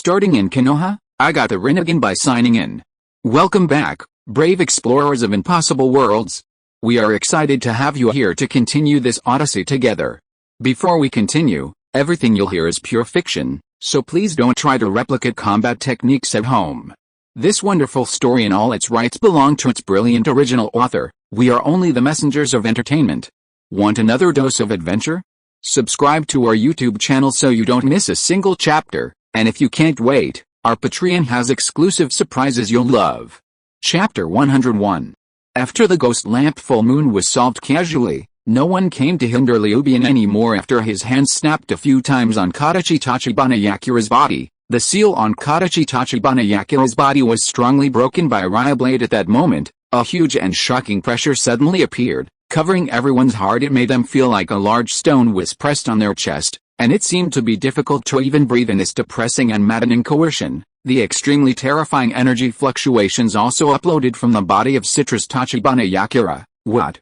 starting in Konoha, I got the Rinnegan by signing in. Welcome back, brave explorers of impossible worlds. We are excited to have you here to continue this odyssey together. Before we continue, everything you'll hear is pure fiction, so please don't try to replicate combat techniques at home. This wonderful story and all its rights belong to its brilliant original author. We are only the messengers of entertainment. Want another dose of adventure? Subscribe to our YouTube channel so you don't miss a single chapter, and if you can't wait, our Patreon has exclusive surprises you'll love. Chapter 101. After the ghost lamp full moon was solved casually, no one came to hinder Ryubana anymore after his hand snapped a few times on Kodachi Tachibana Yakira's body. The seal on Kodachi Tachibana Yakira's body was strongly broken by a Ryublade at that moment. A huge and shocking pressure suddenly appeared, covering everyone's heart. It made them feel like a large stone was pressed on their chest, and it seemed to be difficult to even breathe in this depressing and maddening coercion. The extremely terrifying energy fluctuations also uploaded from the body of Citrus Tachibana Yakira. What?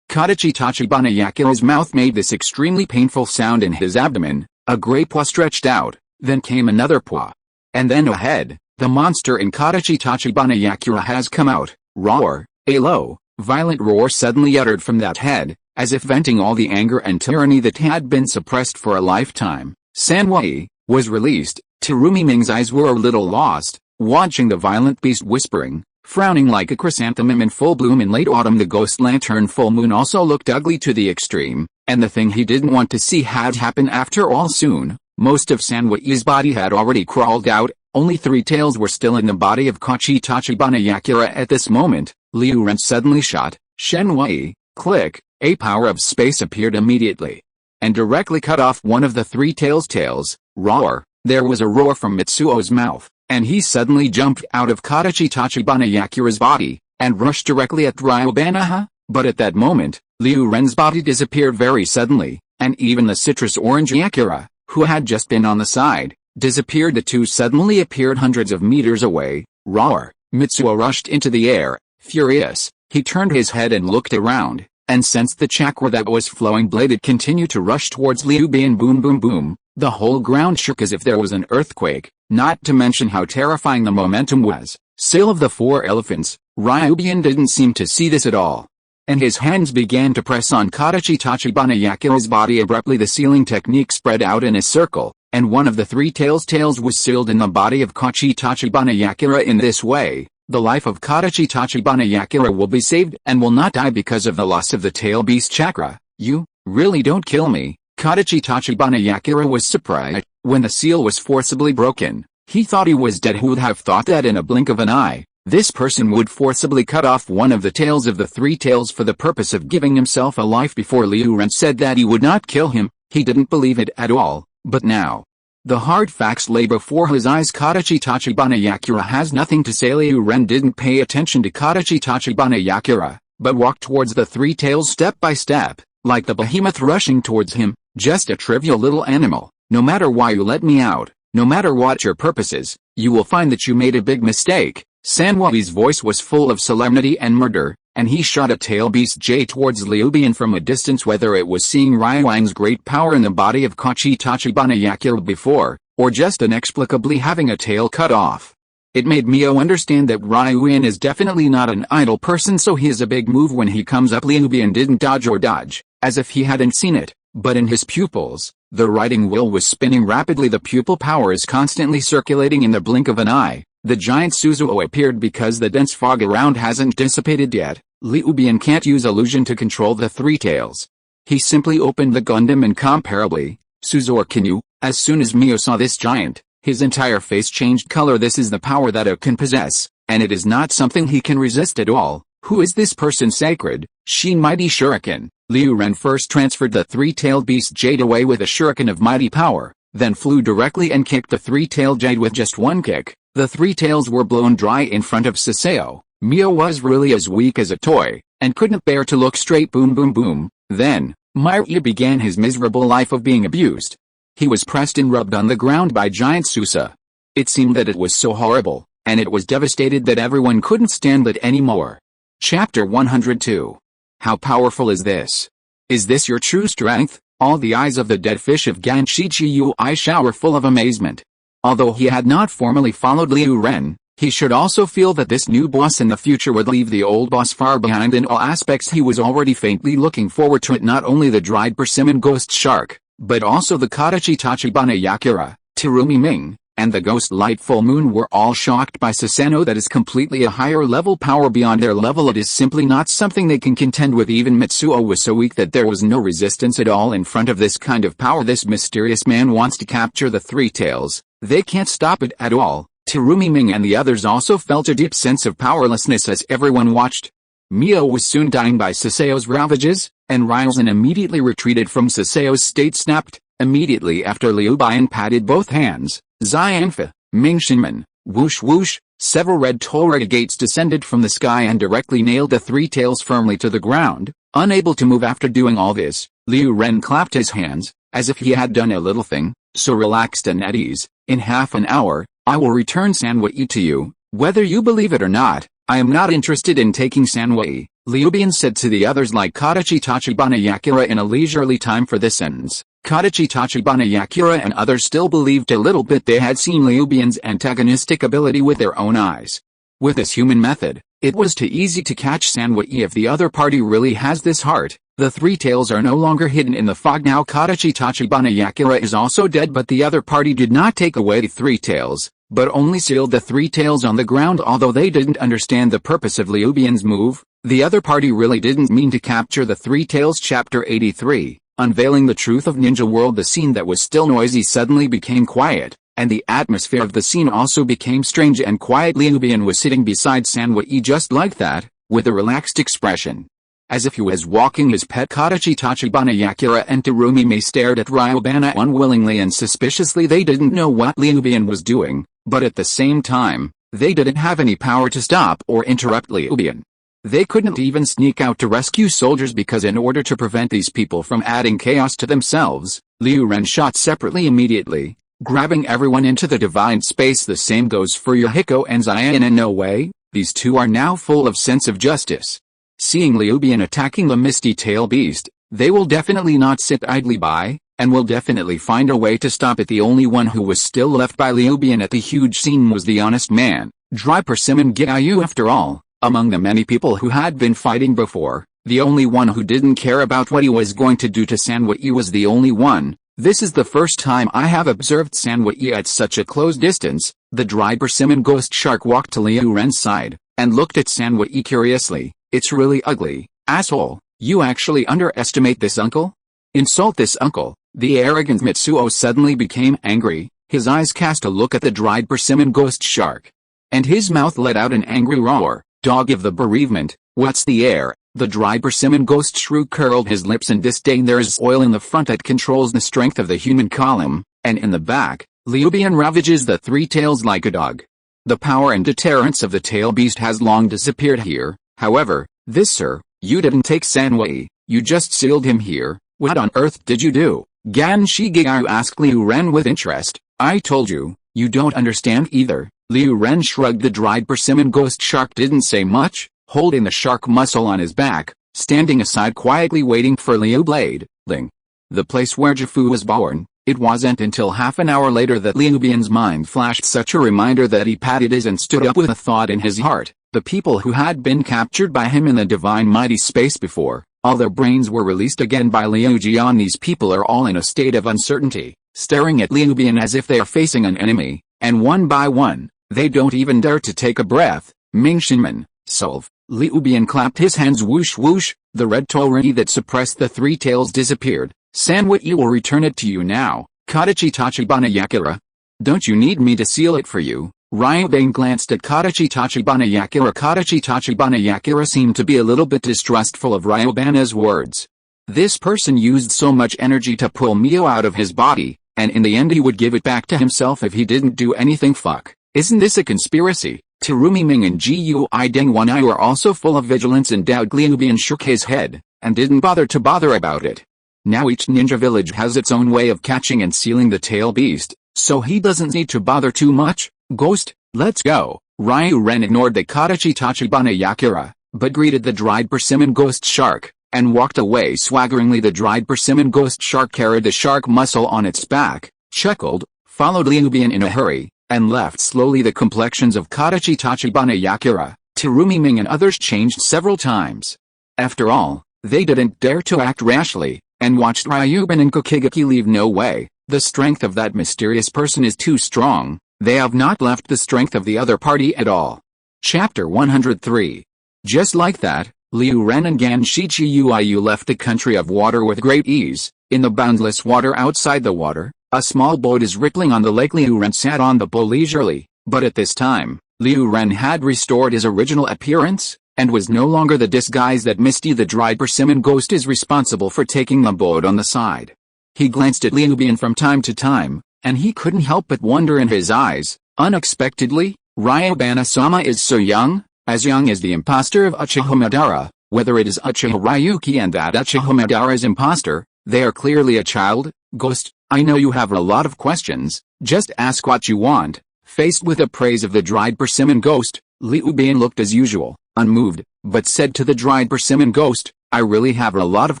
Kodachi Tachibana Yakira's mouth made this extremely painful sound in his abdomen. A great paw stretched out, then came another paw. And then a head. The monster in Kodachi Tachibana Yakira has come out. Roar. A low, violent roar suddenly uttered from that head, as if venting all the anger and tyranny that had been suppressed for a lifetime. Shenwubi was released. Terumi Ming's eyes were a little lost, watching the violent beast whispering, frowning like a chrysanthemum in full bloom in late autumn. The ghost lantern full moon also looked ugly to the extreme, and the thing he didn't want to see had happened after all soon. Most of Shenwubi's body had already crawled out. Only 3 tails were still in the body of Kodachi Tachibana Yakira at this moment. Ryuren suddenly shot Shenwubi. Click. A power of space appeared immediately, and directly cut off one of the 3 tails. Roar. There was a roar from Mitsuo's mouth, and he suddenly jumped out of Kodachi Tachibana Yakira's body, and rushed directly at Ryubana. But at that moment, Ryuren's body disappeared very suddenly, and even the citrus orange Yakira, who had just been on the side, disappeared. The two suddenly appeared hundreds of meters away. Roar. Mitsuo rushed into the air, furious. He turned his head and looked around, and sensed the chakra that was flowing bladed continue to rush towards Ryubana. Boom boom boom. The whole ground shook as if there was an earthquake, not to mention how terrifying the momentum was. Seal of the 4 elephants. Ryubana didn't seem to see this at all, and his hands began to press on Kodachi Tachibana Yakira's body. Abruptly the sealing technique spread out in a circle, and one of the 3 tails was sealed in the body of Kodachi Tachibana Yakira. In this way, the life of Kodachi Tachibana Yakira will be saved and will not die because of the loss of the tail beast chakra. You really don't kill me. Kodachi Tachibana Yakira was surprised. When the seal was forcibly broken, he thought he was dead. Who would have thought that in a blink of an eye, this person would forcibly cut off one of the tails of the 3 tails for the purpose of giving himself a life? Before Ryuren said that he would not kill him, he didn't believe it at all, but now the hard facts lay before his eyes. Kodachi Tachibana Yakira has nothing to say. Ryuren didn't pay attention to Kodachi Tachibana Yakira, but walked towards the 3 tails step by step, like the behemoth rushing towards him. Just a trivial little animal. No matter why you let me out, no matter what your purpose is, you will find that you made a big mistake. Shenwubi's voice was full of solemnity and murder, and he shot a tail beast J towards Ryubana from a distance. Whether it was seeing Ryuan's great power in the body of Kodachi Tachibana Yakira before, or just inexplicably having a tail cut off, it made Mio understand that Ryuan is definitely not an idle person. So he is a big move when he comes up. Ryuban didn't dodge, as if he hadn't seen it, but in his pupils, the riding wheel was spinning rapidly. The pupil power is constantly circulating. In the blink of an eye, the giant Suzuo appeared. Because the dense fog around hasn't dissipated yet, Ryuban can't use illusion to control the 3 tails. He simply opened the Gundam incomparably. Suzuo, can you? As soon as Mio saw this giant, his entire face changed color. This is the power that it can possess, and it is not something he can resist at all. Who is this person? Sacred, Shin Mighty Shuriken. Ryuren first transferred the 3-tailed beast Jade away with a shuriken of mighty power, then flew directly and kicked the 3-tailed Jade with just one kick. The 3 tails were blown dry in front of Saseo. Mio was really as weak as a toy, and couldn't bear to look straight. Boom boom boom. Then, Miria began his miserable life of being abused. He was pressed and rubbed on the ground by giant Susa. It seemed that it was so horrible, and it was devastated that everyone couldn't stand it anymore. Chapter 102. How powerful is this? Is this your true strength? All the eyes of the dead fish of Ganshichi Ui shower full of amazement. Although he had not formally followed Liu Ren, he should also feel that this new boss in the future would leave the old boss far behind in all aspects. He was already faintly looking forward to it. Not only the dried persimmon ghost shark, but also the Kodachi Tachibana Yakura, Terumi Ming, and the ghost light full moon were all shocked by Susanoo. That is completely a higher level power beyond their level. It is simply not something they can contend with. Even Mitsuo was so weak that there was no resistance at all in front of this kind of power. This mysterious man wants to capture the three tails. They can't stop it at all. Terumi Ming and the others also felt a deep sense of powerlessness as everyone watched. Mio was soon dying by Sasayo's ravages, and Ryuzen immediately retreated from Sasayo's state. Snapped. Immediately after, Liu Bian patted both hands. Xianfa, Ming Shinman, whoosh whoosh, several red Torega gates descended from the sky and directly nailed the three tails firmly to the ground. Unable to move after doing all this, Liu Ren clapped his hands, as if he had done a little thing, so relaxed and at ease. In half an hour, I will return Sanwei to you, whether you believe it or not. I am not interested in taking Sanwei, Liu Bian said to the others like Kodachi Tachibana Yakura in a leisurely time for this sentence. Kodachi Tachibana Yakura and others still believed a little bit. They had seen Liu Bian's antagonistic ability with their own eyes. With this human method, it was too easy to catch Sanwei if the other party really has this heart. The three tails are no longer hidden in the fog now. Kodachi Tachibana Yakura is also dead, but the other party did not take away the three tails, but only sealed the three tails on the ground. Although they didn't understand the purpose of Liu Bian's move, the other party really didn't mean to capture the three tails. Chapter 83, Unveiling the Truth of Ninja World. The scene that was still noisy suddenly became quiet, and the atmosphere of the scene also became strange and quiet. Liu Bian was sitting beside Sanwei just like that, with a relaxed expression, as if he was walking his pet. Kodachi Tachibana Yakura and Terumi Mei stared at Ryubana unwillingly and suspiciously. They didn't know what Liu Bian was doing, but at the same time, they didn't have any power to stop or interrupt Liu Bian. They couldn't even sneak out to rescue soldiers because in order to prevent these people from adding chaos to themselves, Liu Ren shot separately immediately, grabbing everyone into the divine space. The same goes for Yohiko and Xian. In no way, these two are now full of sense of justice. Seeing Liu Bian attacking the Misty Tail Beast, they will definitely not sit idly by, and will definitely find a way to stop it. The only one who was still left by Liu Bian at the huge scene was the honest man, Dry Persimmon Gyayu. After all, among the many people who had been fighting before, the only one who didn't care about what he was going to do to Sanwei was the only one. This is the first time I have observed Sanwei at such a close distance. The Dry Persimmon Ghost Shark walked to Liu Ren's side, and looked at Sanwei curiously. It's really ugly, asshole. You actually underestimate this uncle? Insult this uncle. The arrogant Mitsuo suddenly became angry. His eyes cast a look at the dried persimmon ghost shark, and his mouth let out an angry roar. Dog of the bereavement, what's the air? The dried persimmon ghost shrew curled his lips in disdain. There is oil in the front that controls the strength of the human column, and in the back, Liu Bian ravages the three tails like a dog. The power and deterrence of the tail beast has long disappeared here. However, this sir, you didn't take Sanwei, you just sealed him here. What on earth did you do? Gan Shigeru asked Liu Ren with interest. I told you, you don't understand either. Liu Ren shrugged. The dried persimmon ghost shark didn't say much, holding the shark muscle on his back, standing aside quietly waiting for Liu Blade, Ling, the place where Jifu was born. It wasn't until half an hour later that Liu Bian's mind flashed such a reminder that he patted his and stood up with a thought in his heart. The people who had been captured by him in the divine mighty space before, all their brains were released again by Liu Jian. These people are all in a state of uncertainty, staring at Liu Bian as if they are facing an enemy, and one by one, they don't even dare to take a breath. Ming Shinman, Solve. Liu Bian clapped his hands. Whoosh whoosh, the red torii that suppressed the three tails disappeared. Sanwei will return it to you now. Kodachi Tachibana Yakura. Don't you need me to seal it for you? Ryubana glanced at Kodachi Tachibana Yakura. Kodachi Tachibana Yakura seemed to be a little bit distrustful of Ryubana's words. This person used so much energy to pull Mio out of his body, and in the end he would give it back to himself if he didn't do anything. Fuck. Isn't this a conspiracy? Terumi Ming and Gui Deng Wanai were also full of vigilance and doubt. Liu Bian shook his head, and didn't bother about it. Now each ninja village has its own way of catching and sealing the tail beast, so he doesn't need to bother too much. Ghost, let's go. Ryu Ren ignored the Kodachi Tachibana Yakura, but greeted the dried persimmon ghost shark, and walked away swaggeringly. The dried persimmon ghost shark carried the shark muscle on its back, chuckled, followed Ryubana in a hurry, and left slowly. The complexions of Kodachi, Tachibana, Yakura, Terumi Ming and others changed several times. After all, they didn't dare to act rashly, and watched Ryubana and Kokigaki leave. No way, the strength of that mysterious person is too strong. They have not left the strength of the other party at all. Chapter 103. Just like that, Liu Ren and Gan Shichi left the country of water with great ease. In the boundless water outside the water, a small boat is rippling on the lake. Liu Ren sat on the boat leisurely, but at this time, Liu Ren had restored his original appearance, and was no longer the disguise that Misty the dried persimmon ghost is responsible for taking the boat on the side. He glanced at Ryubana from time to time, and he couldn't help but wonder in his eyes. Unexpectedly, Ryubana-sama is so young as the imposter of Uchiha Madara. Whether it is Uchiha Ryuki and that Uchiha Madara's imposter, they are clearly a child. Ghost, I know you have a lot of questions, just ask what you want. Faced with the praise of the dried persimmon ghost, Ryubana looked as usual, unmoved, but said to the dried persimmon ghost, I really have a lot of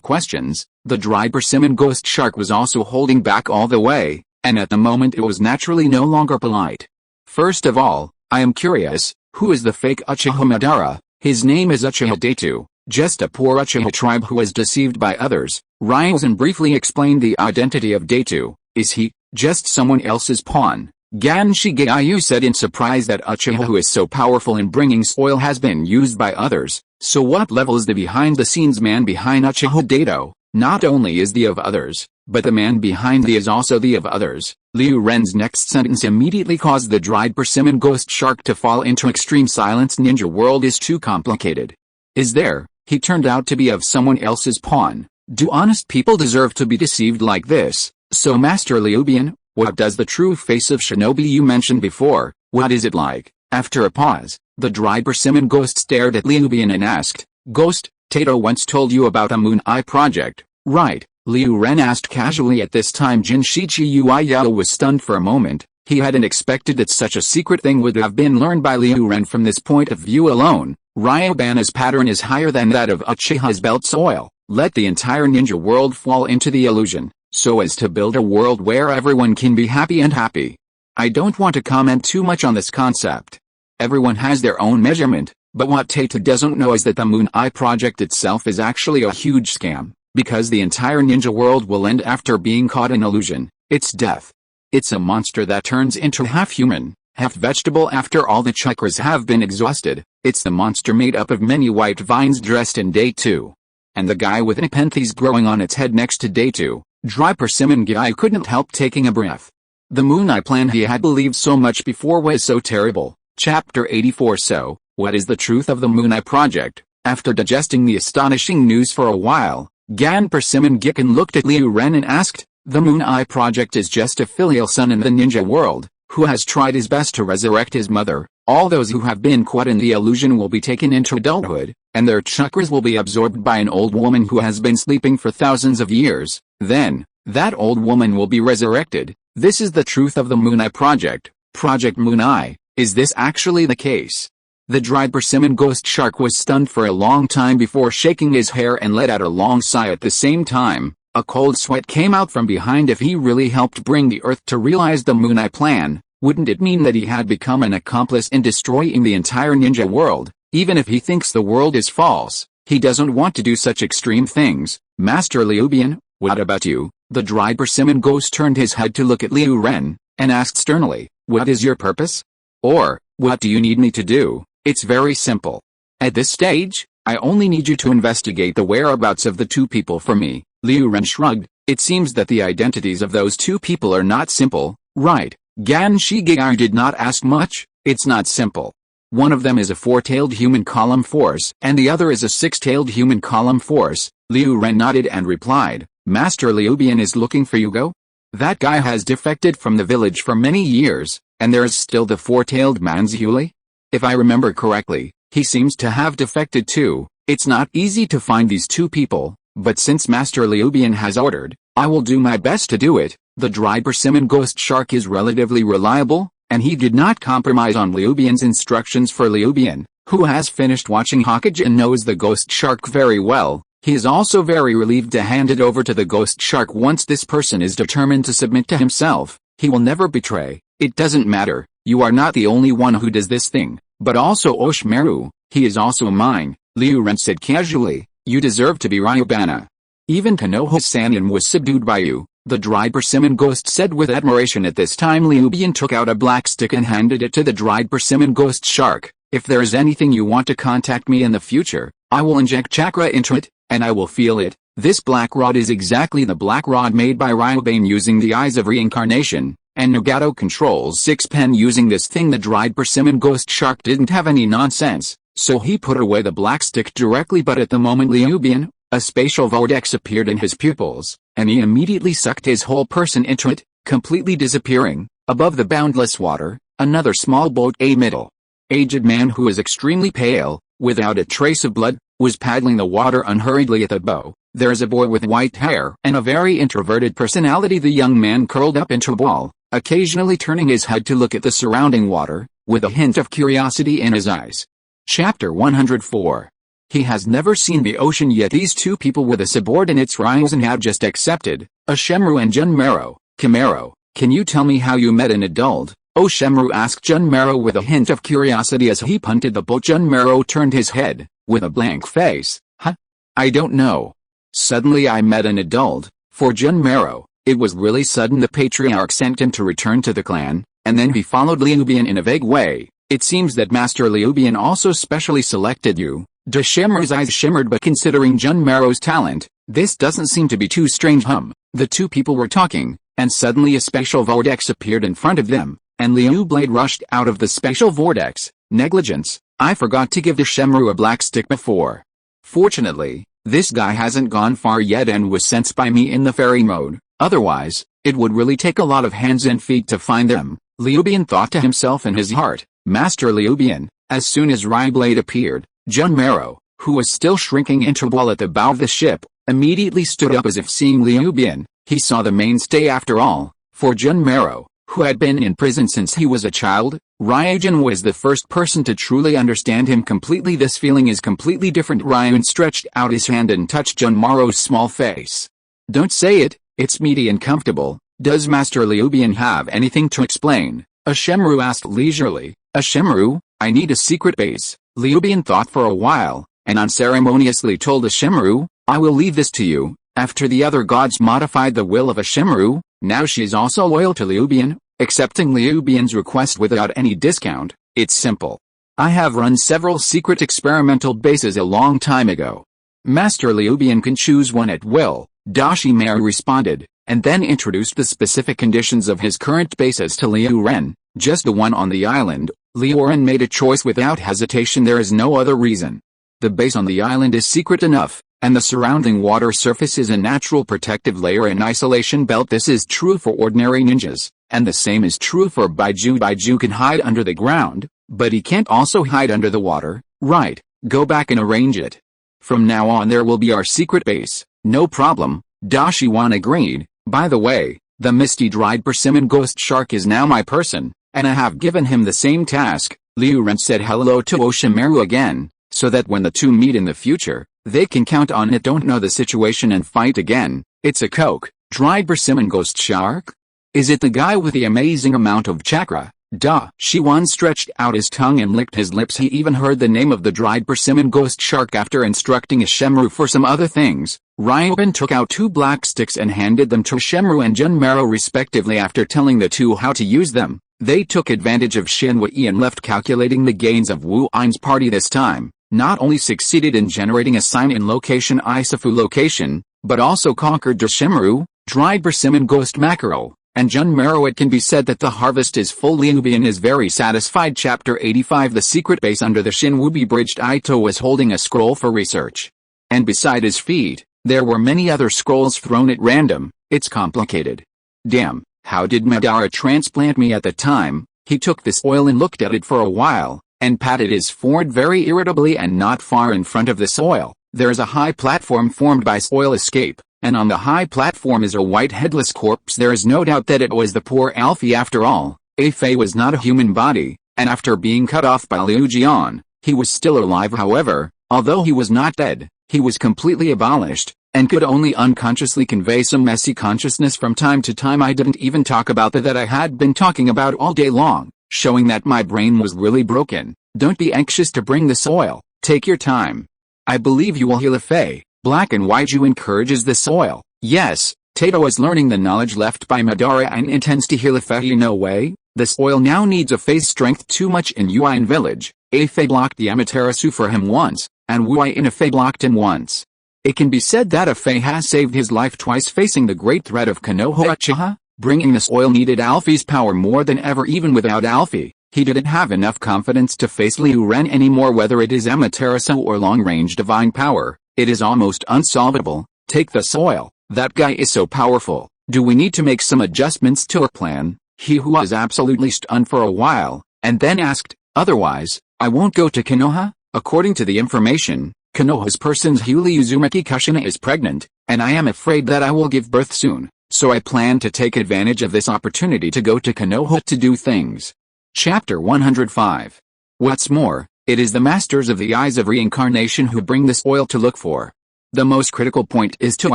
questions. The dried persimmon ghost shark was also holding back all the way, and at the moment it was naturally no longer polite. First of all, I am curious, who is the fake Uchiha Madara? His name is Uchiha Daitu, just a poor Uchiha tribe who was deceived by others. Ryuzen briefly explained the identity of Daitu. Is he just someone else's pawn? Gan Shigeayu said in surprise that Uchiha, who is so powerful in bringing spoil, has been used by others. So what level is the behind-the-scenes man behind Uchiha Daitu? Not only is the of others, but the man behind the is also the of others. Liu Ren's next sentence immediately caused the dried persimmon ghost shark to fall into extreme silence. Ninja world is too complicated. Is there? He turned out to be of someone else's pawn. Do honest people deserve to be deceived like this? So Master Ryubana, what does the true face of shinobi you mentioned before, what is it like? After a pause, the dried persimmon ghost stared at Ryubana and asked, Ghost, Tato once told you about a Moon Eye project, right? Liu Ren asked casually. At this time Jin Shichi was stunned for a moment. He hadn't expected that such a secret thing would have been learned by Liu Ren. From this point of view alone, Ryubana's pattern is higher than that of Uchiha's belt soil. Let the entire ninja world fall into the illusion, so as to build a world where everyone can be happy and happy. I don't want to comment too much on this concept. Everyone has their own measurement, but what Tato doesn't know is that the Moon Eye project itself is actually a huge scam, because the entire ninja world will end after being caught in illusion. It's death. It's a monster that turns into half human, half vegetable after all the chakras have been exhausted. It's the monster made up of many white vines dressed in Daitu. And the guy with nepenthes growing on its head next to Daitu, dry persimmon guy, couldn't help taking a breath. The Moon Eye plan he had believed so much before was so terrible. Chapter 84. So, what is the truth of the Moon Eye project? After digesting the astonishing news for a while, Gan Persimmon Gikken looked at Liu Ren and asked, the Moon Eye project is just a filial son in the ninja world, who has tried his best to resurrect his mother. All those who have been caught in the illusion will be taken into adulthood, and their chakras will be absorbed by an old woman who has been sleeping for thousands of years. Then, that old woman will be resurrected. This is the truth of the Moon Eye project. Project Moon Eye. Is this actually the case? The dried persimmon ghost shark was stunned for a long time before shaking his hair and let out a long sigh. At the same time, a cold sweat came out from behind. If he really helped bring the earth to realize the Moon Eye plan, wouldn't it mean that he had become an accomplice in destroying the entire ninja world? Even if he thinks the world is false, he doesn't want to do such extreme things. Master Ryubana, what about you? The dried persimmon ghost turned his head to look at Liu Ren, and asked sternly, what is your purpose? Or, what do you need me to do? It's very simple. At this stage, I only need you to investigate the whereabouts of the two people for me. Liu Ren shrugged. It seems that the identities of those two people are not simple, right? Gan Shigearu did not ask much. It's not simple. One of them is a four-tailed human column force, and the other is a six-tailed human column force. Liu Ren nodded and replied, Master Ryubana is looking for Yugo? That guy has defected from the village for many years, and there is still the four-tailed Manzuli? If I remember correctly, he seems to have defected too. It's not easy to find these two people, but since Master Ryubana has ordered, I will do my best to do it. The dried persimmon ghost shark is relatively reliable, and he did not compromise on Ryubana's instructions. For Ryubana, who has finished watching Hokage and knows the ghost shark very well, he is also very relieved to hand it over to the ghost shark once this person is determined to submit to himself. He will never betray. It doesn't matter, you are not the only one who does this thing, but also Oshimaru, he is also mine, Liu Ren said casually. You deserve to be Ryubana. Even Konoha Sannin was subdued by you, the dried persimmon ghost said with admiration. At this time Ryubana took out a black stick and handed it to the dried persimmon ghost shark. If there is anything you want to contact me in the future, I will inject chakra into it, and I will feel it. This black rod is exactly the black rod made by Ryubana using the Eyes of Reincarnation, and Nagato controls 6-pen using this thing. The dried persimmon ghost shark didn't have any nonsense, so he put away the black stick directly, but at the moment Ryubana, a spatial vortex appeared in his pupils, and he immediately sucked his whole person into it, completely disappearing. Above the boundless water, another small boat, a middle-aged man who was extremely pale, without a trace of blood, was paddling the water unhurriedly at the bow. There's a boy with white hair and a very introverted personality. The young man curled up into a ball, occasionally turning his head to look at the surrounding water, with a hint of curiosity in his eyes. Chapter 104. He has never seen the ocean yet. These two people were the subordinates Ryuzen had just accepted, Oshimaru and Junmaro. Kimaro, can you tell me how you met an adult? Oshimaru asked Junmaro with a hint of curiosity as he punted the boat. Junmaro turned his head, with a blank face. Huh? I don't know. Suddenly I met an adult. For Junmaro, it was really sudden. The patriarch sent him to return to the clan, and then he followed Ryubana in a vague way. It seems that Master Ryubana also specially selected you. Oshimaru's eyes shimmered, but considering Junmaro's talent, this doesn't seem to be too strange. The two people were talking, and suddenly a spatial vortex appeared in front of them, and Liu Blade rushed out of the spatial vortex. Negligence, I forgot to give Oshimaru a black stick before. Fortunately, this guy hasn't gone far yet and was sensed by me in the fairy mode, otherwise, it would really take a lot of hands and feet to find them. Ryubana thought to himself in his heart. Master Ryubana. As soon as Ryublade appeared, Junmaro, who was still shrinking into a ball at the bow of the ship, immediately stood up as if seeing Ryubana. He saw the mainstay after all. For Junmaro, who had been in prison since he was a child, Ryujin was the first person to truly understand him completely. This feeling is completely different. Ryujin stretched out his hand and touched Junmaro's small face. Don't say it, it's meaty and comfortable. Does Master Ryubana have anything to explain? Oshimaru asked leisurely. Oshimaru, I need a secret base. Ryubana thought for a while, and unceremoniously told Oshimaru, I will leave this to you. After the other gods modified the will of Oshimaru, now she is also loyal to Ryubana, accepting Ryubana's request without any discount. It's simple. I have run several secret experimental bases a long time ago. Master Ryubana can choose one at will, Dashimaru responded, and then introduced the specific conditions of his current bases to Liu Ren. Just the one on the island. Liu Ren made a choice without hesitation. There is no other reason. The base on the island is secret enough, and the surrounding water surface is a natural protective layer and isolation belt. This is true for ordinary ninjas, and the same is true for Baiju. Baiju can hide under the ground, but he can't also hide under the water. Right, go back and arrange it. From now on there will be our secret base. No problem, Dashiwan agreed. By the way, the misty dried persimmon ghost shark is now my person, and I have given him the same task. Liu Ren said hello to Oshimaru again, so that when the two meet in the future, they can count on it. Don't know the situation and fight again. It's a coke, dried persimmon ghost shark? Is it the guy with the amazing amount of chakra? Duh. Shiwan stretched out his tongue and licked his lips. He even heard the name of the dried persimmon ghost shark after instructing Oshimaru for some other things. Ryubana took out 2 black sticks and handed them to Oshimaru and Junmaro respectively. After telling the two how to use them, they took advantage of Shenwubi and left. Calculating the gains of Wu Ein's party this time, not only succeeded in generating a sign in location Isafu location, but also conquered Oshimaru, dried persimmon ghost mackerel, and Junmaro. It can be said that the harvest is full. Ryubana is very satisfied. Chapter 85. The secret base under the Shenwubi Bridge. Aito was holding a scroll for research, and beside his feet, there were many other scrolls thrown at random. It's complicated. Damn, how did Madara transplant me at the time? He took this oil and looked at it for a while, and patted his forehead very irritably. And not far in front of this oil, there is a high platform formed by oil escape, and on the high platform is a white headless corpse. There is no doubt that it was the poor Alfie after all. Afei was not a human body, and after being cut off by Liu Jian, he was still alive. However, although he was not dead, He was completely abolished, and could only unconsciously convey some messy consciousness from time to time. I didn't even talk about that I had been talking about all day long, showing that my brain was really broken. Don't be anxious to bring the soil, take your time. I believe you will heal Faye. Black and White Ju encourages the soil. Yes, Tato is learning the knowledge left by Madara and intends to heal Faye. No way, the soil now needs Faye's strength too much in Yuin village. Faye blocked the Amaterasu for him once, and Faye blocked him once. It can be said that Faye has saved his life twice facing the great threat of Konoha Uchiha. Bringing the soil needed Alfie's power more than ever. Even without Alfie, he didn't have enough confidence to face Liu Ren anymore. Whether it is Amaterasu or long-range divine power, it is almost unsolvable. Take the soil, that guy is so powerful. Do we need to make some adjustments to our plan? He who was absolutely stunned for a while, and then asked, otherwise, I won't go to Konoha? According to the information, Konoha's person's Huli Uzumaki Kushina is pregnant, and I am afraid that I will give birth soon, so I plan to take advantage of this opportunity to go to Konoha to do things. Chapter 105. What's more, it is the masters of the Eyes of Reincarnation who bring this oil to look for. The most critical point is to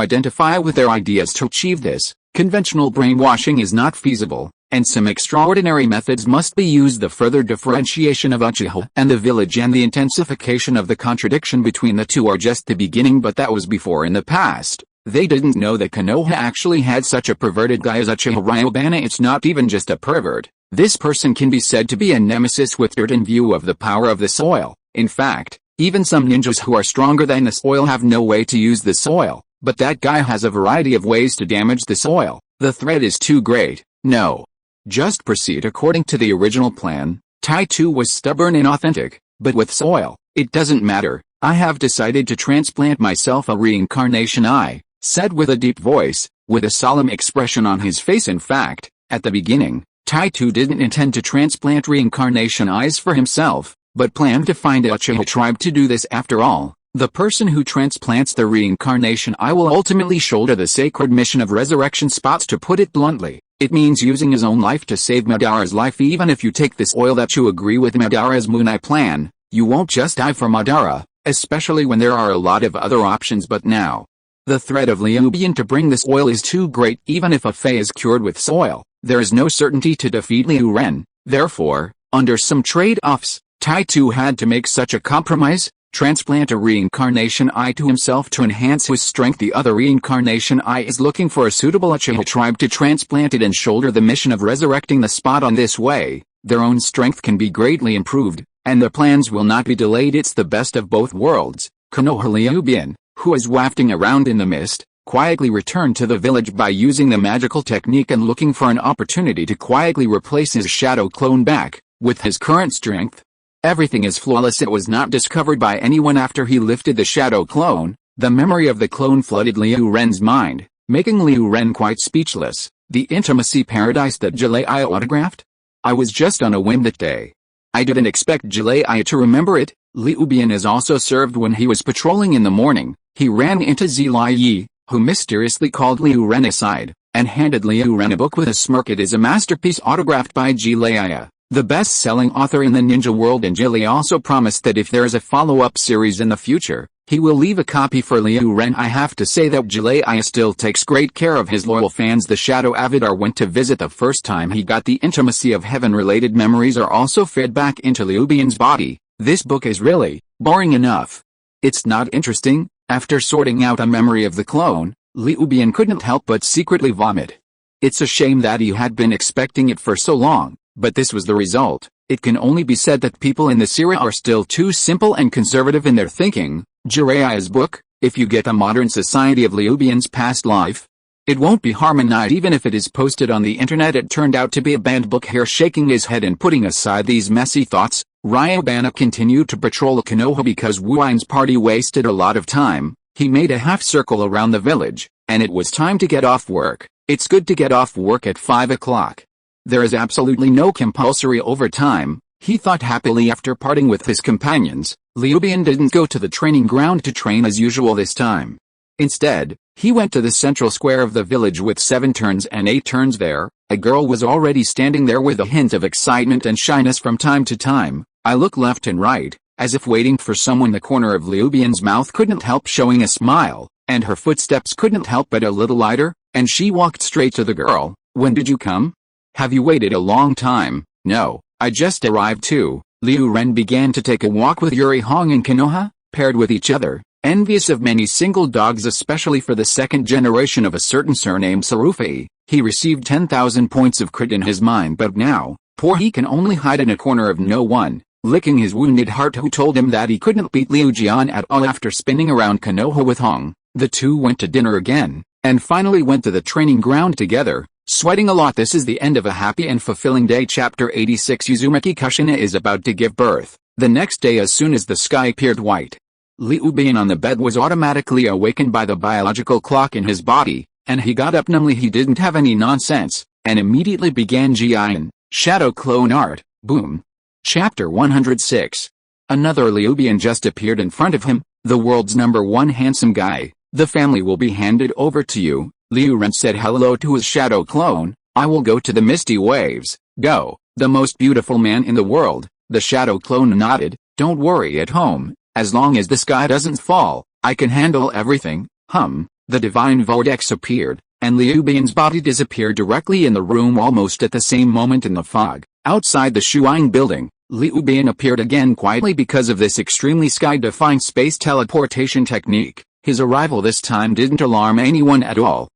identify with their ideas. To achieve this, conventional brainwashing is not feasible, and some extraordinary methods must be used. The further differentiation of Uchiha and the village and the intensification of the contradiction between the two are just the beginning, but that was before. In the past, they didn't know that Konoha actually had such a perverted guy as Uchiha Ryubana. It's not even just a pervert. This person can be said to be a nemesis with dirt in view of the power of the soil. In fact, even some ninjas who are stronger than the soil have no way to use the soil, but that guy has a variety of ways to damage the soil. The threat is too great. No. Just proceed according to the original plan. Tai Tu was stubborn and authentic, but with soil, it doesn't matter. I have decided to transplant myself a reincarnation eye, said with a deep voice, with a solemn expression on his face. In fact, at the beginning, Tai Tu didn't intend to transplant reincarnation eyes for himself, but planned to find a Uchiha tribe to do this. After all, the person who transplants the reincarnation eye will ultimately shoulder the sacred mission of resurrection. Spots. To put it bluntly, it means using his own life to save Madara's life. Even if you take this oil that you agree with Madara's Moon Eye plan, you won't just die for Madara, especially when there are a lot of other options. But now, the threat of Liubian to bring this oil is too great. Even if Faye is cured with soil, there is no certainty to defeat Liu Ren. Therefore, under some trade-offs, Tai Tu had to make such a compromise, transplant a reincarnation eye to himself to enhance his strength. The other reincarnation eye is looking for a suitable Uchiha tribe to transplant it and shoulder the mission of resurrecting the spot. On this way, their own strength can be greatly improved, and their plans will not be delayed. It's the best of both worlds. Konoha Liubian, who is wafting around in the mist, quietly returned to the village by using the magical technique and looking for an opportunity to quietly replace his shadow clone back. With his current strength, everything is flawless. It was not discovered by anyone. After he lifted the shadow clone, the memory of the clone flooded Liu Ren's mind, making Liu Ren quite speechless. The intimacy paradise that Jalaiah autographed? I was just on a whim that day. I didn't expect Jalaiah to remember it. Liubian is also served. When he was patrolling in the morning, he ran into Zilai, who mysteriously called Liu Ren aside, and handed Liu Ren a book with a smirk. It is a masterpiece autographed by Jalaiah, the best-selling author in the ninja world, and Jalaiah also promised that if there is a follow-up series in the future, he will leave a copy for Liu Ren. I have to say that Jalaiah still takes great care of his loyal fans. The Shadow Avidar went to visit the first time he got the intimacy of heaven-related memories are also fed back into Liubian's body. This book is really boring enough. It's not interesting. After sorting out a memory of the clone, Liubian couldn't help but secretly vomit. It's a shame that he had been expecting it for so long, but this was the result. It can only be said that people in this era are still too simple and conservative in their thinking. Jiraiya's book, if you get a modern society of Liubian's past life, it won't be harmonized even if it is posted on the internet. It turned out to be a banned book. Here, shaking his head and putting aside these messy thoughts, Ryubana continued to patrol Konoha because Wuin's party wasted a lot of time. He made a half circle around the village, and it was time to get off work. It's good to get off work at 5 o'clock. There is absolutely no compulsory overtime, he thought happily after parting with his companions. Liubian didn't go to the training ground to train as usual this time. Instead, he went to the central square of the village with 7 turns and 8 turns there. A girl was already standing there with a hint of excitement and shyness. From time to time, I look left and right, as if waiting for someone. The corner of Ryubian's mouth couldn't help showing a smile, and her footsteps couldn't help but a little lighter, and she walked straight to the girl. When did you come? Have you waited a long time? No, I just arrived too. Liu Ren began to take a walk with Yuri Hong and Konoha, paired with each other, envious of many single dogs, especially for the second generation of a certain surname Sarufei. He received 10,000 points of crit in his mind, but now, poor he can only hide in a corner of no one, licking his wounded heart. Who told him that he couldn't beat Liu Jian at all? After spinning around Konoha with Hong, the two went to dinner again, and finally went to the training ground together, sweating a lot. This is the end of a happy and fulfilling day. Chapter 86. Uzumaki Kushina is about to give birth. The next day, as soon as the sky appeared white, Liu Bian on the bed was automatically awakened by the biological clock in his body, and he got up numbly. He didn't have any nonsense, and immediately began Jian, Shadow Clone Art, boom. Chapter 106. Another Liu Bian just appeared in front of him, the world's #1 handsome guy. The family will be handed over to you. Liu Ren said hello to his shadow clone. I will go to the misty waves. Go, the most beautiful man in the world. The shadow clone nodded. Don't worry at home, as long as the sky doesn't fall, I can handle everything. The divine vortex appeared, and Liu Bian's body disappeared directly in the room. Almost at the same moment, in the fog, outside the Shuang building, Liu Bian appeared again quietly. Because of this extremely sky-defying space teleportation technique, his arrival this time didn't alarm anyone at all.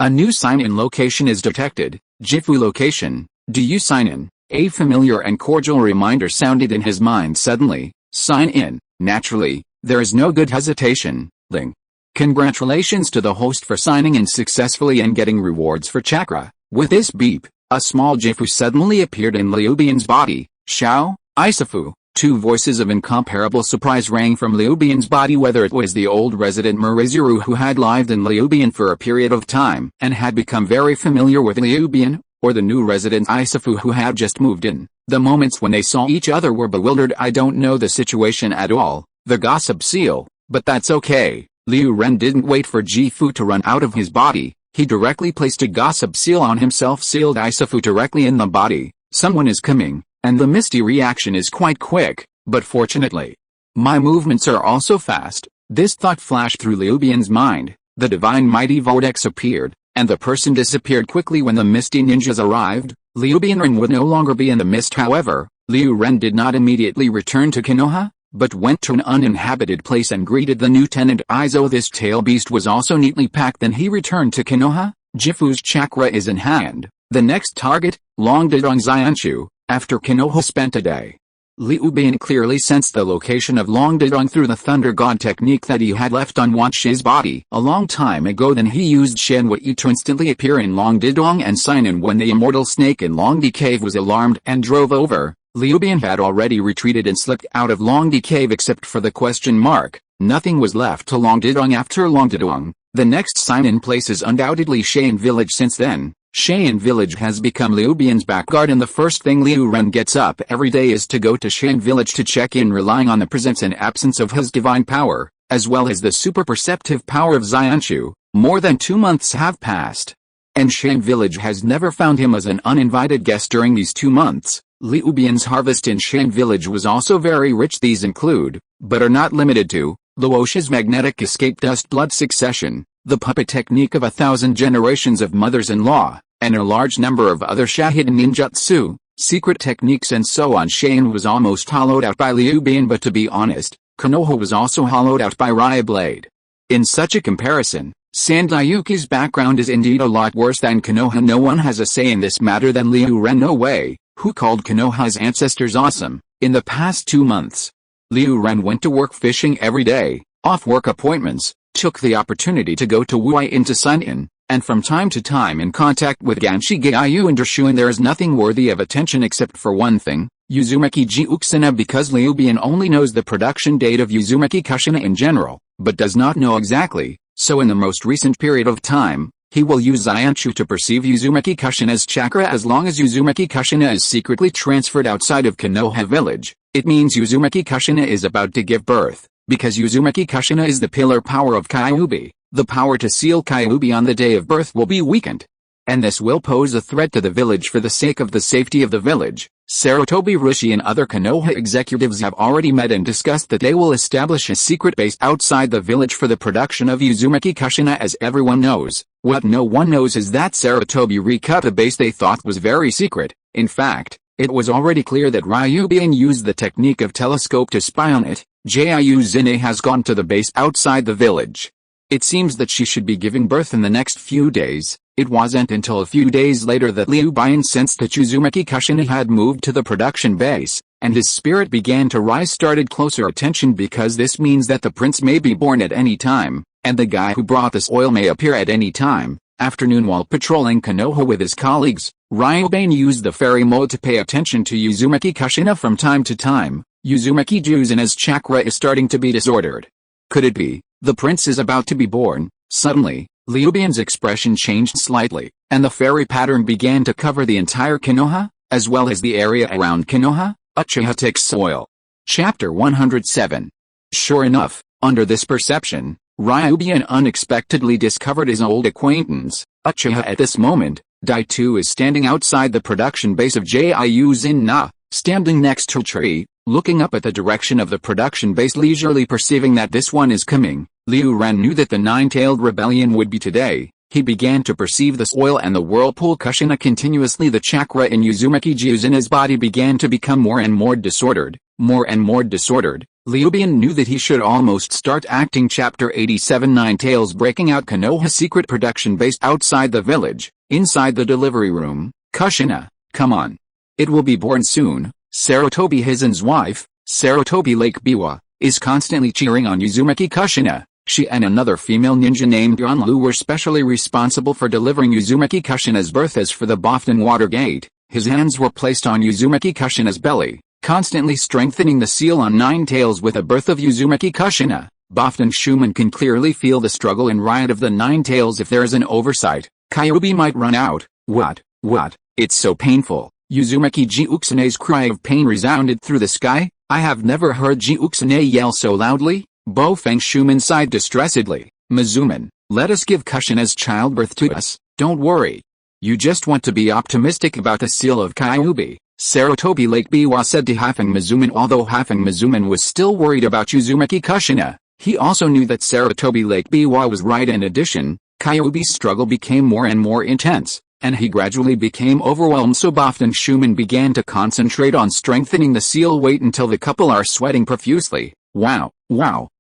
A new sign-in location is detected. Jifu location. Do you sign in? A familiar and cordial reminder sounded in his mind suddenly. Sign in. Naturally, there is no good hesitation. Congratulations to the host for signing in successfully and getting rewards for chakra. With this beep, a small Jifu suddenly appeared in Liu Bian's body. Xiao, Isafu. Two voices of incomparable surprise rang from Liu Bian's body. Whether it was the old resident Murizuru, who had lived in Liu Bian for a period of time and had become very familiar with Liu Bian, or the new resident Isafu, who had just moved in, the moments when they saw each other were bewildered. I don't know the situation at all. The gossip seal, but that's okay. Liu Ren didn't wait for Jifu to run out of his body. He directly placed a gossip seal on himself, sealed Isafu directly in the body. Someone is coming, and the misty reaction is quite quick, but fortunately, my movements are also fast. This thought flashed through Liu Bian's mind. The divine mighty vortex appeared, and the person disappeared quickly. When the misty ninjas arrived, Liu Bian would no longer be in the mist. However, Liu Ren did not immediately return to Konoha, but went to an uninhabited place and greeted the new tenant Izo. This tail beast was also neatly packed. Then he returned to Konoha. Jifu's chakra is in hand. The next target, Longdedong Xianshu. After Konoha spent a day, Liu Bian clearly sensed the location of Longdedong through the Thunder God technique that he had left on Wanshi's body a long time ago. Then he used Shenwubi to instantly appear in Longdedong and sign in. When the immortal snake in Longdi Cave was alarmed and drove over, Liu Bian had already retreated and slipped out of Longdi Cave. Except for the question mark, nothing was left to Longdedong. After Longdedong, the next sign-in place is undoubtedly Shan Village. Since then, Shan Village has become Liu Bian's back garden. The first thing Liu Ren gets up every day is to go to Shan Village to check in, relying on the presence and absence of his divine power, as well as the super perceptive power of Xianshu. More than 2 months have passed, and Shan Village has never found him as an uninvited guest. During these 2 months, Liu Bian's harvest in Shan Village was also very rich. These include, but are not limited to, Luoshi's magnetic escape dust blood succession, the puppet technique of 1,000 generations of mothers-in-law, and a large number of other hidden ninjutsu, secret techniques and so on. Shan was almost hollowed out by Liu Bian, but to be honest, Konoha was also hollowed out by Ryublade. In such a comparison, Sandayuki's background is indeed a lot worse than Konoha. No one has a say in this matter than Liu Ren. No way, who called Konoha's ancestors awesome. In the past 2 months, Liu Ren went to work fishing every day, off work appointments, took the opportunity to go to Wuyin to sign in, and from time to time in contact with Ganshi Gaiyu and Dershuin. There is nothing worthy of attention except for one thing, Uzumaki Jiuksina, because Liu Bian only knows the production date of Uzumaki Kushina in general, but does not know exactly, so in the most recent period of time, he will use Xianshu to perceive Uzumaki Kushina's chakra. As long as Uzumaki Kushina is secretly transferred outside of Konoha village, it means Uzumaki Kushina is about to give birth, because Uzumaki Kushina is the pillar power of Kyuubi. The power to seal Kyuubi on the day of birth will be weakened, and this will pose a threat to the village. For the sake of the safety of the village, Sarutobi Roshi and other Konoha executives have already met and discussed that they will establish a secret base outside the village for the production of Uzumaki Kushina. As everyone knows, what no one knows is that Sarutobi recut the base they thought was very secret. In fact, it was already clear that Ryubana used the technique of telescope to spy on it. Jayuzine has gone to the base outside the village. It seems that she should be giving birth in the next few days. It wasn't until a few days later that Ryubana sensed that Uzumaki Kushina had moved to the production base, and his spirit began to rise. Started closer attention because this means that the prince may be born at any time, and the guy who brought this oil may appear at any time. Afternoon while patrolling Konoha with his colleagues, Ryubana used the fairy mode to pay attention to Uzumaki Kushina from time to time. Uzumaki Juzuna's chakra is starting to be disordered. Could it be the prince is about to be born? Suddenly, Ryubana's expression changed slightly, and the fairy pattern began to cover the entire Konoha, as well as the area around Konoha. Uchiha takes soil. Chapter 107. Sure enough, under this perception, Ryubana unexpectedly discovered his old acquaintance, Uchiha. At this moment, Daitu is standing outside the production base of Jayuzin. Standing next to a tree, looking up at the direction of the production base leisurely. Perceiving that this one is coming, Liu Ran knew that the nine-tailed rebellion would be today. He began to perceive the oil and the whirlpool Kushina continuously. The chakra in Uzumaki Juzuna's body began to become more and more disordered, Ryubana knew that he should almost start acting. Chapter 87. Nine Tails breaking out Konoha secret production base outside the village. Inside the delivery room, Kushina, come on. It will be born soon. Sarutobi Hizen's wife, Sarutobi Lake Biwa, is constantly cheering on Uzumaki Kushina. She and another female ninja named Yanlu were specially responsible for delivering Uzumaki Kushina's birth. As for the Bofton Water Gate, his hands were placed on Uzumaki Kushina's belly, constantly strengthening the seal on Nine Tails. With the birth of Uzumaki Kushina, Bofton Shuman can clearly feel the struggle and riot of the Nine Tails. If there is an oversight, Kyuubi might run out. What? It's so painful. Uzumaki Jiuxune's cry of pain resounded through the sky. I have never heard Jiuxune yell so loudly. Bofeng Shuman sighed distressedly. Mizuman, let us give Kushina's childbirth to us. Don't worry. You just want to be optimistic about the seal of Kyuubi. Sarutobi Lake Biwa said to Hafeng Mizuman. Although Hafeng Mizuman was still worried about Uzumaki Kushina, he also knew that Sarutobi Lake Biwa was right. In addition, Kyuubi's struggle became more and more intense, and he gradually became overwhelmed. So Bofton Shuman began to concentrate on strengthening the seal. Wait until the couple are sweating profusely. Wow.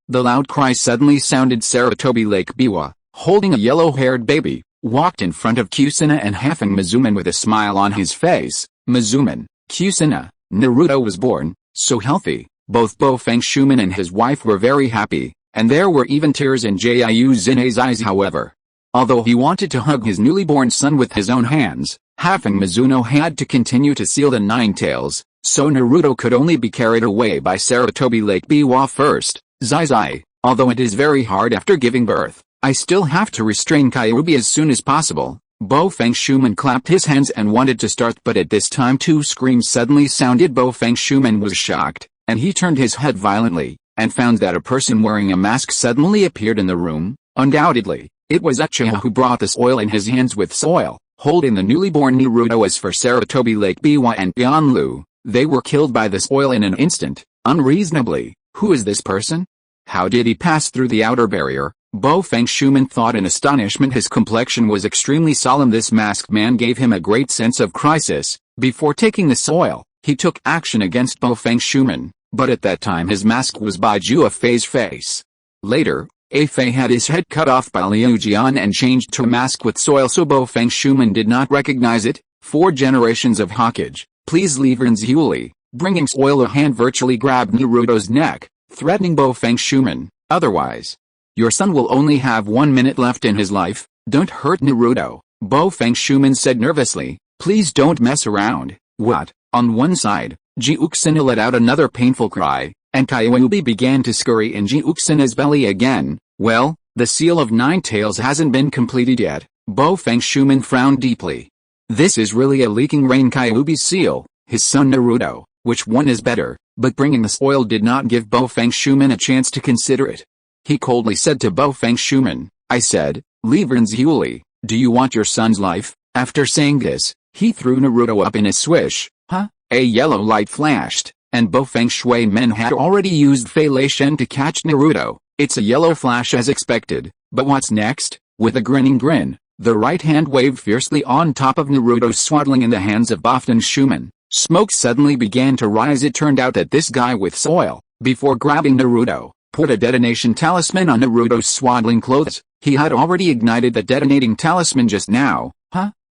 The loud cry suddenly sounded. Sarutobi Lake Biwa, holding a yellow-haired baby, walked in front of Kusina and Hafeng Mizuman with a smile on his face. Mizuman, Kusina, Naruto was born, so healthy. Both Bofeng Shuman and his wife were very happy, and there were even tears in Jayuzine's eyes. However, although he wanted to hug his newly born son with his own hands, Hafeng Mizuno had to continue to seal the Nine Tails, so Naruto could only be carried away by Sarutobi Lake Biwa first. Zai, although it is very hard after giving birth, I still have to restrain Kyuubi as soon as possible. Bofeng Shuman clapped his hands and wanted to start, but at this time two screams suddenly sounded. Bofeng Shuman was shocked, and he turned his head violently, and found that a person wearing a mask suddenly appeared in the room. Undoubtedly, it was Uchiha who brought this oil in his hands with soil, holding the newly born Naruto. As for Sarutobi Lake Biwa and Yanlu, they were killed by this oil in an instant. Unreasonably, who is this person? How did he pass through the outer barrier? Bofeng Shuman thought in astonishment. His complexion was extremely solemn. This masked man gave him a great sense of crisis. Before taking the soil, he took action against Bofeng Shuman, but at that time his mask was by Jua Fei's face. Later, A Fei had his head cut off by Liu Jian and changed to a mask with soil, so Bofeng Shuman did not recognize it. 4 generations of Hokage, please leave Rinzuli. Bringing soil, a hand virtually grabbed Naruto's neck, threatening Bofeng Shuman. Otherwise, your son will only have 1 minute left in his life. Don't hurt Naruto, Bofeng Shuman said nervously. Please don't mess around. What? On one side, Jiuxina let out another painful cry, and Kyuubi began to scurry in Jiuxina's belly again. Well, the seal of Nine Tails hasn't been completed yet. Bofeng Shuman frowned deeply. This is really a leaking rain. Kyuubi's seal, his son Naruto. Which one is better? But bringing the oil did not give Bofeng Shuman a chance to consider it. He coldly said to Bofeng Shuman, I said, leave Rinzuli. Do you want your son's life? After saying this, he threw Naruto up in a swish. Huh? A yellow light flashed, and both Feng Shui men had already used Fei Lei Shen to catch Naruto. It's a yellow flash as expected, but what's next? With a grinning grin, the right hand waved fiercely on top of Naruto, swaddling in the hands of Bofton Shuman. Smoke suddenly began to rise. It turned out that this guy with soil, before grabbing Naruto, put a detonation talisman on Naruto's swaddling clothes. He had already ignited the detonating talisman just now,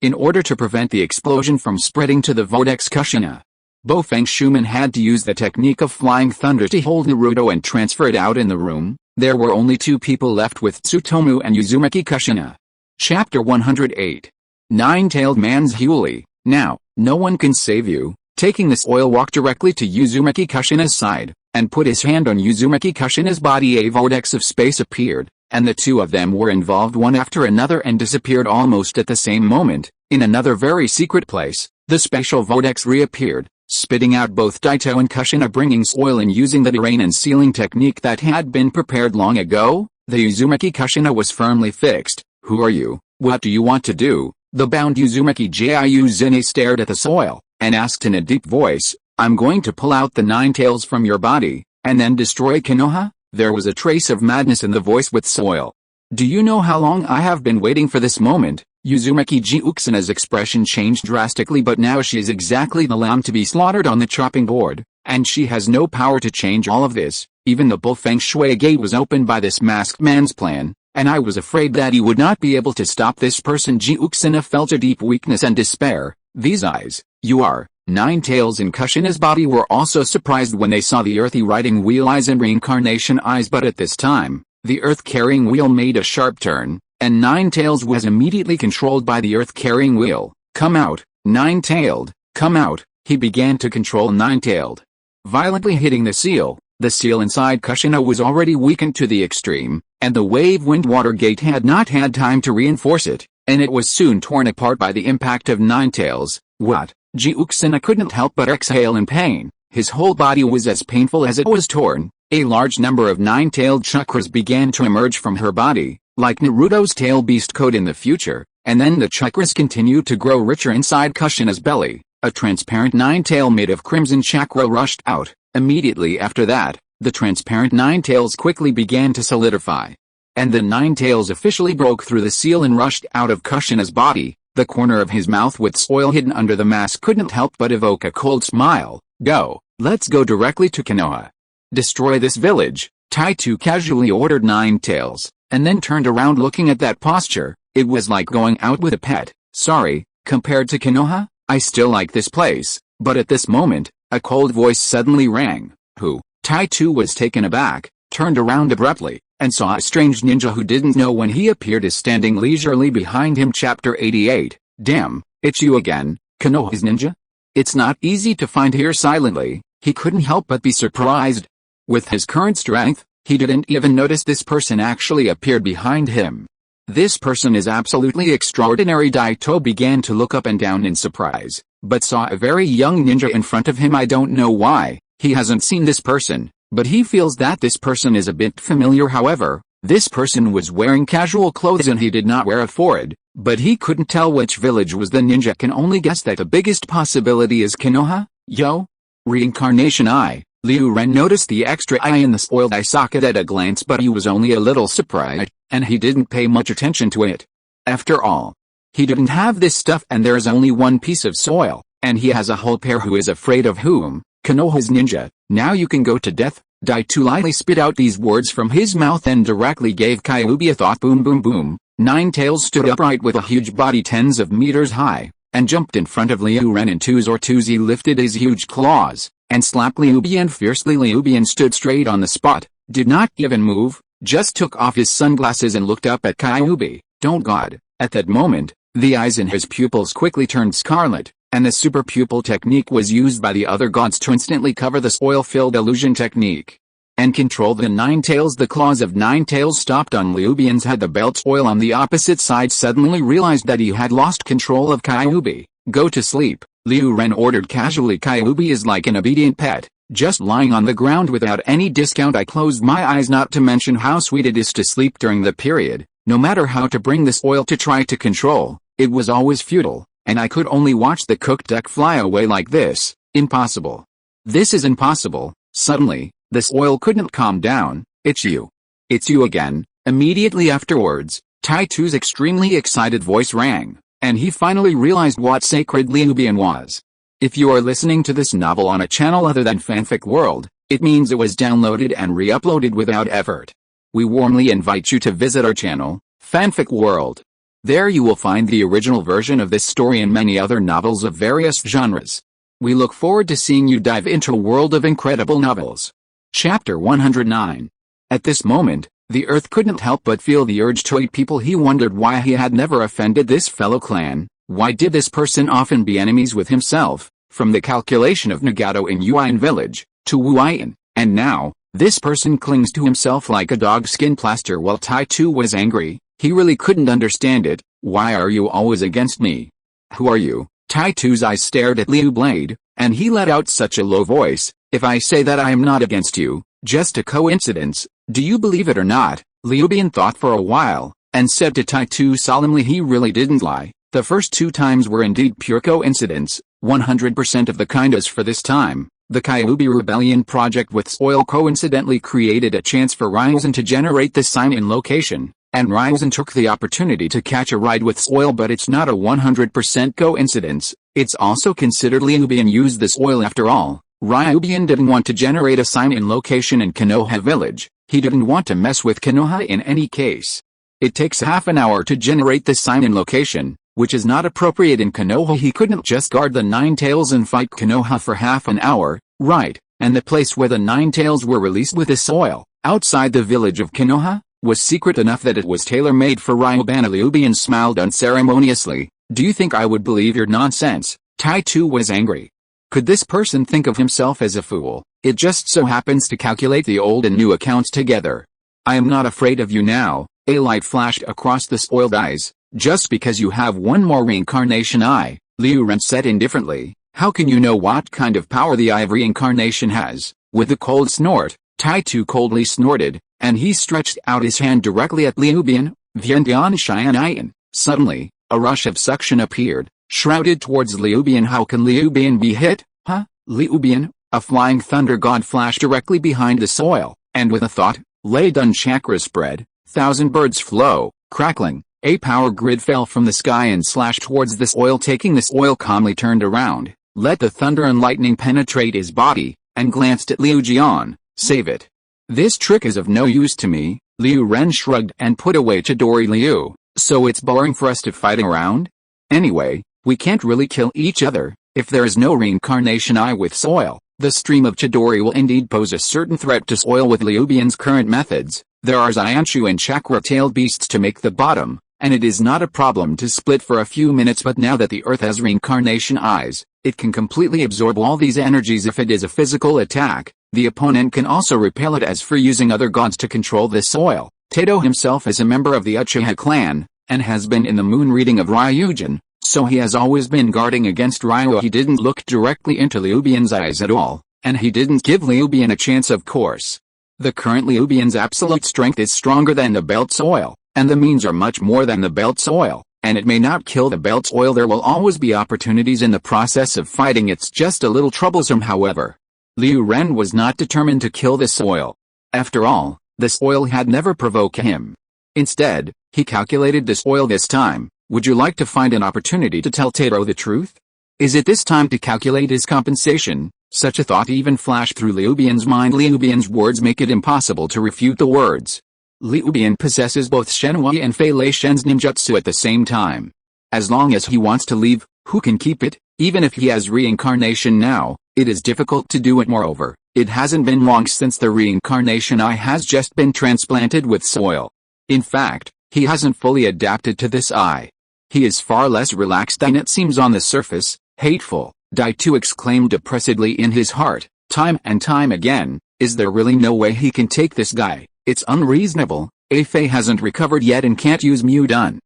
in order to prevent the explosion from spreading to the Vortex Kushina. Bofeng Shuman had to use the technique of Flying Thunder to hold Naruto and transfer it out in the room. There were only two people left, with Tsutomu and Uzumaki Kushina. Chapter 108. Nine-Tailed Man's Huli. Now, no one can save you. Taking this oil, walked directly to Uzumaki Kushina's side, and put his hand on Uzumaki Kushina's body. A vortex of space appeared, and the two of them were involved one after another and disappeared almost at the same moment. In another very secret place, the spatial vortex reappeared, spitting out both Daito and Kushina, bringing oil and using the terrain and sealing technique that had been prepared long ago. The Uzumaki Kushina was firmly fixed. Who are you? What do you want to do? The bound Uzumaki Jiu-Zine stared at the soil, and asked in a deep voice, I'm going to pull out the nine tails from your body, and then destroy Konoha? There was a trace of madness in the voice with soil. Do you know how long I have been waiting for this moment? Uzumaki Jiuxina's expression changed drastically, but now she is exactly the lamb to be slaughtered on the chopping board, and she has no power to change all of this. Even the Bullfeng Shui gate was opened by this masked man's plan, and I was afraid that he would not be able to stop this person. Jiuxina felt a deep weakness and despair. These eyes, you are. Nine Tails and Kushina's body were also surprised when they saw the earthy riding wheel Eyes of Reincarnation eyes, but at this time, the earth-carrying wheel made a sharp turn, and Nine Tails was immediately controlled by the earth-carrying wheel. Come out, Nine-Tailed, come out. He began to control Nine-Tailed, violently hitting the seal. The seal inside Kushina was already weakened to the extreme, and the wave wind water gate had not had time to reinforce it, and it was soon torn apart by the impact of Nine Tails. What? Jiuxina couldn't help but exhale in pain. His whole body was as painful as it was torn. A large number of nine-tailed chakras began to emerge from her body, like Naruto's tail beast code in the future, and then the chakras continued to grow richer inside Kushina's belly. A transparent nine-tail made of crimson chakra rushed out. Immediately after that, the transparent nine tails quickly began to solidify, and the nine tails officially broke through the seal and rushed out of Kushina's body. The corner of his mouth with soil hidden under the mask couldn't help but evoke a cold smile. Go, let's go directly to Konoha. Destroy this village, Taitu casually ordered Nine Tails, and then turned around looking at that posture. It was like going out with a pet. Sorry, compared to Konoha, I still like this place, but at this moment, a cold voice suddenly rang. Who? Taitu was taken aback, turned around abruptly, and saw a strange ninja who didn't know when he appeared is standing leisurely behind him. Chapter 88. Damn, it's you again, Konoha's ninja? It's not easy to find here. Silently, he couldn't help but be surprised. With his current strength, he didn't even notice this person actually appeared behind him. This person is absolutely extraordinary. Daito began to look up and down in surprise, but saw a very young ninja in front of him. I don't know why, he hasn't seen this person, but he feels that this person is a bit familiar. However, this person was wearing casual clothes and he did not wear a forehead, but he couldn't tell which village was the ninja. Can only guess that the biggest possibility is Konoha. Yo! Reincarnation eye. Liu Ren noticed the extra eye in the spoiled eye socket at a glance, but he was only a little surprised, and he didn't pay much attention to it. After all, he didn't have this stuff and there is only one piece of soil, and he has a whole pair. Who is afraid of whom? Konoha's ninja. Now you can go to death. Daito lightly spit out these words from his mouth and directly gave Kyuubi a thought. Boom boom boom. Nine Tails stood upright with a huge body tens of meters high, and jumped in front of Liu Ren in twos or twos. He lifted his huge claws, and slapped Liubian fiercely. Liubian stood straight on the spot, did not even move, just took off his sunglasses and looked up at Kyuubi. Don't God. At that moment, the eyes in his pupils quickly turned scarlet, and the super pupil technique was used by the other gods to instantly cover the oil-filled illusion technique, and control the Nine Tails. The claws of Nine Tails stopped on Liubian's head. The belt's oil on the opposite side suddenly realized that he had lost control of Kyuubi. Go to sleep, Liu Ren ordered casually. Kyuubi is like an obedient pet, just lying on the ground without any discount. I closed my eyes, not to mention how sweet it is to sleep during the period. No matter how to bring this oil to try to control, it was always futile, and I could only watch the cooked duck fly away like this. Impossible. This is impossible. Suddenly, the soil couldn't calm down. It's you. It's you again. Immediately afterwards, Tai-Tu's extremely excited voice rang, and he finally realized what sacred Ryuban was. If you are listening to this novel on a channel other than Fanfic World, it means it was downloaded and re-uploaded without effort. We warmly invite you to visit our channel, Fanfic World. There you will find the original version of this story and many other novels of various genres. We look forward to seeing you dive into a world of incredible novels. Chapter 109. At this moment, the Earth couldn't help but feel the urge to eat people. He wondered why he had never offended this fellow clan. Why did this person often be enemies with himself, from the calculation of Nagato in Uin village, to Wuian, and now, this person clings to himself like a dogskin plaster while Tai-Tu was angry. He really couldn't understand it. Why are you always against me? Who are you? Tai-Tu's eyes stared at Liu Blade, and he let out such a low voice. If I say that I am not against you, just a coincidence, do you believe it or not? Ryuban thought for a while, and said to Tai-Tu solemnly he really didn't lie. The first 2 times were indeed pure coincidence, 100% of the kind. As for this time, the Kyuubi Rebellion project with soil coincidentally created a chance for Ryuban to generate the sign in location, and Ryuban took the opportunity to catch a ride with soil. But it's not a 100% coincidence, it's also considered Ryuban used this oil after all. Ryuban didn't want to generate a sign in location in Konoha village. He didn't want to mess with Konoha in any case. It takes half an hour to generate the sign in location, which is not appropriate in Konoha. He couldn't just guard the Nine Tails and fight Konoha for half an hour, right? And the place where the Nine Tails were released with the soil, outside the village of Konoha, was secret enough that it was tailor-made for Ryubana. Ryuban smiled unceremoniously. Do you think I would believe your nonsense? Tai-Tu was angry. Could this person think of himself as a fool? It just so happens to calculate the old and new accounts together. I am not afraid of you now. A light flashed across the soiled eyes. Just because you have one more reincarnation eye, Liu Ren said indifferently. How can you know what kind of power the Eye of Reincarnation has? With a cold snort, Tai-Tu coldly snorted, and he stretched out his hand directly at Ryuban. Vientian Shianayan. Suddenly, a rush of suction appeared, shrouded towards Ryuban. How can Ryuban be hit? Huh? Ryuban? A flying thunder god flashed directly behind the soil, and with a thought, lay done chakra spread, 1,000 birds flow, crackling. A power grid fell from the sky and slashed towards the soil. Taking the soil calmly turned around, let the thunder and lightning penetrate his body, and glanced at Liu Jian. Save it. This trick is of no use to me. Liu Ren shrugged and put away Chidori Liu. So it's boring for us to fight around? Anyway, we can't really kill each other. If there is no reincarnation eye with soil, the stream of Chidori will indeed pose a certain threat to soil. With Ryuban's current methods, there are Xianshu and chakra-tailed beasts to make the bottom, and it is not a problem to split for a few minutes. But now that the Earth has reincarnation eyes, it can completely absorb all these energies. If it is a physical attack, the opponent can also repel it. As for using other gods to control the soil, Tato himself is a member of the Uchiha clan, and has been in the moon reading of Ryuban, so he has always been guarding against Ryu. He didn't look directly into Ryuban's eyes at all, and he didn't give Ryuban a chance. Of course, the current Ryuban's absolute strength is stronger than the belt soil, and the means are much more than the belt soil, and it may not kill the belt soil. There will always be opportunities in the process of fighting. It's just a little troublesome. However, Liu Ren was not determined to kill the soil. After all, the soil had never provoked him. Instead, he calculated the soil this time. Would you like to find an opportunity to tell Tato the truth? Is it this time to calculate his compensation? Such a thought even flashed through Ryuban's mind. Ryuban's words make it impossible to refute the words. Ryuban possesses both Shenwubi and Fei Lei Shen's ninjutsu at the same time. As long as he wants to leave, who can keep it? Even if he has reincarnation now, it is difficult to do it. Moreover, it hasn't been long since the reincarnation eye has just been transplanted with soil. In fact, he hasn't fully adapted to this eye. He is far less relaxed than it seems on the surface. Hateful, Tai-Tu exclaimed depressedly in his heart, time and time again. Is there really no way he can take this guy? It's unreasonable. Fei hasn't recovered yet and can't use Mudun.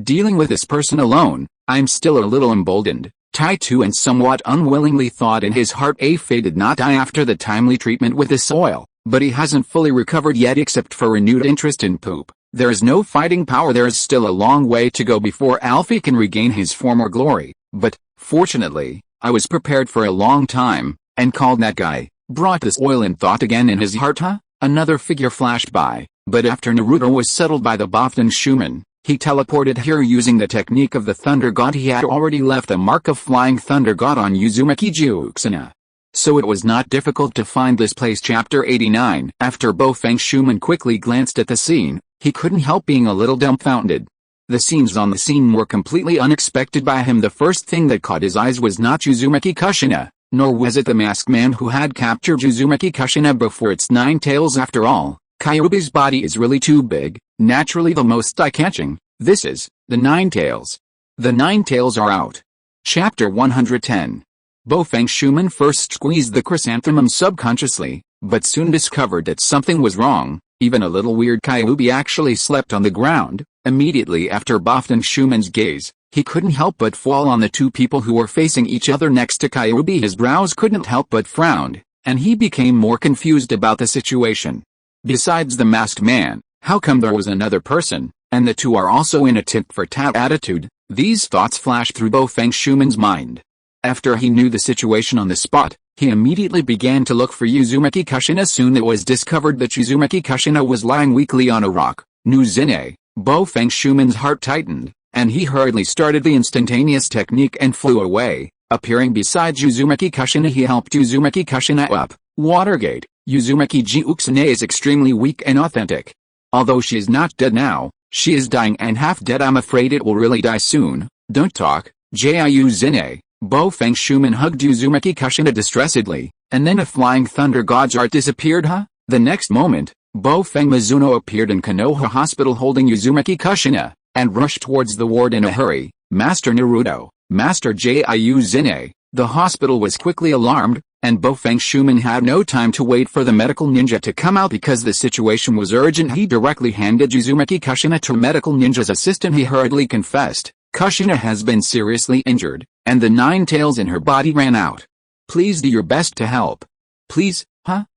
Dealing with this person alone, I'm still a little emboldened. Tai-Tu and somewhat unwillingly thought in his heart. Fei did not die after the timely treatment with the soil, but he hasn't fully recovered yet except for renewed interest in poop. There is no fighting power. There is still a long way to go before Alfie can regain his former glory, but, fortunately, I was prepared for a long time, and called that guy, brought this oil and thought again in his heart, huh? Another figure flashed by, but after Naruto was settled by the Bofton Shuman, he teleported here using the technique of the Thunder God. He had already left a mark of Flying Thunder God on Uzumaki Juxina. So it was not difficult to find this place. Chapter 89. After Bofeng Shuman quickly glanced at the scene, he couldn't help being a little dumbfounded. The scenes on the scene were completely unexpected by him. The first thing that caught his eyes was not Uzumaki Kushina, nor was it the masked man who had captured Uzumaki Kushina before its 9 tails. After all, Kyuubi's body is really too big, naturally the most eye-catching. This is the 9 tails. The 9 tails are out. Chapter 110. Bofeng Shuman first squeezed the chrysanthemum subconsciously, but soon discovered that something was wrong. Even a little weird. Kyuubi actually slept on the ground. Immediately after Bofeng Shuman's gaze, he couldn't help but fall on the two people who were facing each other next to Kyuubi. His brows couldn't help but frown, and he became more confused about the situation. Besides the masked man, how come there was another person, and the two are also in a tit-for-tat attitude? These thoughts flashed through Bofeng Shuman's mind. After he knew the situation on the spot, he immediately began to look for Uzumaki Kushina. Soon it was discovered that Uzumaki Kushina was lying weakly on a rock. Nuzine, Bofeng Shuman's heart tightened, and he hurriedly started the instantaneous technique and flew away. Appearing beside Uzumaki Kushina, he helped Uzumaki Kushina up. Watergate, Uzumaki Juxina is extremely weak and authentic. Although she is not dead now, she is dying and half dead. I'm afraid it will really die soon. Don't talk, Jiuzine. Bofeng Shuman hugged Uzumaki Kushina distressedly, and then a Flying Thunder God's art disappeared. The next moment, Bofeng Mizuno appeared in Konoha Hospital holding Uzumaki Kushina, and rushed towards the ward in a hurry. Master Naruto, Master Jiuzine. The hospital was quickly alarmed, and Bofeng Shuman had no time to wait for the medical ninja to come out because the situation was urgent. He directly handed Uzumaki Kushina to medical ninja's assistant. He hurriedly confessed, Kushina has been seriously injured, and the 9 tails in her body ran out. Please do your best to help. Please,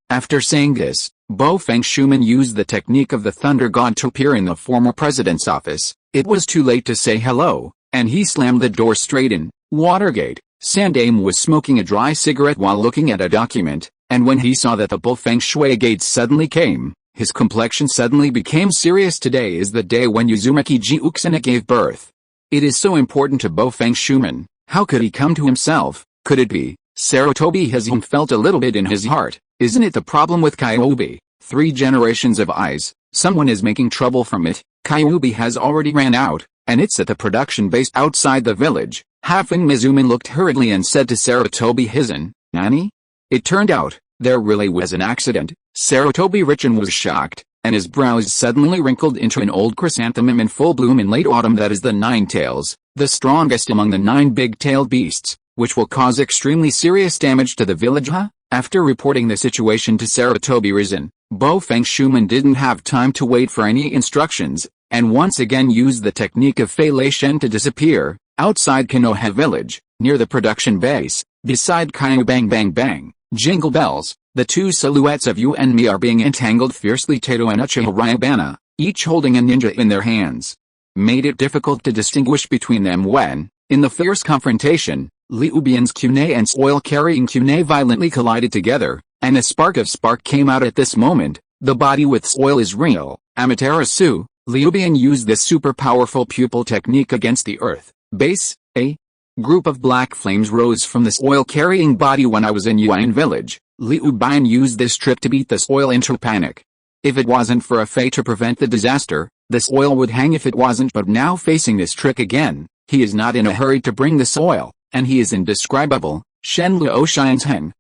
After saying this, Bofeng Shuman used the technique of the Thunder God to appear in the former president's office. It was too late to say hello, and he slammed the door straight in. Watergate, Sandame was smoking a dry cigarette while looking at a document, and when he saw that the Bofeng Shui gate suddenly came, his complexion suddenly became serious. Today is the day when Uzumaki Juxina gave birth. It is so important to Bofeng Shuman. How could he come to himself? Could it be Sarutobi has felt a little bit in his heart? Isn't it the problem with Kyuubi? 3 generations of eyes. Someone is making trouble from it. Kyuubi has already ran out, and it's at the production base outside the village. Halfing Mizuman looked hurriedly and said to Sarutobi Hizen, Nani? It turned out, there really was an accident. Sarutobi Richin was shocked, and his brows suddenly wrinkled into an old chrysanthemum in full bloom in late autumn. That is the 9 tails, the strongest among the 9 big-tailed beasts, which will cause extremely serious damage to the village. After reporting the situation to Sarutobi Risen, Bofeng Shuman didn't have time to wait for any instructions, and once again used the technique of Fei Lei Shen to disappear. Outside Konoha village, near the production base, beside Kaiu Bang Bang Bang, jingle bells, the 2 silhouettes of you and me are being entangled fiercely. Tato and Uchiha Ryubana, each holding a ninja in their hands, made it difficult to distinguish between them when, in the fierce confrontation, Ryubian's Kunai and oil-carrying Kunai violently collided together, and a spark came out at this moment. The body with oil is real. Amaterasu, Ryubian used this super powerful pupil technique against the earth. Base, a group of black flames rose from this oil-carrying body. When I was in Yuan village, Ryubian used this trick to beat this oil into panic. If it wasn't for a fei to prevent the disaster, this oil would hang. If it wasn't, but now facing this trick again, he is not in a hurry to bring this oil, and he is indescribable. Shenluo shines heng,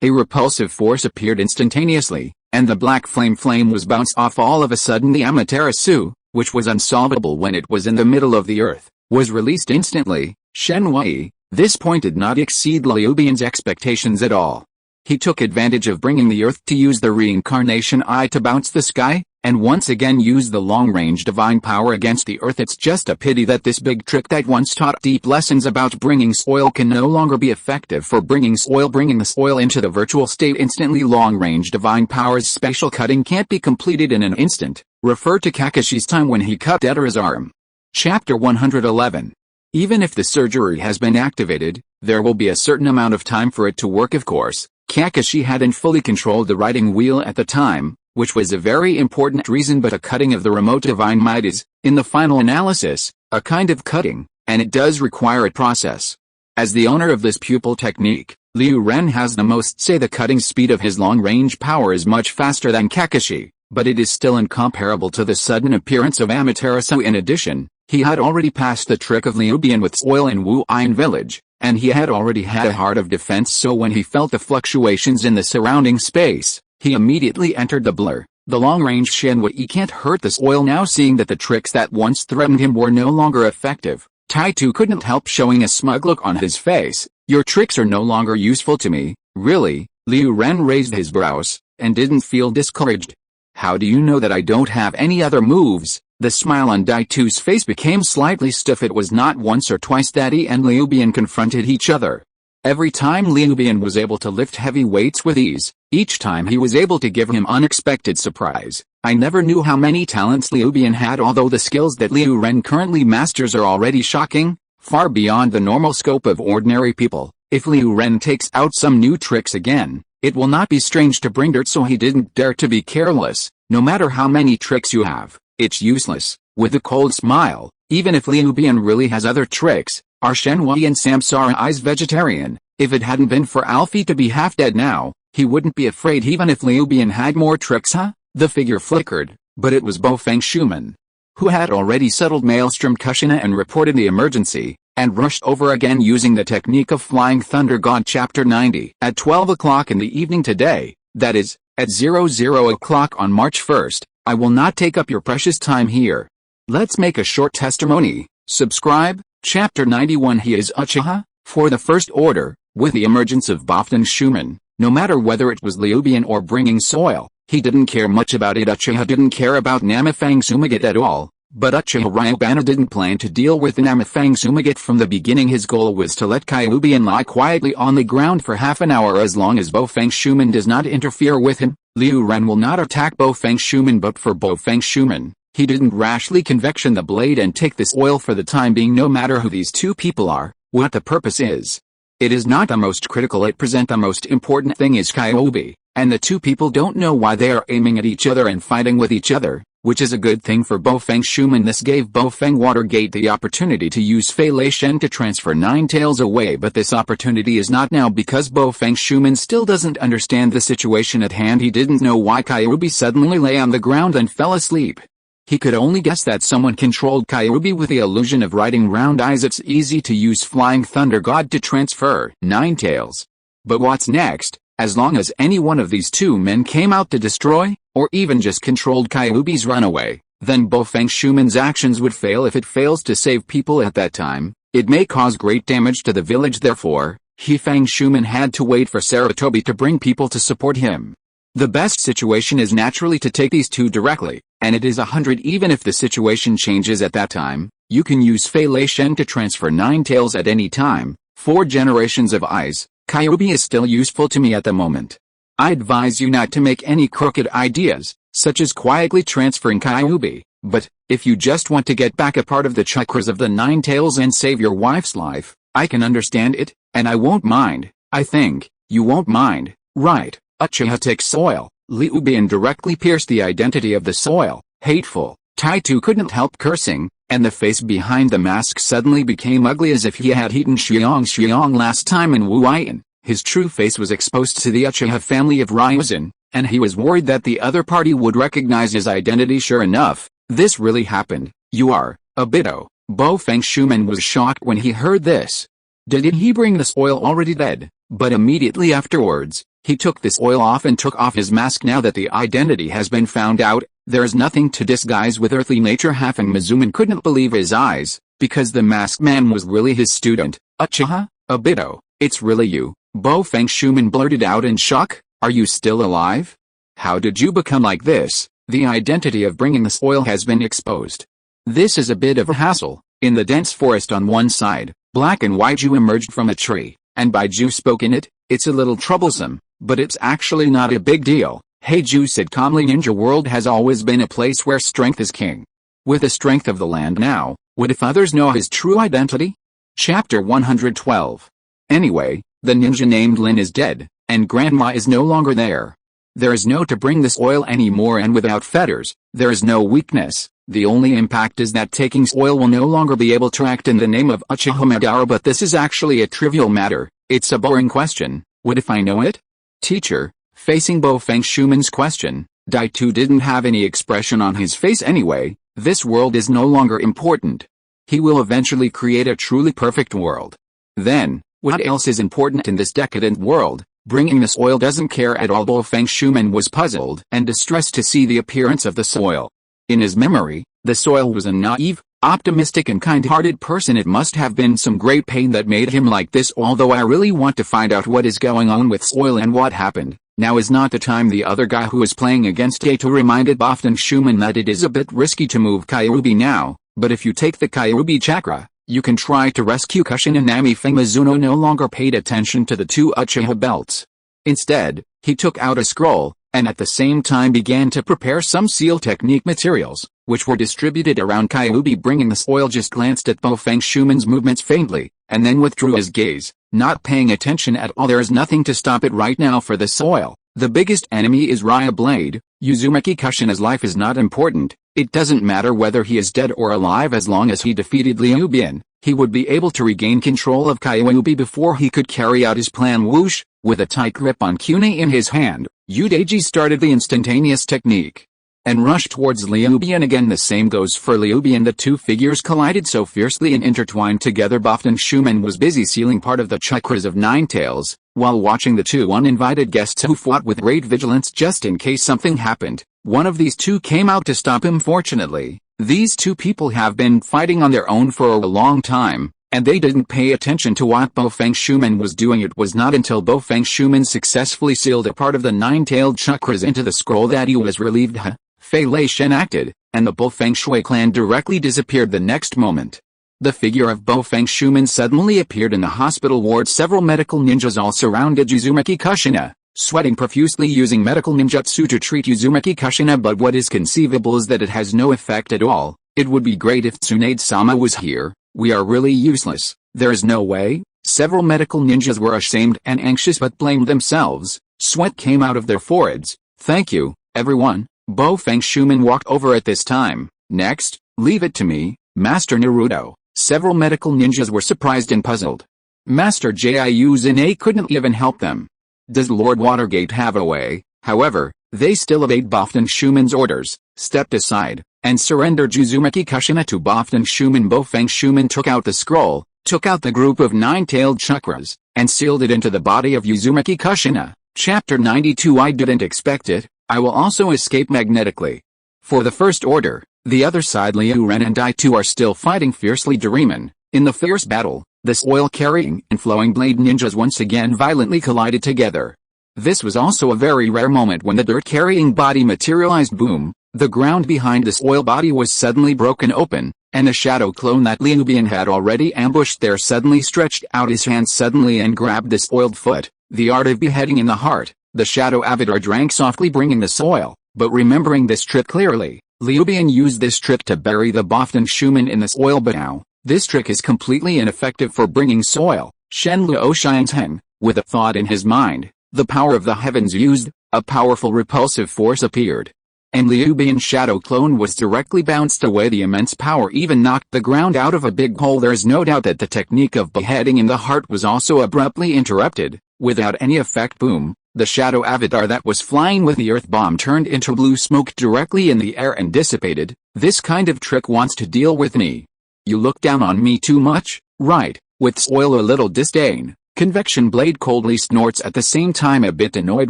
a repulsive force appeared instantaneously, and the black flame was bounced off. All of a sudden the Amaterasu, which was unsolvable when it was in the middle of the earth, was released instantly. Shenwubi, this point did not exceed Ryubian's expectations at all. He took advantage of bringing the earth to use the reincarnation eye to bounce the sky, and once again used the long-range divine power against the earth. It's just a pity that this big trick that once taught deep lessons about bringing soil can no longer be effective for bringing the soil into the virtual state instantly. Long-range divine power's special cutting can't be completed in an instant. Refer to Kakashi's time when he cut Deidara's arm. Chapter 111. Even if the surgery has been activated, there will be a certain amount of time for it to work of course. Kakashi hadn't fully controlled the riding wheel at the time, which was a very important reason, but a cutting of the remote divine might is, in the final analysis, a kind of cutting, and it does require a process. As the owner of this pupil technique, Liu Ren has the most say. The cutting speed of his long-range power is much faster than Kakashi, but it is still incomparable to the sudden appearance of Amaterasu. In addition, he had already passed the trick of Liubian with soil in Wu Ain village, and he had already had a heart of defense, so when he felt the fluctuations in the surrounding space, he immediately entered the blur. The long-range Shenwubi can't hurt the soil now. Seeing that the tricks that once threatened him were no longer effective, Taitu couldn't help showing a smug look on his face. Your tricks are no longer useful to me, really? Liu Ren raised his brows, and didn't feel discouraged. How do you know that I don't have any other moves? The smile on Daitu's face became slightly stiff. It was not once or twice that he and Liubian confronted each other. Every time Liubian was able to lift heavy weights with ease, each time he was able to give him unexpected surprise. I never knew how many talents Liubian had, although the skills that Liu Ren currently masters are already shocking, far beyond the normal scope of ordinary people. If Liu Ren takes out some new tricks again, it will not be strange to bring dirt, so he didn't dare to be careless. No matter how many tricks you have, it's useless. With a cold smile, even if Liubian really has other tricks, are Shenwubi and Samsara Eyes vegetarian? If it hadn't been for Alfie to be half dead now, he wouldn't be afraid even if Liubian had more tricks, huh? The figure flickered, but it was Bofeng Shuman, who had already settled Maelstrom Kushina and reported the emergency, and rushed over again using the technique of Flying Thunder God Chapter 90. At 12 o'clock in the evening today, that is, at 00 o'clock on March 1st, I will not take up your precious time here. Let's make a short testimony. Subscribe. Chapter 91. He is Uchiha, for the First Order. With the emergence of Bofeng Shuman, no matter whether it was Liubian or bringing soil, he didn't care much about it. Uchiha didn't care about Namafang Sumagat at all, but Uchiha Ryubana didn't plan to deal with Namafang Sumagat from the beginning. His goal was to let Kyuubian lie quietly on the ground for half an hour as long as Bofeng Shuman does not interfere with him. Liu Ren will not attack Bofeng Shuman, but for Bofeng Shuman, he didn't rashly convection the blade and take this oil for the time being. No matter who these two people are, what the purpose is, it is not the most critical at present. The most important thing is Kyuubi, and the two people don't know why they are aiming at each other and fighting with each other, which is a good thing for Bofeng Shuman. This gave Bofeng Watergate the opportunity to use Fei Lei Shen to transfer Nine Tails away, but this opportunity is not now because Bofeng Shuman still doesn't understand the situation at hand. He didn't know why Kyuubi suddenly lay on the ground and fell asleep. He could only guess that someone controlled Kyuubi with the illusion of riding round eyes. It's easy to use Flying Thunder God to transfer Nine Tails. But what's next? As long as any one of these two men came out to destroy, or even just controlled Kyuubi's runaway, then Bofeng Shuman's actions would fail. If it fails to save people at that time, it may cause great damage to the village. Therefore, Feng Shuman had to wait for Saratobi to bring people to support him. The best situation is naturally to take these two directly, and it is 100. Even if the situation changes at that time, you can use Fei Lei Shen to transfer Nine Tails at any time. 4 generations of eyes. Kyuubi is still useful to me at the moment. I advise you not to make any crooked ideas, such as quietly transferring Kyuubi, but, if you just want to get back a part of the chakras of the Nine Tails and save your wife's life, I can understand it, and I won't mind. I think, you won't mind, right? Uchiha takes soil. Liubian directly pierced the identity of the soil. Hateful. Taitu couldn't help cursing, and the face behind the mask suddenly became ugly as if he had eaten Xiong last time in Wuyan. His true face was exposed to the Uchiha family of Ryuzan, and he was worried that the other party would recognize his identity. Sure enough, this really happened. You are, Obito. Bofeng Shuman was shocked when he heard this. Did he bring this oil already dead? But immediately afterwards, he took this oil off and took off his mask. Now that the identity has been found out, there is nothing to disguise with earthly nature. Halfing Mizuman couldn't believe his eyes, because the masked man was really his student. Uchiha, Obito, it's really you. Bofeng Shuman blurted out in shock. Are you still alive? How did you become like this? The identity of bringing this oil has been exposed. This is a bit of a hassle. In the dense forest on one side, Black and Waiju emerged from a tree, and Baiju spoke in it. It's a little troublesome, but it's actually not a big deal. Heiju said calmly. Ninja World has always been a place where strength is king. With the strength of the land now, what if others know his true identity? Chapter 112. Anyway, the ninja named Lin is dead, and Grandma is no longer there. There is no to bring this oil anymore, and without fetters, there is no weakness. The only impact is that taking oil will no longer be able to act in the name of Uchiha Madara, but this is actually a trivial matter. It's a boring question. What if I know it? Teacher, facing Bofeng Shumen's question, Dai-Tu didn't have any expression on his face anyway. This world is no longer important. He will eventually create a truly perfect world. Then, what else is important in this decadent world? Bringing this oil doesn't care at all. Bofeng Shumen was puzzled and distressed to see the appearance of the soil. In his memory, the soil was a naive, optimistic and kind-hearted person. It must have been some great pain that made him like this. Although I really want to find out what is going on with soil and what happened. Now is not the time. The other guy who is playing against Dai-Tu reminded Bofeng Shumen that it is a bit risky to move Kyuubi now, but if you take the Kyuubi chakra, you can try to rescue Kushina. Namifei Mizuno no longer paid attention to the two Uchiha belts. Instead, he took out a scroll, and at the same time began to prepare some seal technique materials, which were distributed around Kyuubi. Bringing the oil, just glanced at Bofeng Shumen's movements faintly, and then withdrew his gaze, not paying attention at all. There is nothing to stop it right now for the soil. The biggest enemy is Raya Blade. Uzumaki Kushina's life is not important. It doesn't matter whether he is dead or alive as long as he defeated Liu Bian. He would be able to regain control of Kyuubi before he could carry out his plan. Whoosh! With a tight grip on Kune in his hand, Udaiji started the instantaneous technique and rushed towards Liu Bian. Again, the same goes for Liu Bian. The two figures collided so fiercely and intertwined together. Bofeng Shumen was busy sealing part of the chakras of Nine Tails, while watching the two uninvited guests who fought with great vigilance just in case something happened. One of these two came out to stop him. Fortunately, these two people have been fighting on their own for a long time, and they didn't pay attention to what Bofeng Shumen was doing. It was not until Bofeng Shumen successfully sealed a part of the nine-tailed chakras into the scroll that he was relieved. Fei Lei Shen acted, and the Bofeng Shui clan directly disappeared the next moment. The figure of Bofeng Shumen suddenly appeared in the hospital ward. Several medical ninjas all surrounded Uzumaki Kushina, sweating profusely, using medical ninjutsu to treat Uzumaki Kushina, but what is conceivable is that it has no effect at all. It would be great if Tsunade-sama was here. We are really useless. There is no way. Several medical ninjas were ashamed and anxious but blamed themselves. Sweat came out of their foreheads. Thank you, everyone. Bofeng Shumen walked over at this time. Next, leave it to me, Master Naruto. Several medical ninjas were surprised and puzzled. Master Jiuzune couldn't even help them. Does Lord Watergate have a way? However, they still obeyed Bofeng Shumen's orders, stepped aside, and surrendered Uzumaki Kushina to Bofeng Shumen. Bofeng Shumen took out the scroll, took out the group of nine-tailed chakras, and sealed it into the body of Uzumaki Kushina. Chapter 92. I didn't expect it. I will also escape magnetically. For the first order, the other side, Liu Ren and Dai-Tu are still fighting fiercely. Doraemon. In the fierce battle, the oil-carrying and flowing blade ninjas once again violently collided together. This was also a very rare moment when the dirt-carrying body materialized. Boom! The ground behind this oil body was suddenly broken open, and the shadow clone that Liu Bian had already ambushed there suddenly stretched out his hand suddenly and grabbed this oiled foot. The art of beheading in the heart. The shadow avatar drank softly, bringing the soil, but remembering this trick clearly. Liu Bian used this trick to bury the Bofeng Shumen in this oil, but now, this trick is completely ineffective for bringing soil. Shen Luo Xianzhen, with a thought in his mind, the power of the heavens used, a powerful repulsive force appeared. And Liu Bian's shadow clone was directly bounced away. The immense power even knocked the ground out of a big hole. There is no doubt that the technique of beheading in the heart was also abruptly interrupted, without any effect. Boom! The shadow avatar that was flying with the earth bomb turned into blue smoke directly in the air and dissipated. This kind of trick wants to deal with me. You look down on me too much, right? With soil a little disdain. Convection Blade coldly snorts, at the same time a bit annoyed.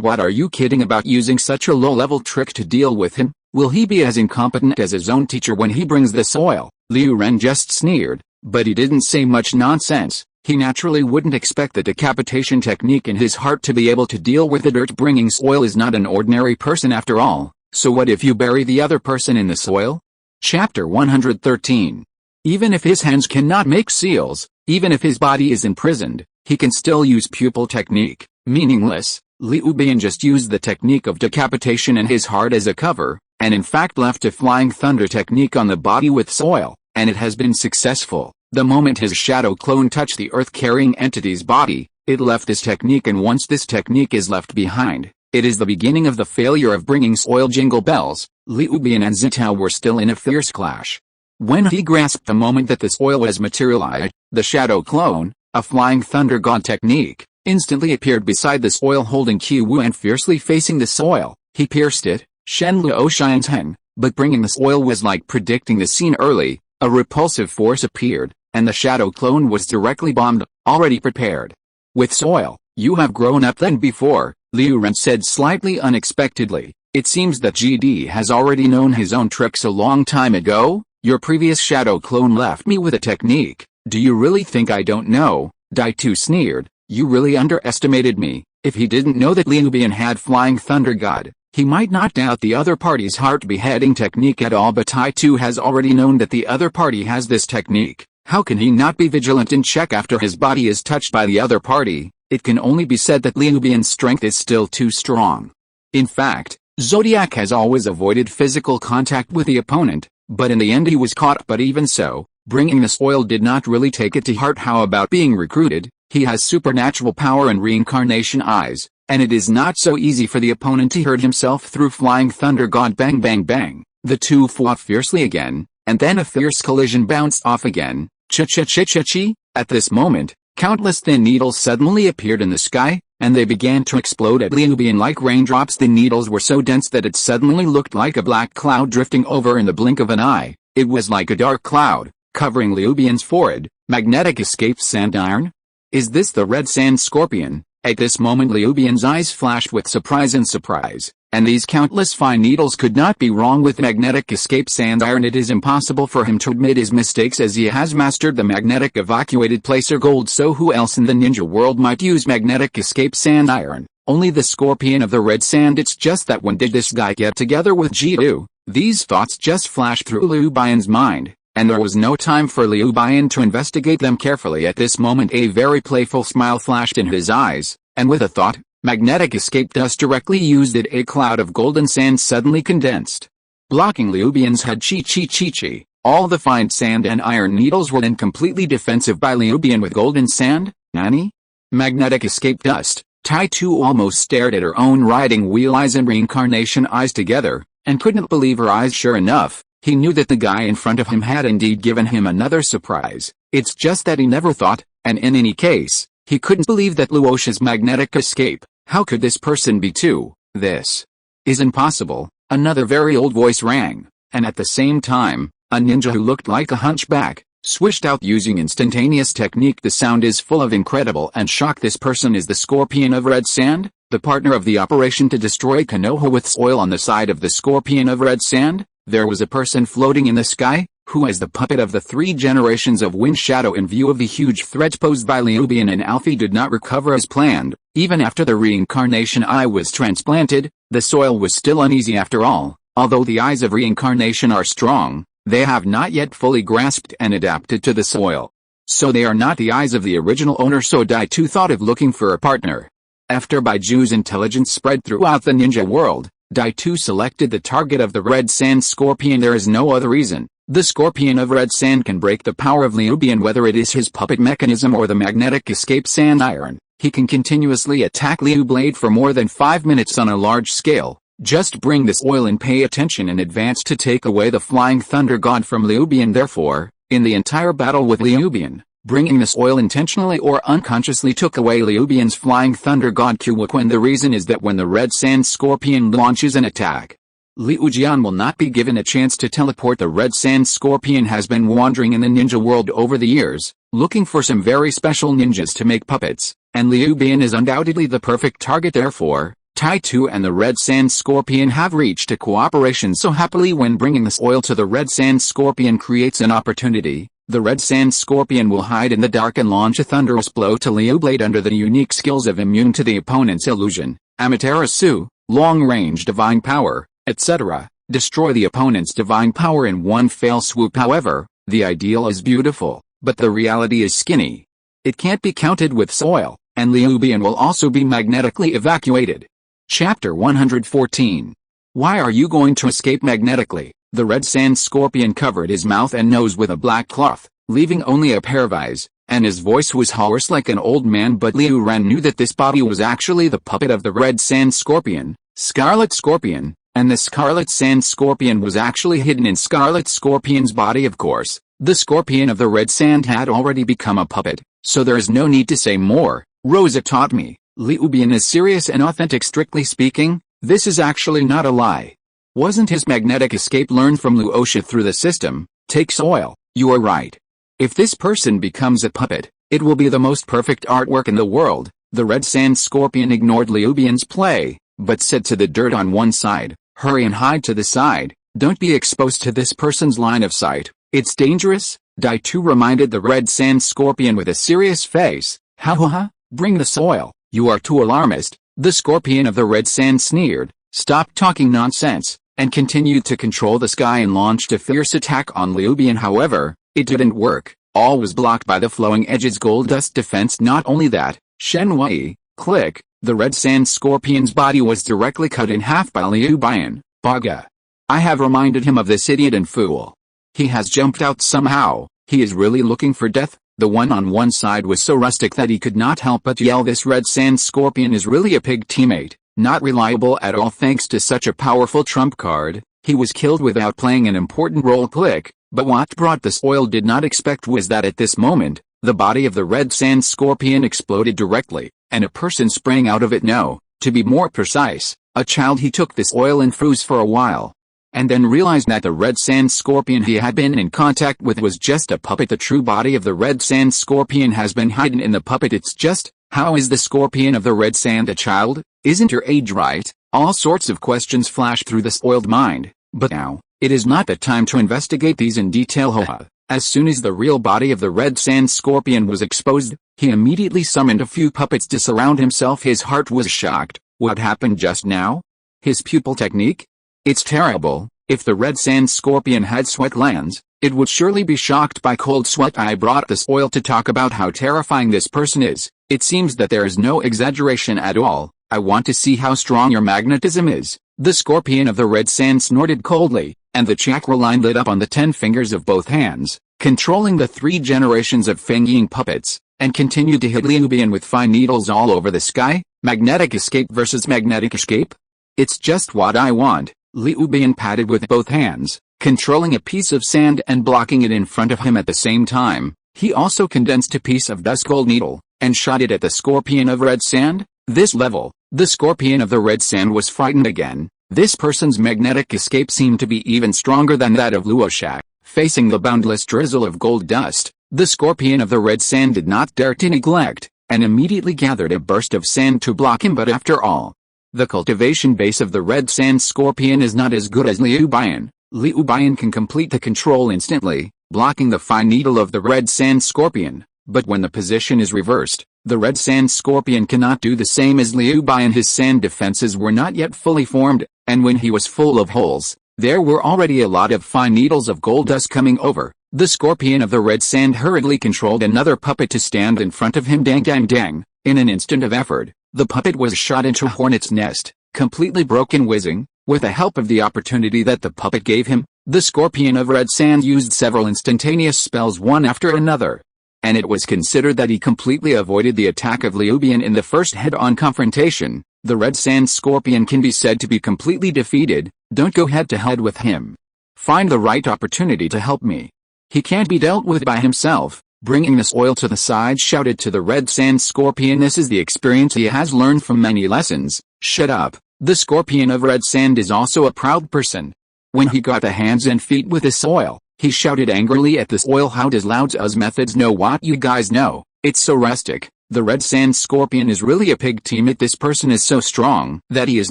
What are you kidding about using such a low-level trick to deal with him? Will he be as incompetent as his own teacher when he brings the soil? Liu Ren just sneered, but he didn't say much nonsense. He naturally wouldn't expect the decapitation technique in his heart to be able to deal with the dirt. Bringing soil is not an ordinary person after all, so what if you bury the other person in the soil? Chapter 113. Even if his hands cannot make seals, even if his body is imprisoned, he can still use pupil technique. Meaningless. Liu Bian just used the technique of decapitation in his heart as a cover, and in fact left a Flying Thunder technique on the body with soil, and it has been successful. The moment his shadow clone touched the earth-carrying entity's body, it left this technique, and once this technique is left behind, it is the beginning of the failure of bringing soil. Jingle bells. Ryubana and Zitao were still in a fierce clash. When he grasped the moment that the soil was materialized, the shadow clone, a Flying Thunder God technique, instantly appeared beside the soil holding Qiwu and fiercely facing the soil. He pierced it, Shenluo Shinten, but bringing the soil was like predicting the scene early. A repulsive force appeared, and the shadow clone was directly bombed, already prepared. With soil, you have grown up than before, Liu Ren said slightly unexpectedly. It seems that GD has already known his own tricks a long time ago. Your previous shadow clone left me with a technique. Do you really think I don't know? Dai Tu sneered. You really underestimated me. If he didn't know that Liu Bian had Flying Thunder God, he might not doubt the other party's heart beheading technique at all, but Tai Tu has already known that the other party has this technique. How can he not be vigilant and check after his body is touched by the other party? It can only be said that Liu Bian's strength is still too strong. In fact, Zodiac has always avoided physical contact with the opponent, but in the end he was caught. But even so, bringing the soil did not really take it to heart. How about being recruited? He has supernatural power and reincarnation eyes, and it is not so easy for the opponent to hurt himself through Flying Thunder God. Bang bang bang. The two fought fiercely again, and then a fierce collision bounced off again. Cha-cha-cha-cha-chi. At this moment, countless thin needles suddenly appeared in the sky, and they began to explode at Liu Bian like raindrops. The needles were so dense that it suddenly looked like a black cloud drifting over in the blink of an eye. It was like a dark cloud, covering Liu Bian's forehead. Magnetic escape sand iron? Is this the red sand scorpion? At this moment Liu Bian's eyes flashed with surprise, and these countless fine needles could not be wrong with magnetic escape sand iron. It is impossible for him to admit his mistakes, as he has mastered the magnetic evacuated placer gold. So who else in the ninja world might use magnetic escape sand iron? Only the scorpion of the red sand. It's just that when did this guy get together with Jiu? These thoughts just flashed through Liu Bian's mind, and there was no time for Liu Bian to investigate them carefully. At this moment a very playful smile flashed in his eyes, and with a thought, magnetic escape dust directly used it. A cloud of golden sand suddenly condensed, blocking Liu Bian's head. Chi. All the fine sand and iron needles were then completely defensive by Liu Bian with golden sand. Nani? Magnetic escape dust. Tai Tu almost stared at her own riding wheel eyes and reincarnation eyes together, and couldn't believe her eyes. Sure enough, he knew that the guy in front of him had indeed given him another surprise. It's just that he never thought, and in any case, he couldn't believe that Luosha's magnetic escape. How could this person be too? This is impossible. Another very old voice rang, and at the same time, a ninja who looked like a hunchback, swished out using instantaneous technique. The sound is full of incredible and shock. This person is the Scorpion of Red Sand, the partner of the operation to destroy Konoha. With soil on the side of the Scorpion of Red Sand, there was a person floating in the sky, who as the puppet of the 3 generations of Wind Shadow. In view of the huge threat posed by Liu Bian and Alfie did not recover as planned. Even after the reincarnation eye was transplanted, the soil was still uneasy after all. Although the eyes of reincarnation are strong, they have not yet fully grasped and adapted to the soil. So they are not the eyes of the original owner. So Dai Tu thought of looking for a partner. After Baiju's intelligence spread throughout the ninja world, Dai Tu selected the target of the Red Sand Scorpion. There is no other reason. The Scorpion of Red Sand can break the power of Liu Bian, whether it is his puppet mechanism or the magnetic escape sand iron. He can continuously attack Liu Blade for more than 5 minutes on a large scale. Just bring this oil and pay attention in advance to take away the Flying Thunder God from Liu Bian. Therefore, in the entire battle with Liu Bian, bringing this oil intentionally or unconsciously took away Liu Bian's Flying Thunder God Qiwu. The reason is that when the Red Sand Scorpion launches an attack, Liu Jian will not be given a chance to teleport. The Red Sand Scorpion has been wandering in the ninja world over the years, looking for some very special ninjas to make puppets, and Liu Bian is undoubtedly the perfect target. Therefore, Tai Tu and the Red Sand Scorpion have reached a cooperation so happily. When bringing this oil to the Red Sand Scorpion creates an opportunity, the Red Sand Scorpion will hide in the dark and launch a thunderous blow to Liu Blade under the unique skills of immune to the opponent's illusion, Amaterasu, long-range divine power, etc. Destroy the opponent's divine power in one fell swoop. However, the ideal is beautiful, but the reality is skinny. It can't be counted with soil, and Liu Bian will also be magnetically evacuated. Chapter 114. Why are you going to escape magnetically? The Red Sand Scorpion covered his mouth and nose with a black cloth, leaving only a pair of eyes, and his voice was hoarse like an old man. But Liu Ran knew that this body was actually the puppet of the Red Sand Scorpion, Scarlet Scorpion, and the Scarlet Sand Scorpion was actually hidden in Scarlet Scorpion's body. Of course, the Scorpion of the Red Sand had already become a puppet, so there is no need to say more. Rosa taught me, Liu Bian is serious and authentic. Strictly speaking, this is actually not a lie. Wasn't his magnetic escape learned from Luosha through the system? Takes oil. You are right. If this person becomes a puppet, it will be the most perfect artwork in the world. The Red Sand Scorpion ignored Liu Bian's play, but said to the dirt on one side, hurry and hide to the side. Don't be exposed to this person's line of sight. It's dangerous. Dai Tu reminded the Red Sand Scorpion with a serious face. Ha ha ha, bring the soil. You are too alarmist. The Scorpion of the Red Sand sneered, stop talking nonsense, and continued to control the sky and launched a fierce attack on Liu Bian. However, it didn't work. All was blocked by the flowing edges gold dust defense. Not only that, Shenwubi, click, the Red Sand Scorpion's body was directly cut in half by Liu Bian. Baga. I have reminded him of this idiot and fool. He has jumped out somehow. He is really looking for death. The one on one side was so rustic that he could not help but yell, this Red Sand Scorpion is really a pig teammate, not reliable at all. Thanks to such a powerful trump card, he was killed without playing an important role. Click, but what brought this oil did not expect was that at this moment, the body of the Red Sand Scorpion exploded directly, and a person sprang out of it. No, to be more precise, a child. He took this oil and froze for a while, and then realized that the Red Sand Scorpion he had been in contact with was just a puppet. The true body of the Red Sand Scorpion has been hidden in the puppet. It's just, how is the Scorpion of the Red Sand a child? Isn't your age right? All sorts of questions flashed through the spoiled mind, but now, it is not the time to investigate these in detail. Hoha. As soon as the real body of the Red Sand Scorpion was exposed, he immediately summoned a few puppets to surround himself. His heart was shocked. What happened just now? His pupil technique? It's terrible. If the Red Sand Scorpion had sweat glands, it would surely be shocked by cold sweat. I brought this oil to talk about how terrifying this person is. It seems that there is no exaggeration at all. I want to see how strong your magnetism is. The Scorpion of the Red Sand snorted coldly, and the chakra line lit up on the 10 fingers of both hands, controlling the 3 generations of Fengying puppets, and continued to hit Liu Bian with fine needles all over the sky. Magnetic escape versus magnetic escape? It's just what I want. Liu Bian patted with both hands, controlling a piece of sand and blocking it in front of him at the same time. He also condensed a piece of dust gold needle, and shot it at the Scorpion of Red Sand. This level, the Scorpion of the Red Sand was frightened again. This person's magnetic escape seemed to be even stronger than that of Luosha. Facing the boundless drizzle of gold dust, the Scorpion of the Red Sand did not dare to neglect, and immediately gathered a burst of sand to block him. But after all, the cultivation base of the Red Sand Scorpion is not as good as Liu Bian. Liu Bian can complete the control instantly, blocking the fine needle of the Red Sand Scorpion. But when the position is reversed, the Red Sand Scorpion cannot do the same as Liu Bian. His sand defenses were not yet fully formed, and when he was full of holes, there were already a lot of fine needles of gold dust coming over. The Scorpion of the Red Sand hurriedly controlled another puppet to stand in front of him. Dang dang dang. In an instant of effort, the puppet was shot into a hornet's nest, completely broken. Whizzing. With the help of the opportunity that the puppet gave him, the Scorpion of Red Sand used several instantaneous spells one after another, and it was considered that he completely avoided the attack of Liu Bian in the first head-on confrontation. The Red Sand Scorpion can be said to be completely defeated. Don't go head-to-head with him. Find the right opportunity to help me. He can't be dealt with by himself. Bringing this oil to the side, shouted to the Red Sand Scorpion. This is the experience he has learned from many lessons. Shut up. The Scorpion of Red Sand is also a proud person. When he got the hands and feet with this oil, he shouted angrily at this oil. How does Lao's methods know what you guys know? It's so rustic. The Red Sand Scorpion is really a pig teammate. This person is so strong that he is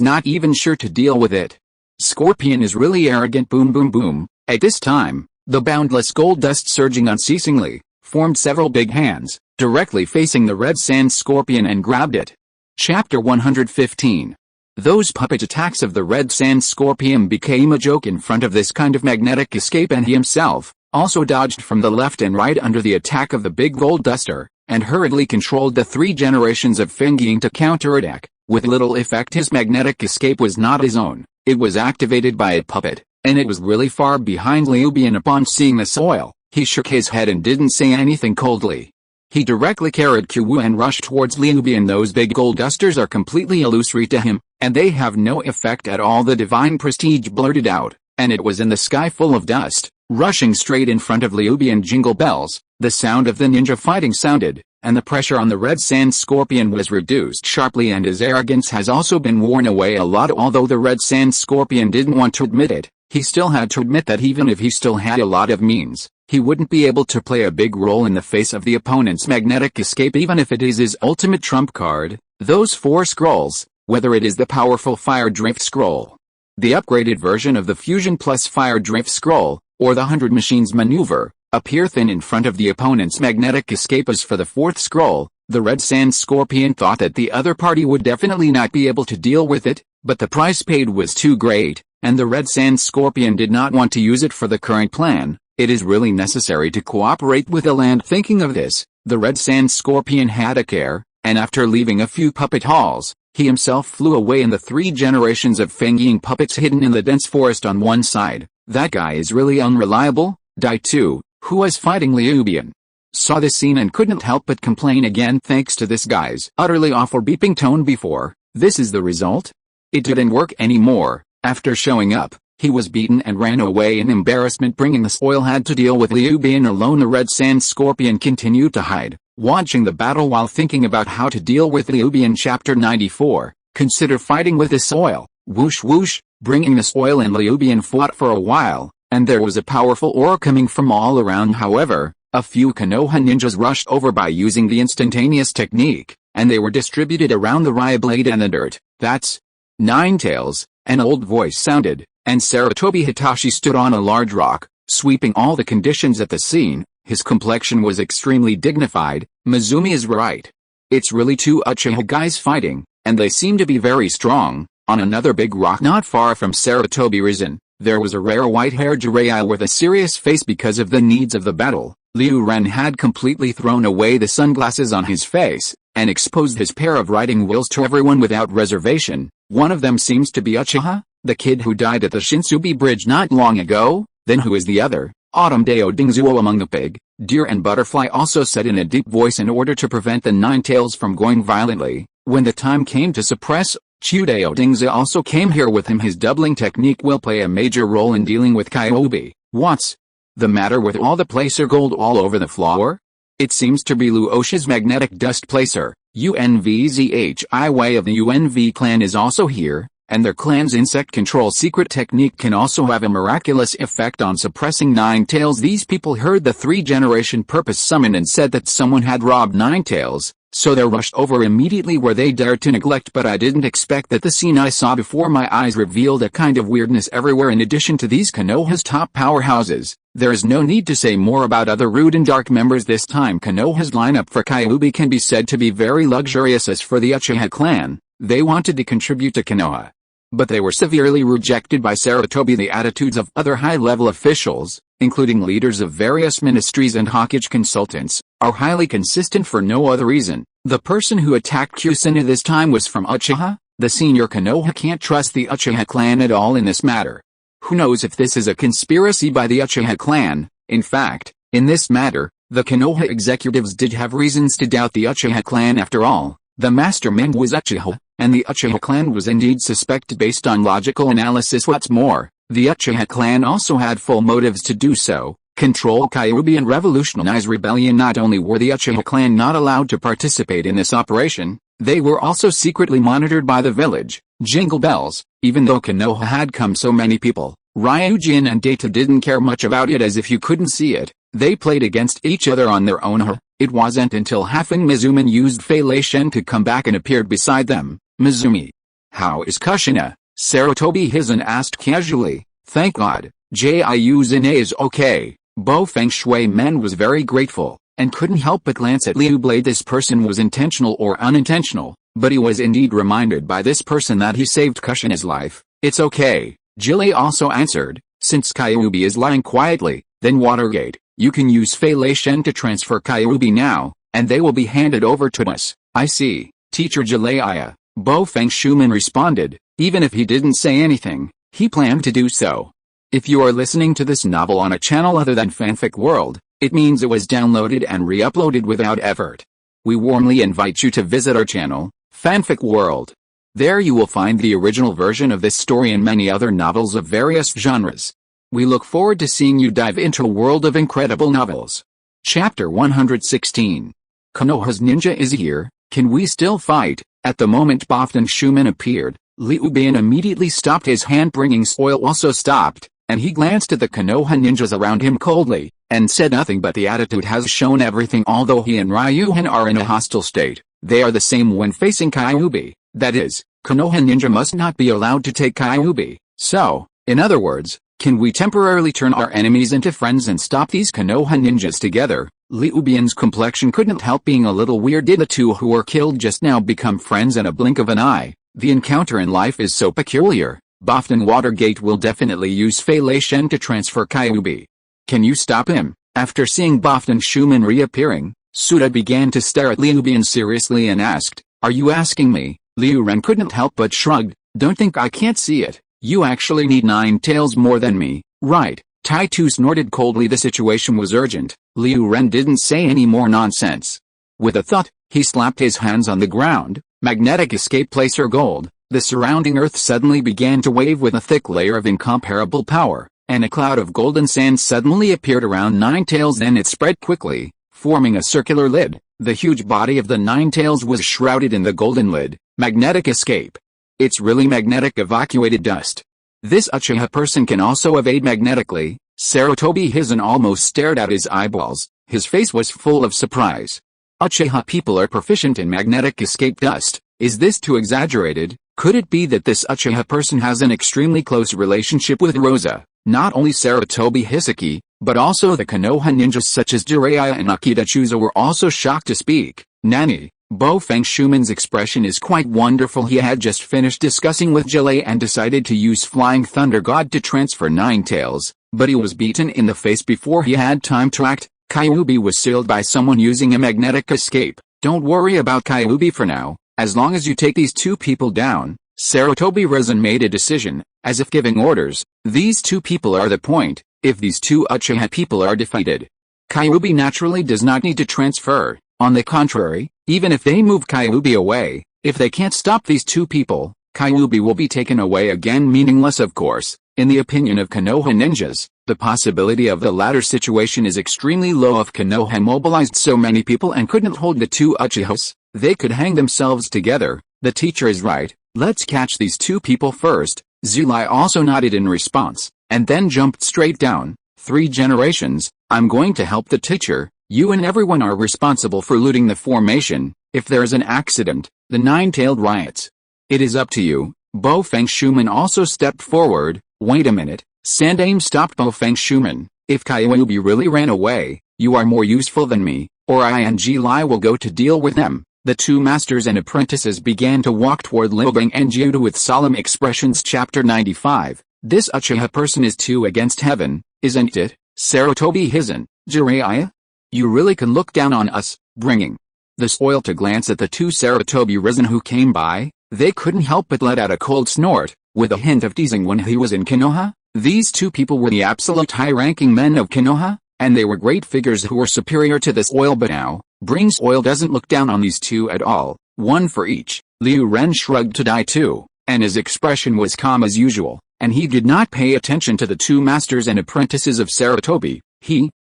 not even sure to deal with it. Scorpion is really arrogant. Boom boom boom. At this time, the boundless gold dust surging unceasingly, formed several big hands, directly facing the Red Sand Scorpion and grabbed it. Chapter 115. Those puppet attacks of the Red Sand Scorpion became a joke in front of this kind of magnetic escape, and he himself also dodged from the left and right under the attack of the big gold duster, and hurriedly controlled the 3 generations of Fengying to counterattack. With little effect. His magnetic escape was not his own, it was activated by a puppet, and it was really far behind Liu Bian. Upon seeing this oil, He shook his head and didn't say anything coldly. He directly carried Kyu and rushed towards Ryubana. Those big gold dusters are completely illusory to him, and they have no effect at all. The divine prestige blurted out, and it was in the sky full of dust, rushing straight in front of Ryubana. Jingle bells, the sound of the ninja fighting sounded, and the pressure on the red sand scorpion was reduced sharply, and his arrogance has also been worn away a lot. Although the red sand scorpion didn't want to admit it, he still had to admit that even if he still had a lot of means, he wouldn't be able to play a big role in the face of the opponent's magnetic escape, even if it is his ultimate trump card. Those 4 scrolls, whether it is the powerful Fire Drift Scroll, the upgraded version of the Fusion Plus Fire Drift Scroll, or the 100 Machines Maneuver, appear thin in front of the opponent's magnetic escape. As for the 4th scroll, the Red Sand Scorpion thought that the other party would definitely not be able to deal with it, but the price paid was too great, and the Red Sand Scorpion did not want to use it for the current plan. It is really necessary to cooperate with the land. Thinking of this, the Red Sand Scorpion had a care, and after leaving a few puppet halls, he himself flew away in the 3 generations of Feng-Ying puppets hidden in the dense forest on one side. That guy is really unreliable. Dai 2, who was fighting Ryubana, saw this scene and couldn't help but complain again. Thanks to this guy's utterly awful beeping tone before, this is the result? It didn't work anymore. After showing up, he was beaten and ran away in embarrassment. Bringing the spoil had to deal with Ryubana alone. The Red Sand Scorpion continued to hide, watching the battle while thinking about how to deal with Ryubana. Chapter 94, Consider fighting with the soil. Whoosh whoosh, bringing the soil and Ryubana fought for a while, and there was a powerful aura coming from all around. However, a few Konoha ninjas rushed over by using the instantaneous technique, and they were distributed around the Ryublade and the dirt. That's 9 tails, an old voice sounded, and Sarutobi Hitachi stood on a large rock, sweeping all the conditions at the scene. His complexion was extremely dignified. Mizumi is right. It's really 2 Uchiha guys fighting, and they seem to be very strong. On another big rock not far from Sarutobi Risen, there was a rare white-haired Jiraiya with a serious face. Because of the needs of the battle, Liu Ren had completely thrown away the sunglasses on his face, and exposed his pair of riding wheels to everyone without reservation. One of them seems to be Uchiha, the kid who died at the Shenwubi Bridge not long ago. Then who is the other? Autumn Deo Dingzuo among the pig, deer and butterfly also said in a deep voice in order to prevent the 9 tails from going violently. When the time came to suppress, Chudeo Dingza also came here with him. His doubling technique will play a major role in dealing with Kyuubi. What's the matter with all the placer gold all over the floor? It seems to be Luosha's magnetic dust placer. UNVZHI Way of the UNV clan is also here, and their clan's insect control secret technique can also have a miraculous effect on suppressing 9 tails. These people heard the 3-generation purpose summon and said that someone had robbed 9 tails, so they rushed over immediately where they dared to neglect. But I didn't expect that the scene I saw before my eyes revealed a kind of weirdness everywhere. In addition to these Konoha's top powerhouses, there is no need to say more about other rude and dark members this time. Konoha's lineup for Kyuubi can be said to be very luxurious. As for the Uchiha clan, they wanted to contribute to Konoha, but they were severely rejected by Sarutobi. The attitudes of other high-level officials, including leaders of various ministries and Hokage consultants, are highly consistent for no other reason. The person who attacked Kusina this time was from Uchiha. The senior Konoha can't trust the Uchiha clan at all in this matter. Who knows if this is a conspiracy by the Uchiha clan? In fact, in this matter, the Konoha executives did have reasons to doubt the Uchiha clan. After all, the mastermind was Uchiha, and the Uchiha clan was indeed suspected based on logical analysis. What's more, the Uchiha clan also had full motives to do so, control Kyuubi and revolutionize rebellion. Not only were the Uchiha clan not allowed to participate in this operation, they were also secretly monitored by the village. Jingle bells. Even though Konoha had come so many people, Ryujin and Data didn't care much about it. As if you couldn't see it, they played against each other on their own. It wasn't until Hafen Mizumin used Fei Lei Shen to come back and appeared beside them. Mizumi. How is Kushina? Sarutobi Hizen asked casually. Thank God, Jiu Zine is okay. Bo Feng Shui Men was very grateful, and couldn't help but glance at Liu Blade. This person was intentional or unintentional, but he was indeed reminded by this person that he saved Kushina's life. It's okay, Jilei also answered. Since Kyuubi is lying quietly, then Watergate, you can use Fei Lei Shen to transfer Kyuubi now, and they will be handed over to us. I see, Teacher Jilei. Bo Feng Shui Men responded. Even if he didn't say anything, he planned to do so. If you are listening to this novel on a channel other than Fanfic World, it means it was downloaded and re-uploaded without effort. We warmly invite you to visit our channel, Fanfic World. There you will find the original version of this story and many other novels of various genres. We look forward to seeing you dive into a world of incredible novels. Chapter 116. Konoha's ninja is here, can we still fight? At the moment Bofton Shumin appeared, Ryubana immediately stopped. His hand-bringing soil also stopped, and he glanced at the Konoha ninjas around him coldly, and said nothing but the attitude has shown everything. Although he and Ryuhan are in a hostile state, they are the same when facing Kyuubi. That is, Konoha ninja must not be allowed to take Kyuubi. So, in other words, can we temporarily turn our enemies into friends and stop these Konoha ninjas together? Ryubana's complexion couldn't help being a little weird. Did the two who were killed just now become friends in a blink of an eye? The encounter in life is so peculiar. Bofton Watergate will definitely use Fei Lei Shen to transfer Kyuubi. Can you stop him? After seeing Bofton Shumin reappearing, Suda began to stare at Ryubana seriously and asked, "Are you asking me?" Liu Ren couldn't help but shrugged. "Don't think I can't see it. You actually need 9 tails more than me, right?" Tai Tu snorted coldly. The situation was urgent. Liu Ren didn't say any more nonsense. With a thud, he slapped his hands on the ground. Magnetic escape placer gold. The surrounding earth suddenly began to wave with a thick layer of incomparable power, and a cloud of golden sand suddenly appeared around Nine Tails. Then it spread quickly, forming a circular lid. The huge body of the Nine Tails was shrouded in the golden lid. Magnetic escape. It's really magnetic evacuated dust. This Uchiha person can also evade magnetically. Sarutobi Hizen almost stared at his eyeballs. His face was full of surprise. Uchiha people are proficient in magnetic escape dust. Is this too exaggerated? Could it be that this Uchiha person has an extremely close relationship with Rosa? Not only Sarutobi Hisaki, but also the Konoha ninjas such as Jiraiya and Akita Chuzo were also shocked to speak. Nani? Bofeng Shumin's expression is quite wonderful. He had just finished discussing with Jilei and decided to use Flying Thunder God to transfer Nine Tails, but he was beaten in the face before he had time to act. Kyuubi was sealed by someone using a magnetic escape. Don't worry about Kyuubi for now, as long as you take these two people down. Sarutobi Hizen made a decision, as if giving orders. These two people are the point. If these two Uchiha people are defeated, Kyuubi naturally does not need to transfer. On the contrary, even if they move Kyuubi away, if they can't stop these two people, Kyuubi will be taken away again, meaningless of course. In the opinion of Konoha ninjas, the possibility of the latter situation is extremely low. If Konoha mobilized so many people and couldn't hold the two Uchihas, they could hang themselves together. The teacher is right, let's catch these two people first. Zulai also nodded in response, and then jumped straight down. 3 generations, I'm going to help the teacher. You and everyone are responsible for looting the formation. If there is an accident, the Nine-Tailed riots. It is up to you. Bofeng Shumin also stepped forward. Wait a minute. Sandaime stopped Bofeng Shumin. If Kyuubi really ran away, you are more useful than me, or I and Jilai will go to deal with them. The two masters and apprentices began to walk toward Liubang and Gyuda with solemn expressions. Chapter 95. This Uchiha person is 2 against heaven, isn't it? Sarutobi Hizen. Jiraiya? You really can look down on us, bringing the soil to glance at the two Sarutobi Hizen who came by. They couldn't help but let out a cold snort, with a hint of teasing. When he was in Konoha, these two people were the absolute high-ranking men of Konoha, and they were great figures who were superior to this oil. But now, Brings Oil doesn't look down on these two at all. 1 for each. Liu Ren shrugged to die too, and his expression was calm as usual, and he did not pay attention to the two masters and apprentices of Sarutobi.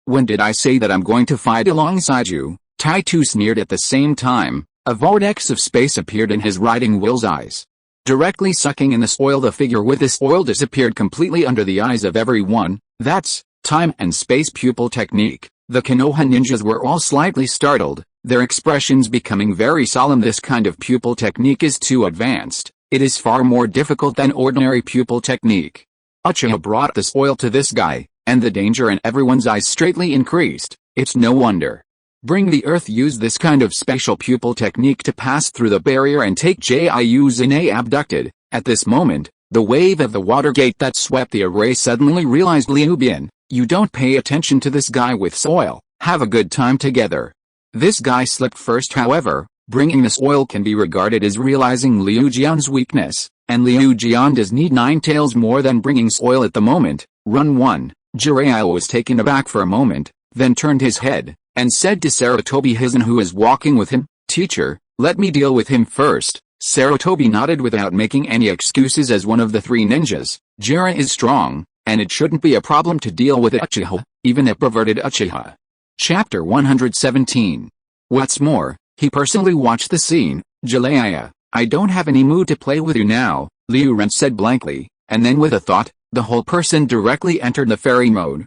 When did I say that I'm going to fight alongside you? Tai Tu sneered at the same time. A vortex of space appeared in his riding Will's eyes. Directly sucking in this oil, the figure with this oil disappeared completely under the eyes of everyone. That's time and space pupil technique. The Konoha ninjas were all slightly startled, their expressions becoming very solemn. This kind of pupil technique is too advanced. It is far more difficult than ordinary pupil technique. Uchiha brought this oil to this guy, and the danger in everyone's eyes straightly increased. It's no wonder. Bring the Earth used this kind of special pupil technique to pass through the barrier and take Jiu Zine abducted. At this moment, the wave of the Watergate that swept the array suddenly realized Ryubana, you don't pay attention to this guy with soil. Have a good time together. This guy slipped first. However, bringing this oil can be regarded as realizing Liu Jian's weakness, and Liu Jian does need 9 tails more than bringing soil at the moment. Run 1. Jiraiya was taken aback for a moment, then turned his head, and said to Sarutobi Hizen who was walking with him, "Teacher, let me deal with him first." Sarutobi nodded without making any excuses. As one of the three ninjas, Jiren is strong, and it shouldn't be a problem to deal with Uchiha, even a perverted Uchiha. Chapter 117. What's more, he personally watched the scene. "Jiraiya, I don't have any mood to play with you now," Liu Ren said blankly, and then with a thought, the whole person directly entered the fairy mode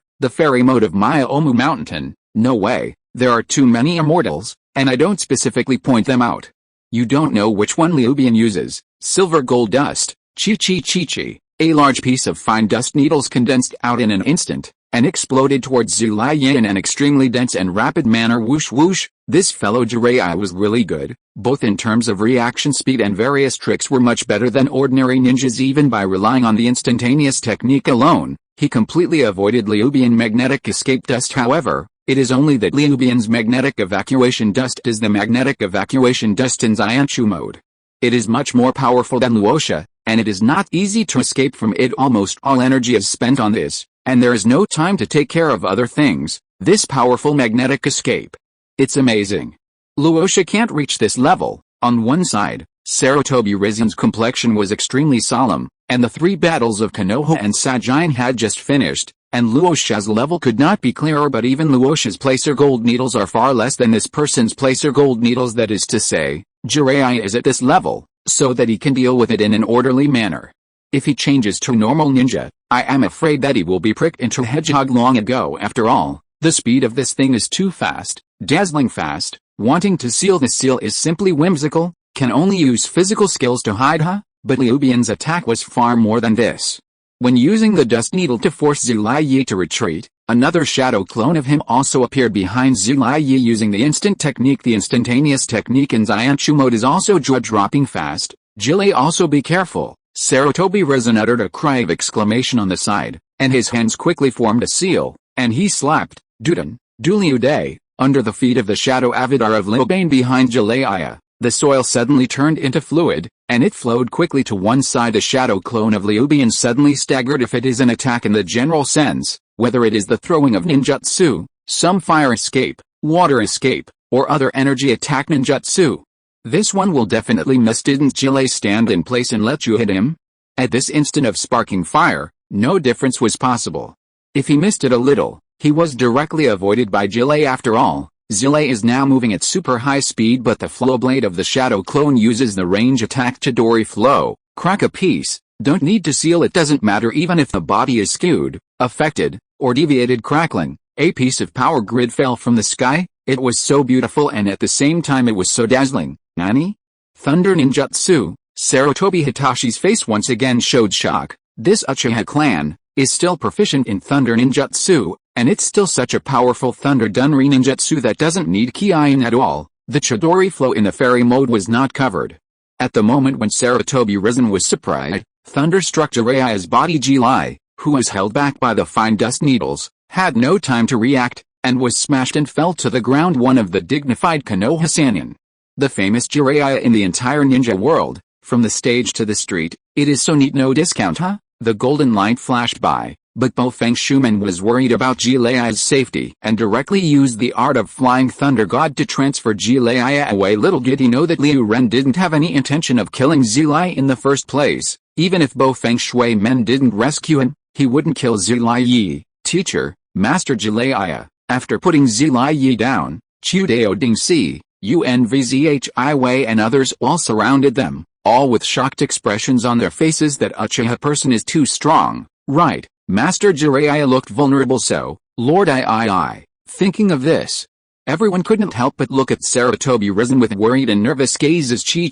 of Myaomu Mountain. "No way, there are too many immortals, and I don't specifically point them out. You don't know which one Liubian uses. Silver gold dust, chi. A large piece of fine dust needles condensed out in an instant, and exploded towards Zulai in an extremely dense and rapid manner. Whoosh whoosh. This fellow Jiraiya was really good, both in terms of reaction speed and various tricks were much better than ordinary ninjas. Even by relying on the instantaneous technique alone, he completely avoided Liubian magnetic escape dust. However, it is only that Liubian's magnetic evacuation dust is the magnetic evacuation dust in Xianchu mode. It is much more powerful than Luosha, and it is not easy to escape from it. Almost all energy is spent on this, and there is no time to take care of other things. This powerful magnetic escape. It's amazing. Luosha can't reach this level. On one side, Sarutobi Rizen's complexion was extremely solemn, and the three battles of Konoha and Sajin had just finished, and Luosha's level could not be clearer. But even Luosha's placer gold needles are far less than this person's placer gold needles. That is to say, Jiraiya is at this level, so that he can deal with it in an orderly manner. If he changes to normal ninja, I am afraid that he will be pricked into hedgehog long ago. After all, the speed of this thing is too fast, dazzling fast. Wanting to seal the seal is simply whimsical, can only use physical skills to hide her, but Liubian's attack was far more than this. When using the dust needle to force Zulai to retreat, another shadow clone of him also appeared behind Zulai using the instant technique. The instantaneous technique in Xianchu mode is also jaw-dropping fast. "Jilei, also be careful." Sarutobi Rizen uttered a cry of exclamation on the side, and his hands quickly formed a seal, and he slapped, Duden, Duliude, under the feet of the shadow avatar of Liubane behind Jiraiya. The soil suddenly turned into fluid, and it flowed quickly to one side. The shadow clone of Liubian suddenly staggered. If it is an attack in the general sense, whether it is the throwing of ninjutsu, some fire escape, water escape, or other energy attack ninjutsu, this one will definitely miss. Didn't Jilei stand in place and let you hit him? At this instant of sparking fire, no difference was possible. If he missed it a little, he was directly avoided by Jilei. After all, Jilei is now moving at super high speed, but the flow blade of the shadow clone uses the range attack Chidori flow. Crack a piece, don't need to seal it. Doesn't matter even if the body is skewed, affected, or deviated. Crackling, a piece of power grid fell from the sky. It was so beautiful and at the same time it was so dazzling. Nani? Thunder ninjutsu. Sarutobi Hitashi's face once again showed shock. This Uchiha clan is still proficient in thunder ninjutsu, and it's still such a powerful thunder dunri ninjutsu that doesn't need Kiin at all. The Chidori flow in the fairy mode was not covered. At the moment when Sarutobi Rizen was surprised, thunder struck Jiraiya's body. Jilai, who was held back by the fine dust needles, had no time to react, and was smashed and fell to the ground. One of the dignified Konoha Sannin, the famous Jiraiya in the entire ninja world, from the stage to the street. It is so neat. No discount, huh? The golden light flashed by, but Bofeng Shuman was worried about Jiraiya's safety and directly used the art of Flying Thunder God to transfer Jiraiya away. Little did he know that Liu Ren didn't have any intention of killing Zilai in the first place. Even if Bofeng Shui didn't rescue him, he wouldn't kill Zilai. Teacher, Master Jiraiya. After putting Zilai down, Chudeo Dingxi, Unvzhi Wei and others all surrounded them, all with shocked expressions on their faces. That Uchiha person is too strong, right? Master Jiraiya looked vulnerable. So, Lord I. Thinking of this, everyone couldn't help but look at Sarutobi Rizen with worried and nervous gazes. Chi.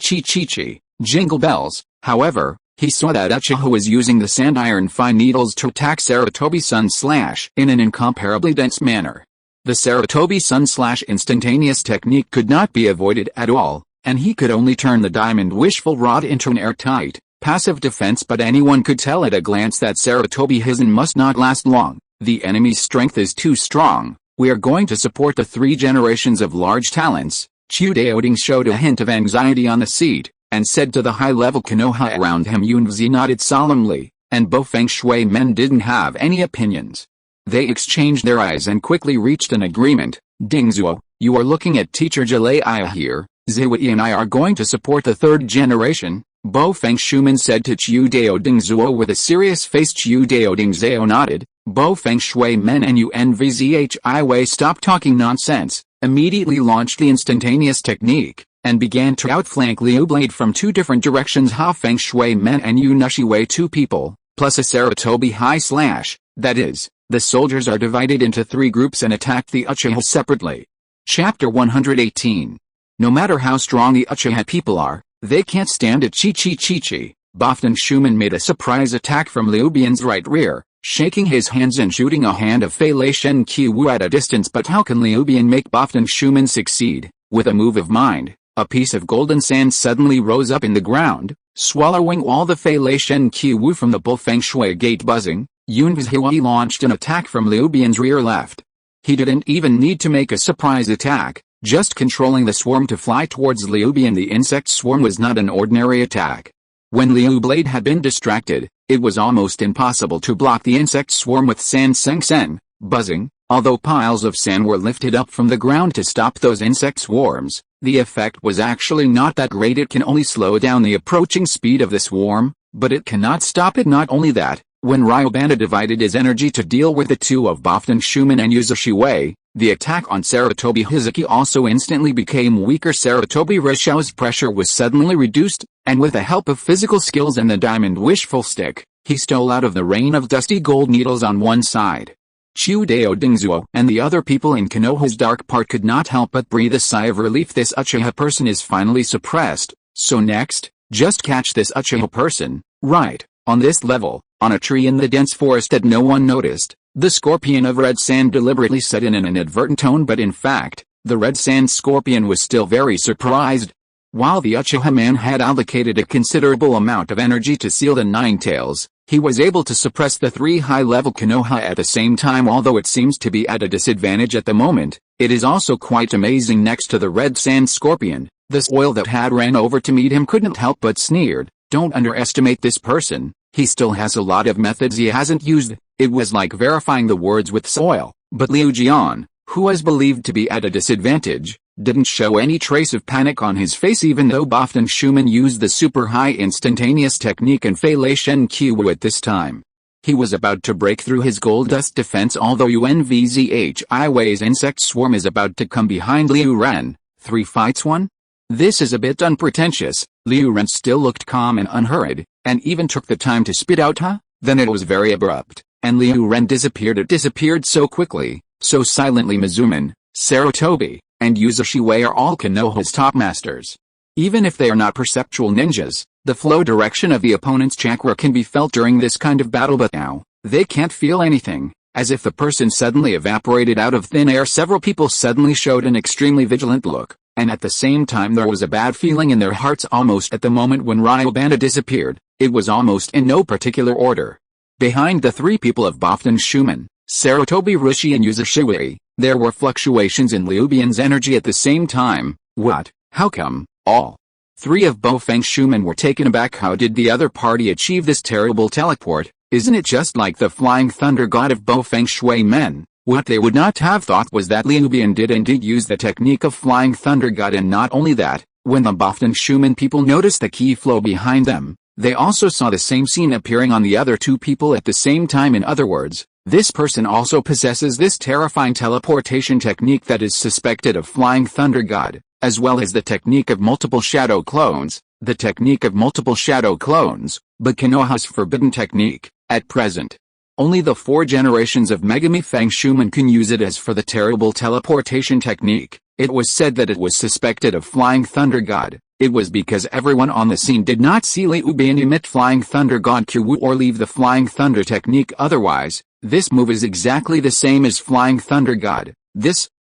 Jingle bells. However, he saw that Uchiha was using the sand iron fine needles to attack Sarutobi Sun Slash in an incomparably dense manner. The Sarutobi Sun Slash instantaneous technique could not be avoided at all, and he could only turn the diamond wishful rod into an airtight, passive defense. But anyone could tell at a glance that Sarutobi Hizen must not last long. The enemy's strength is too strong. We are going to support the 3 generations of large talents. Chudeoding showed a hint of anxiety on the seat, and said to the high-level Konoha around him. Yunvzi nodded solemnly, and both Feng Shui men didn't have any opinions. They exchanged their eyes and quickly reached an agreement. Dingzuo, you are looking at teacher Jalaiya here. Ziwei and I are going to support the third generation, Bo Feng Shuman said to Chiu Dao Dingzuo with a serious face. Chiu Dao Dingzuo nodded. Bo Feng Shui men and UNVZHI stop talking nonsense, immediately launched the instantaneous technique, and began to outflank Liu Blade from two different directions. Ha Feng Shui men and Yunushi Wei, two people, plus a Saratobi high slash, that is, the soldiers are divided into three groups and attacked the Uchiha separately. Chapter 118. No matter how strong the Uchiha people are, they can't stand it. Chi. Bofton Schumann made a surprise attack from Liu Bian's right rear, shaking his hands and shooting a hand of Fei Lei Shen Qiwu at a distance. But how can Liu Bian make Bofton Schumann succeed? With a move of mind, a piece of golden sand suddenly rose up in the ground, swallowing all the Fei Lei Shen Qiwu from the Bo Feng Shui gate. Buzzing, Yunvizhiwei launched an attack from Liu Bian's rear left. He didn't even need to make a surprise attack, just controlling the swarm to fly towards Liu Bian. The insect swarm was not an ordinary attack. When Liu Blade had been distracted, it was almost impossible to block the insect swarm with sand sen. Buzzing, although piles of sand were lifted up from the ground to stop those insect swarms, the effect was actually not that great. It can only slow down the approaching speed of the swarm, but it cannot stop it. Not only that, when Ryubana divided his energy to deal with the two of Bofton Schumann and Yuzushi Wei, the attack on Saratobi Hizuki also instantly became weaker. Saratobi Rishao's pressure was suddenly reduced, and with the help of physical skills and the diamond wishful stick, he stole out of the rain of dusty gold needles on one side. Chiu Dao Dingzuo and the other people in Konoha's dark part could not help but breathe a sigh of relief. This Uchiha person is finally suppressed, so next, just catch this Uchiha person, right, on this level, on a tree in the dense forest that no one noticed. The scorpion of red sand deliberately said in an inadvertent tone, but in fact, the red sand scorpion was still very surprised. While the Uchiha man had allocated a considerable amount of energy to seal the nine tails, he was able to suppress the three high-level Konoha at the same time. Although it seems to be at a disadvantage at the moment, it is also quite amazing. Next to the red sand scorpion, the soil that had ran over to meet him couldn't help but sneered. Don't underestimate this person, he still has a lot of methods he hasn't used. It was like verifying the words with soil, but Liu Jian, who was believed to be at a disadvantage, didn't show any trace of panic on his face even though Bofton Schumann used the super high instantaneous technique and Fei Lei Shen Qiwu at this time. He was about to break through his gold dust defense, although Unvzhiwei's insect swarm is about to come behind Liu Ren. 3 fights 1? This is a bit unpretentious. Liu Ren still looked calm and unhurried, and even took the time to spit out huh? Then it was very abrupt, and Liu Ren disappeared. It disappeared so quickly, so silently. Mizuman, Saratobi, and Yuzushi Wei are all Konoha's top masters. Even if they are not perceptual ninjas, the flow direction of the opponent's chakra can be felt during this kind of battle, but now, they can't feel anything, as if the person suddenly evaporated out of thin air. Several people suddenly showed an extremely vigilant look, and at the same time there was a bad feeling in their hearts. Almost at the moment when Ryubana disappeared, it was almost in no particular order. Behind the three people of Bofton Schumann, Saratobi Rishi and Yuzushi Wei, there were fluctuations in Liu Bian's energy at the same time. What? How come? All three of Bo Feng Schumann were taken aback. How did the other party achieve this terrible teleport? Isn't it just like the Flying Thunder God of Bo Feng Shui men? What they would not have thought was that Liu Bian did indeed use the technique of Flying Thunder God, and not only that, when the Bofton Schumann people noticed the key flow behind them, they also saw the same scene appearing on the other two people at the same time. In other words, this person also possesses this terrifying teleportation technique that is suspected of Flying Thunder God, as well as the technique of multiple shadow clones. The technique of multiple shadow clones, but Konoha's forbidden technique, at present. Only the 4 generations of Megami Feng Schumann can use it. As for the terrible teleportation technique, it was said that it was suspected of Flying Thunder God. It was because everyone on the scene did not see Liu Bian emit Flying Thunder God Qiwu or leave the Flying Thunder technique. Otherwise, this move is exactly the same as Flying Thunder God.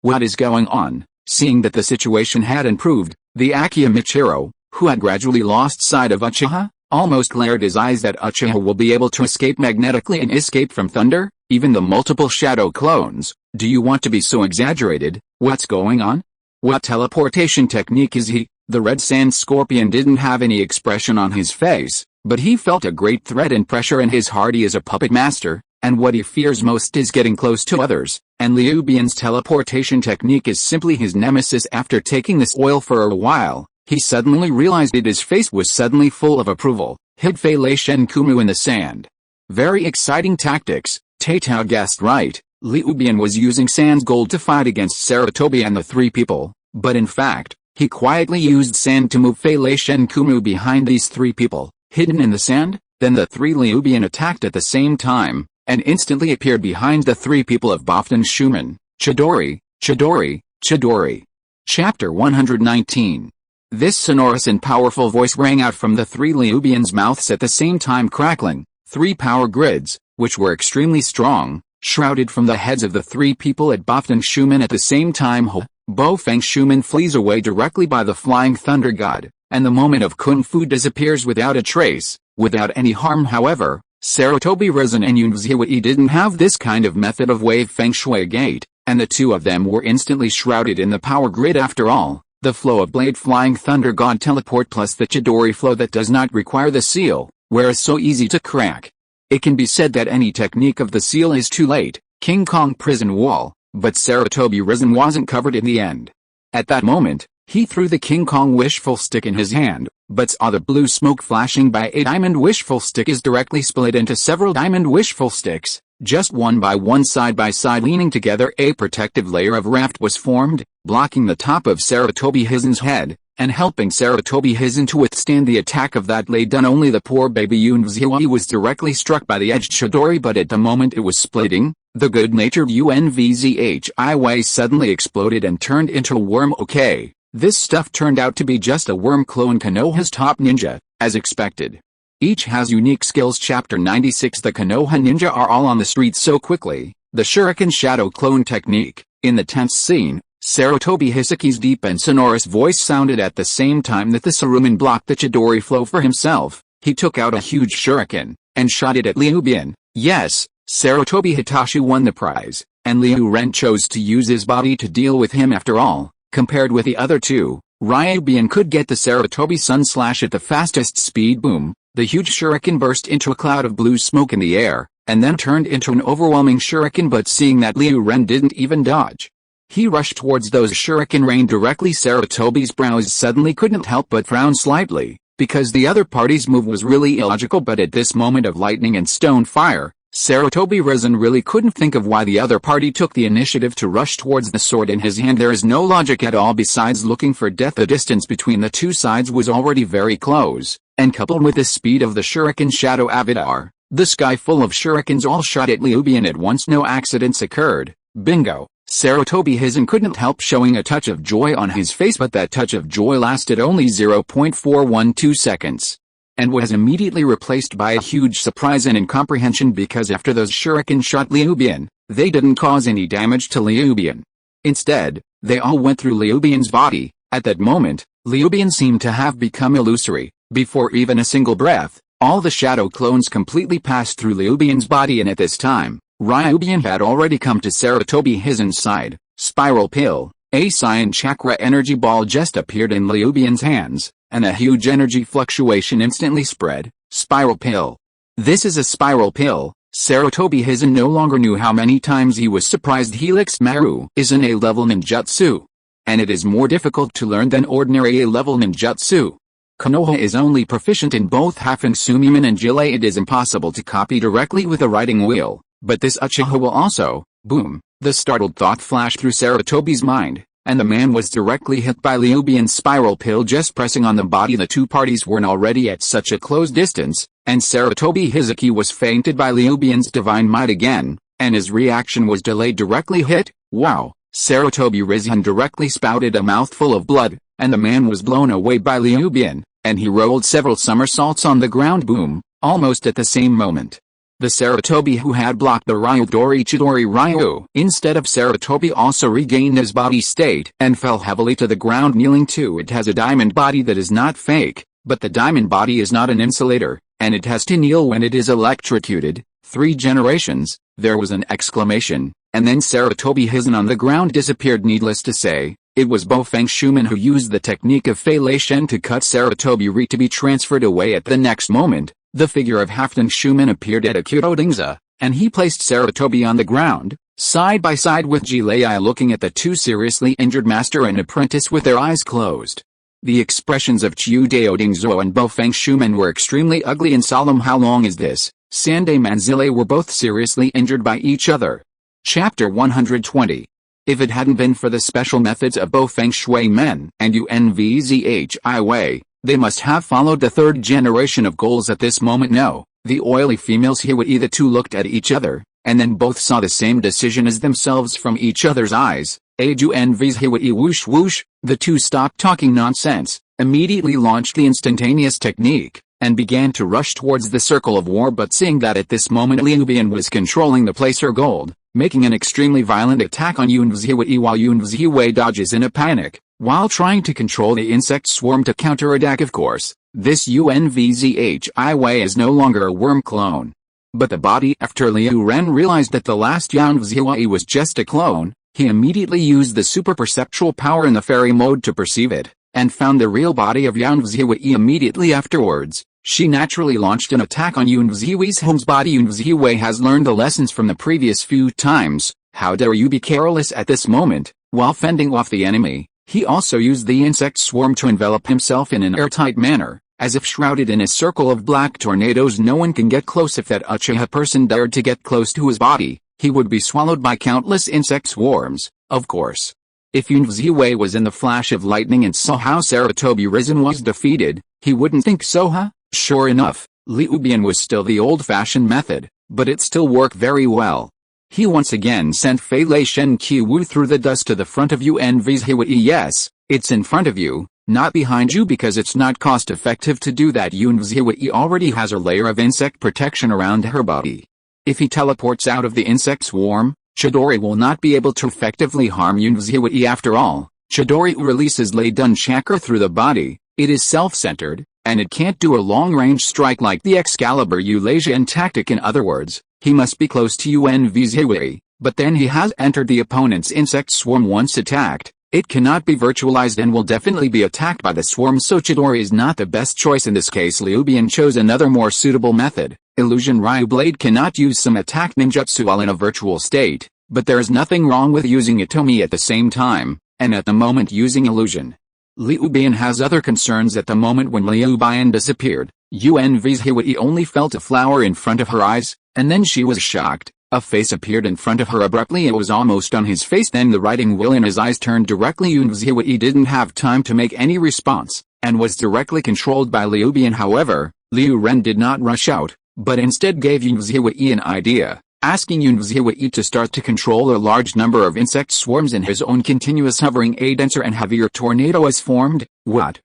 What is going on? Seeing that the situation had improved, the Akiya Michiro, who had gradually lost sight of Uchiha, almost glared his eyes that Uchiha will be able to escape magnetically and escape from thunder, even the multiple shadow clones. Do you want to be so exaggerated? What's going on? What teleportation technique is he? The red sand scorpion didn't have any expression on his face, But he felt a great threat and pressure in his heart. He is a puppet master, and what he fears most is getting close to others, and Ryuban's teleportation technique is simply his nemesis. After taking this oil for a while, he suddenly realized it. His face was suddenly full of approval. Hid Fei Shen Kumu in the sand. Very exciting tactics. Tatao guessed right. Ryuban was using sand's gold to fight against Sarutobi and the three people, but in fact, he quietly used sand to move Fei Shen Kumu behind these three people, hidden in the sand. Then the three Ryuban attacked at the same time, and instantly appeared behind the three people of Bofton Shuman. Chidori, Chidori, Chidori. Chapter 119. This sonorous and powerful voice rang out from the three Ryuban's mouths at the same time, crackling. Three power grids, which were extremely strong, shrouded from the heads of the three people at Bofton Shuman at the same time. Bo Feng Shuman flees away directly by the Flying Thunder God, and the moment of Kung Fu disappears without a trace, without any harm. However, Sarutobi Risen and Yunzihui didn't have this kind of method of wave Feng Shui gate, and the two of them were instantly shrouded in the power grid. After all, the flow of Blade Flying Thunder God teleport plus the Chidori flow that does not require the seal, whereas so easy to crack. It can be said that any technique of the seal is too late. King Kong prison wall, but Sarutobi Risen wasn't covered in the end. At that moment, he threw the King Kong wishful stick in his hand, but saw the blue smoke flashing by. A diamond wishful stick is directly split into several diamond wishful sticks, just one by one side by side leaning together. A protective layer of raft was formed, blocking the top of Sarutobi Hizen's head, and helping Sarutobi Hizen to withstand the attack of that blade. Done only the poor baby Yunzihui was directly struck by the edged Chidori, but at the moment it was splitting, the good-natured Unvzhiwei suddenly exploded and turned into a worm. Okay, this stuff turned out to be just a worm clone. Konoha's top ninja, as expected. Each has unique skills. Chapter 96. The Konoha ninja are all on the street so quickly. The Shuriken Shadow Clone Technique. In the tense scene, Sarutobi Hisaki's deep and sonorous voice sounded at the same time that the Saruman blocked the Chidori flow for himself. He took out a huge shuriken, and shot it at Ryuban. Yes, Sarutobi Hitachi won the prize, and Liu Ren chose to use his body to deal with him. After all, compared with the other two, Ryuban could get the Sarutobi Sun Slash at the fastest speed. Boom, the huge shuriken burst into a cloud of blue smoke in the air, and then turned into an overwhelming shuriken. But seeing that Liu Ren didn't even dodge, he rushed towards those shuriken rain directly. Sarutobi's brows suddenly couldn't help but frown slightly, because the other party's move was really illogical. But at this moment of lightning and stone fire, Sarutobi Risen really couldn't think of why the other party took the initiative to rush towards the sword in his hand. There is no logic at all besides looking for death. The distance between the two sides was already very close, and coupled with the speed of the Shuriken Shadow Avatar, the sky full of shurikens all shot at Ryuban at once. No accidents occurred. Bingo! Sarutobi Hizen couldn't help showing a touch of joy on his face, but that touch of joy lasted only 0.412 seconds. And was immediately replaced by a huge surprise and incomprehension, because after those shuriken shot Ryuban, they didn't cause any damage to Ryuban. Instead, they all went through Ryuban's body. At that moment, Ryuban seemed to have become illusory. Before even a single breath, all the shadow clones completely passed through Ryuban's body, and at this time, Ryuban had already come to Sarutobi Hizen's side. Spiral Pill. A Cyan Chakra energy ball just appeared in Ryuban's hands, and a huge energy fluctuation instantly spread. Spiral Pill. This is a Spiral Pill. Sarutobi Hizen no longer knew how many times he was surprised. Helix Maru is an A-level ninjutsu, and it is more difficult to learn than ordinary A-level ninjutsu. Konoha is only proficient in both Hafeng Sumiman and Jile. It is impossible to copy directly with a writing wheel. But this Uchiha will also. Boom! The startled thought flashed through Sarutobi's mind, and the man was directly hit by Ryuban's Spiral Pill just pressing on the body. The two parties weren't already at such a close distance, and Sarutobi Hisaki was fainted by Ryuban's divine might again, and his reaction was delayed. Directly hit. Wow! Sarutobi Risen directly spouted a mouthful of blood, and the man was blown away by Ryuban, and he rolled several somersaults on the ground. Boom! Almost at the same moment, the Sarutobi who had blocked the Ryudori Chidori Ryu instead of Sarutobi also regained his body state and fell heavily to the ground, kneeling too. It has a diamond body that is not fake, but the diamond body is not an insulator, and it has to kneel when it is electrocuted. 3 generations. There was an exclamation, and then Sarutobi Hizen on the ground disappeared. Needless to say, it was Bo Feng Shuman who used the technique of Fei Shen to cut Sarutobi Ri to be transferred away. At the next moment, The figure of Halfdan Schumann appeared at Akuro Dingza, and he placed Sarutobi on the ground, side by side with Jilei, looking at the two seriously injured master and apprentice with their eyes closed. The expressions of Chiudeo Dingzuo and Bofeng Schumann were extremely ugly and solemn. How long is this? Sande Manzile were both seriously injured by each other. Chapter 120. If it hadn't been for the special methods of Bofeng Shui Men and Unvzhi Wei, they must have followed the third generation of goals at this moment. No, the oily females here would either two looked at each other, and then both saw the same decision as themselves from each other's eyes. Unvzhi whoosh whoosh, the two stopped talking nonsense, immediately launched the instantaneous technique, and began to rush towards the circle of war. But seeing that at this moment Liubian was controlling the placer gold, making an extremely violent attack on Unvzhi while Unvzhi dodges in a panic, while trying to control the insect swarm to counterattack. Of course, this Unvzhi is no longer a worm clone. But the body after Liu Ren realized that the last Unvzhi was just a clone, he immediately used the super perceptual power in the fairy mode to perceive it, and found the real body of Unvzhi. Immediately afterwards, she naturally launched an attack on Unvzhi's home's body. Unvzhi has learned the lessons from the previous few times. How dare you be careless at this moment? While fending off the enemy, he also used the insect swarm to envelop himself in an airtight manner, as if shrouded in a circle of black tornadoes. No one can get close. If that Uchiha person dared to get close to his body, he would be swallowed by countless insect swarms, of course. If Unvzhi was in the flash of lightning and saw how Sarutobi Risen was defeated, he wouldn't think so, huh? Sure enough, Liubian was still the old-fashioned method, but it still worked very well. He once again sent Fei Lei Shen Qiwu through the dust to the front of Unvzhi. Yes, it's in front of you, not behind you, because it's not cost-effective to do that. Unvzhi already has a layer of insect protection around her body. If he teleports out of the insect swarm, Chidori will not be able to effectively harm Unvzhi. After all, Chidori releases Lei Dun Chakra through the body. It is self-centered, and it can't do a long-range strike like the Excalibur Eurasian tactic. In other words, he must be close to Unvzhi, but then he has entered the opponent's insect swarm. Once attacked, it cannot be virtualized and will definitely be attacked by the swarm, so Chidori is not the best choice in this case. Liubian chose another more suitable method. Illusion Ryu Blade cannot use some attack ninjutsu while in a virtual state, but there is nothing wrong with using Itomi at the same time, and at the moment using illusion. Liubian has other concerns. At the moment when Liubian disappeared, Unvzhi only felt a flower in front of her eyes, and then she was shocked. A face appeared in front of her abruptly. It was almost on his face. Then the writing will in his eyes turned directly. Unvzhi didn't have time to make any response, and was directly controlled by Liubian. However, Liu Ren did not rush out, but instead gave Unvzhi an idea, asking Unvzhi to start to control a large number of insect swarms in his own continuous hovering. A denser and heavier tornado is formed. What?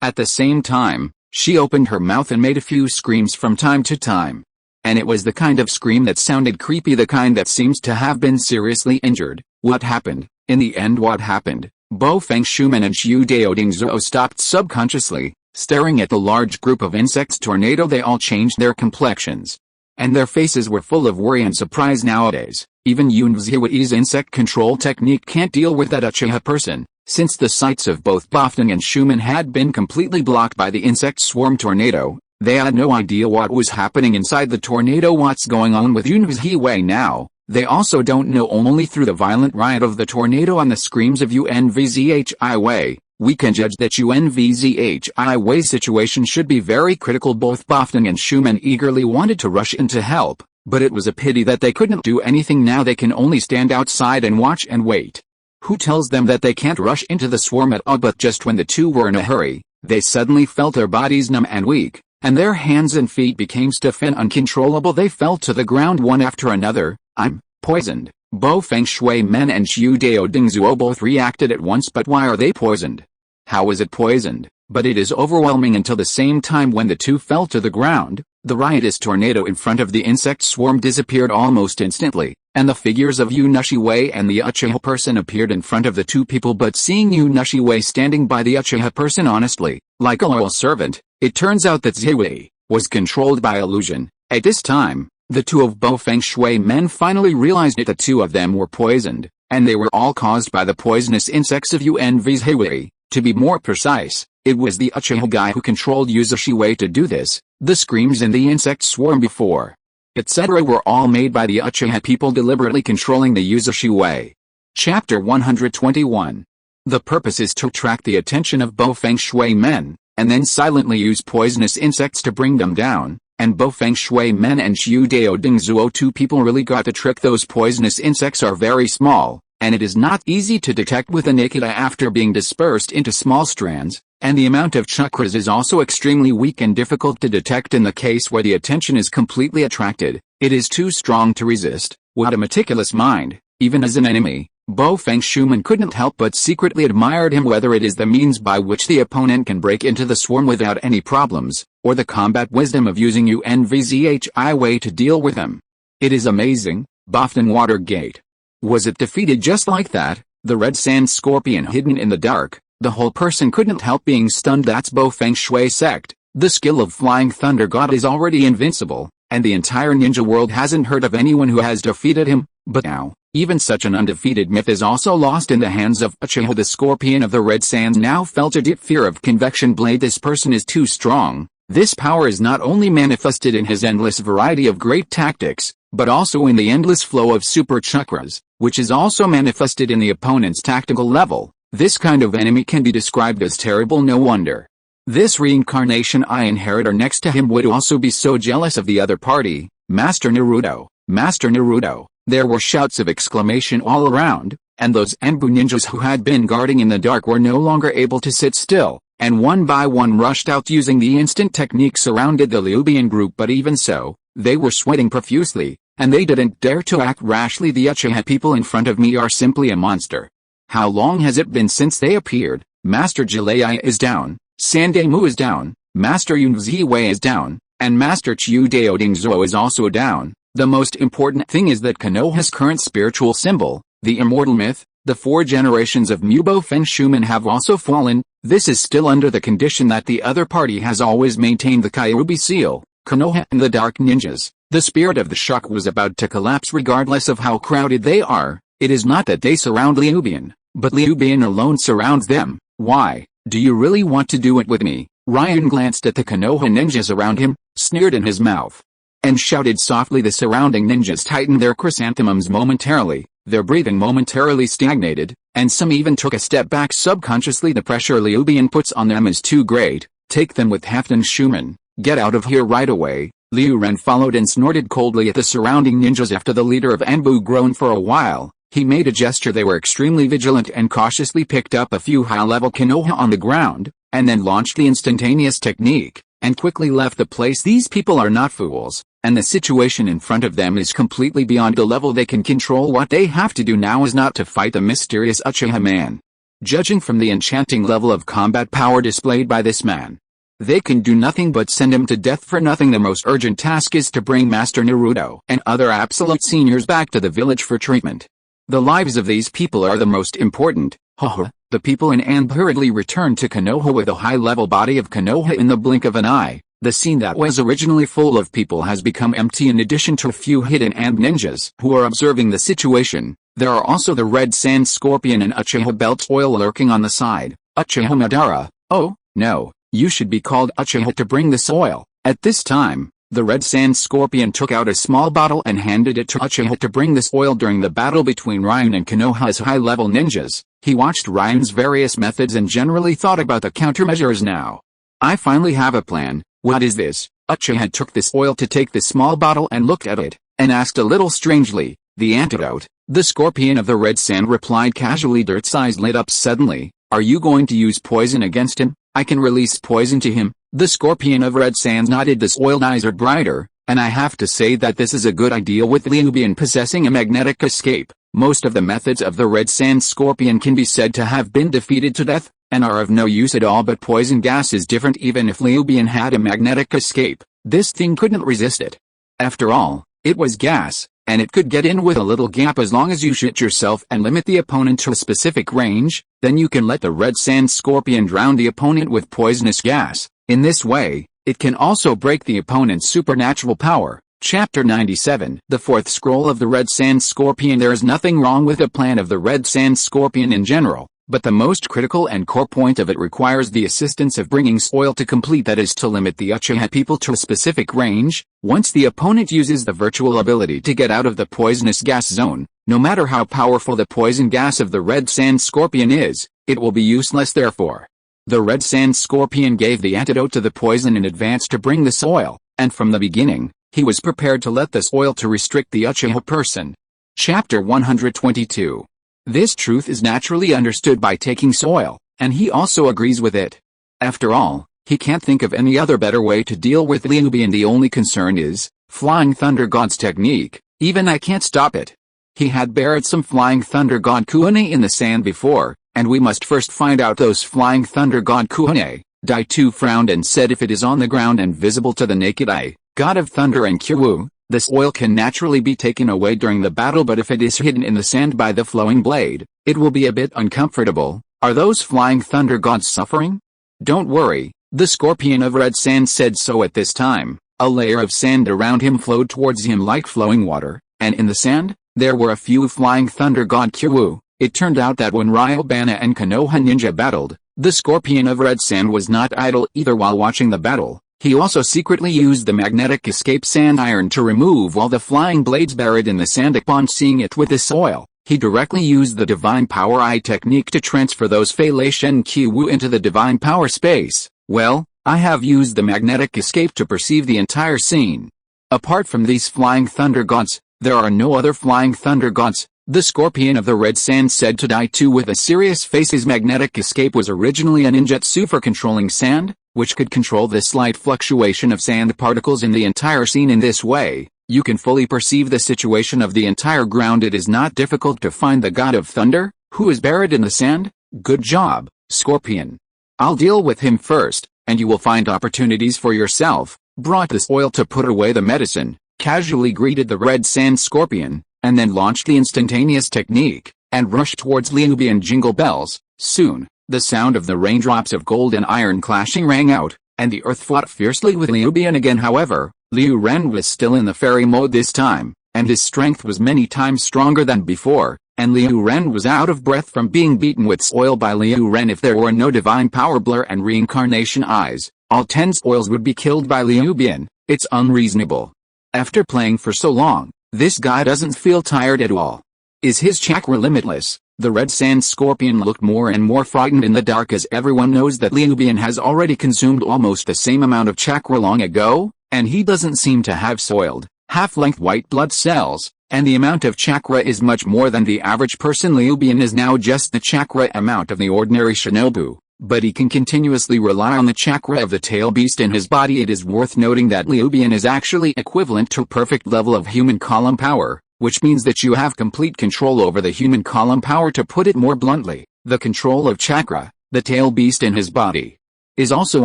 At the same time, she opened her mouth and made a few screams from time to time. And it was the kind of scream that sounded creepy, the kind that seems to have been seriously injured. What happened? In the end, what happened? Bofeng Schumann and Chiudeo Dingzuo stopped subconsciously, staring at the large group of insects tornado. They all changed their complexions, and their faces were full of worry and surprise. Nowadays, even Unvzhi's insect control technique can't deal with that Uchiha person, since the sights of both Bofeng and Schumann had been completely blocked by the insect swarm tornado. They had no idea what was happening inside the tornado. What's going on with Unvzhi now? They also don't know. Only through the violent riot of the tornado and the screams of Unvzhi, we can judge that Unvzhi's situation should be very critical. Both Bofeng and Schumann eagerly wanted to rush in to help, but it was a pity that they couldn't do anything. Now they can only stand outside and watch and wait. Who tells them that they can't rush into the swarm at all? But just when the two were in a hurry, they suddenly felt their bodies numb and weak, and their hands and feet became stiff and uncontrollable. They fell to the ground one after another. I'm poisoned. Bofeng Shui Men and Chiudeo Dingzuo both reacted at once. But why are they poisoned? How is it poisoned? But it is overwhelming. Until the same time when the two fell to the ground, the riotous tornado in front of the insect swarm disappeared almost instantly, and the figures of Unvzhi and the Uchiha person appeared in front of the two people. But seeing Unvzhi standing by the Uchiha person honestly, like a loyal servant, it turns out that Zhiwei was controlled by illusion. At this time, the two of Bofeng Shui Men finally realized that the two of them were poisoned, and they were all caused by the poisonous insects of Unvzhi. To be more precise, it was the Uchiha guy who controlled Uzushiwei to do this. The screams and the insect swarm before, etc. were all made by the Uchiha people deliberately controlling the Uzushiwei. Chapter 121. The purpose is to attract the attention of Bo Feng Shui men, and then silently use poisonous insects to bring them down. And Bo Feng Shui men and Xiu Dao Dingzuo, two people really got the trick. Those poisonous insects are very small, and it is not easy to detect with the naked eye after being dispersed into small strands, and the amount of chakras is also extremely weak and difficult to detect in the case where the attention is completely attracted. It is too strong to resist. What a meticulous mind. Even as an enemy, Bo Feng Shui couldn't help but secretly admired him, whether it is the means by which the opponent can break into the swarm without any problems, or the combat wisdom of using UNVZHI way to deal with them. It is amazing. Bofton Watergate. Was it defeated just like that? The red sand scorpion hidden in the dark, the whole person couldn't help being stunned. That's Bo Feng Shui sect. The skill of Flying Thunder God is already invincible, and the entire ninja world hasn't heard of anyone who has defeated him, but now, even such an undefeated myth is also lost in the hands of Uchiha. The scorpion of the red sands now felt a deep fear of convection blade. This person is too strong. This power is not only manifested in his endless variety of great tactics, but also in the endless flow of super chakras, which is also manifested in the opponent's tactical level. This kind of enemy can be described as terrible. No wonder this reincarnation I inheritor next to him would also be so jealous of the other party. Master Naruto, Master Naruto. There were shouts of exclamation all around, and those Anbu ninjas who had been guarding in the dark were no longer able to sit still, and one by one rushed out using the instant technique surrounded the Ryuban group. But even so, they were sweating profusely, and they didn't dare to act rashly. The Uchiha people in front of me are simply a monster. How long has it been since they appeared? Master Jiraiya is down, Sandemu is down, Master Yunziwei is down, and Master Qiu Dao Dingzuo is also down. The most important thing is that Konoha's current spiritual symbol, the immortal myth, the 4 generations of Bo Feng Shui have also fallen. This is still under the condition that the other party has always maintained the Kyuubi seal. Konoha and the Dark Ninjas, the spirit of the shock was about to collapse regardless of how crowded they are. It is not that they surround Ryuban, but Ryuban alone surrounds them. Why? Do you really want to do it with me? Ryan glanced at the Konoha ninjas around him, sneered in his mouth, and shouted softly. The surrounding ninjas tightened their chrysanthemums momentarily, their breathing momentarily stagnated, and some even took a step back subconsciously. The pressure Ryuban puts on them is too great. Take them with Hefton Schumann. Get out of here right away. Liu Ren followed and snorted coldly at the surrounding ninjas. After the leader of Anbu groaned for a while, he made a gesture. They were extremely vigilant and cautiously picked up a few high-level Konoha on the ground, and then launched the instantaneous technique, and quickly left the place. These people are not fools, and the situation in front of them is completely beyond the level they can control. What they have to do now is not to fight the mysterious Uchiha man. Judging from the enchanting level of combat power displayed by this man, they can do nothing but send him to death for nothing. The most urgent task is to bring Master Naruto and other absolute seniors back to the village for treatment. The lives of these people are the most important. Haha. The people in Anbu hurriedly returned to Konoha with a high-level body of Konoha in the blink of an eye. The scene that was originally full of people has become empty. In addition to a few hidden Anbu ninjas who are observing the situation, there are also the Red Sand Scorpion and Uchiha Belt Oil lurking on the side. Uchiha Madara. Oh, no, you should be called Uchiha to bring this oil. At this time, the Red Sand Scorpion took out a small bottle and handed it to Uchiha to bring this oil. During the battle between Ryan and Konoha's high-level ninjas, he watched Ryan's various methods and generally thought about the countermeasures. Now, I finally have a plan. What is this? Uchiha took this oil to take the small bottle and looked at it, and asked a little strangely, the antidote? The Scorpion of the Red Sand replied casually. Dirt's eyes lit up suddenly. Are you going to use poison against him? I can release poison to him. The Scorpion of Red Sands nodded. This oil's eyes are brighter, and I have to say that this is a good idea. With Ryuban possessing a magnetic escape, most of the methods of the Red Sand Scorpion can be said to have been defeated to death, and are of no use at all. But poison gas is different. Even if Ryuban had a magnetic escape, this thing couldn't resist it. After all, it was gas, and it could get in with a little gap. As long as you shoot yourself and limit the opponent to a specific range, then you can let the Red Sand Scorpion drown the opponent with poisonous gas. In this way, it can also break the opponent's supernatural power. Chapter 97. The fourth scroll of the Red Sand Scorpion. There is nothing wrong with the plan of the Red Sand Scorpion in general. But the most critical and core point of it requires the assistance of bringing soil to complete, that is to limit the Uchiha people to a specific range. Once the opponent uses the virtual ability to get out of the poisonous gas zone, no matter how powerful the poison gas of the Red Sand Scorpion is, it will be useless therefore. The Red Sand Scorpion gave the antidote to the poison in advance to bring the soil, and from the beginning, he was prepared to let this oil to restrict the Uchiha person. Chapter 122. This truth is naturally understood by taking soil, and he also agrees with it. After all, he can't think of any other better way to deal with Ryubana, and the only concern is Flying Thunder God's technique. Even I can't stop it. He had buried some Flying Thunder God Kuhane in the sand before, and we must first find out those Flying Thunder God Kuhane. Daitu frowned and said, if it is on the ground and visible to the naked eye, God of Thunder and Kiryu, this oil can naturally be taken away during the battle, but if it is hidden in the sand by the flowing blade, it will be a bit uncomfortable. Are those Flying Thunder Gods suffering? Don't worry, the Scorpion of Red Sand said so at this time. A layer of sand around him flowed towards him like flowing water, and in the sand, there were a few Flying Thunder God Kiryu. It turned out that when Ryubana and Konoha ninja battled, the Scorpion of Red Sand was not idle either while watching the battle. He also secretly used the magnetic escape sand iron to remove all the flying blades buried in the sand. Upon seeing it with the soil, he directly used the Divine Power Eye technique to transfer those Fei Shen Qiwu into the Divine Power space. Well, I have used the magnetic escape to perceive the entire scene. Apart from these Flying Thunder Gods, there are no other Flying Thunder Gods, the Scorpion of the Red Sand said to Daitu with a serious face. His magnetic escape was originally a ninjutsu for controlling sand, which could control the slight fluctuation of sand particles in the entire scene. In this way, you can fully perceive the situation of the entire ground. It is not difficult to find the God of Thunder, who is buried in the sand. Good job, Scorpion. I'll deal with him first, and you will find opportunities for yourself. Brought this oil to put away the medicine, casually greeted the Red Sand Scorpion, and then launched the instantaneous technique, and rushed towards Ryubana and jingle bells. Soon, the sound of the raindrops of gold and iron clashing rang out, and the earth fought fiercely with Ryubana again. However, Liu Ren was still in the fairy mode this time, and his strength was many times stronger than before, and Liu Ren was out of breath from being beaten with soil by Liu Ren. If there were no divine power blur and reincarnation eyes, all 10 soils would be killed by Ryubana. It's unreasonable. After playing for so long, this guy doesn't feel tired at all. Is his chakra limitless? The Red Sand Scorpion looked more and more frightened in the dark, as everyone knows that Ryubana has already consumed almost the same amount of chakra long ago, and he doesn't seem to have soiled, half-length white blood cells, and the amount of chakra is much more than the average person. Ryubana is now just the chakra amount of the ordinary shinobu, but he can continuously rely on the chakra of the tail beast in his body. It is worth noting that Ryubana is actually equivalent to a perfect level of human column power, which means that you have complete control over the human column power. To put it more bluntly, the control of chakra, the tail beast in his body, is also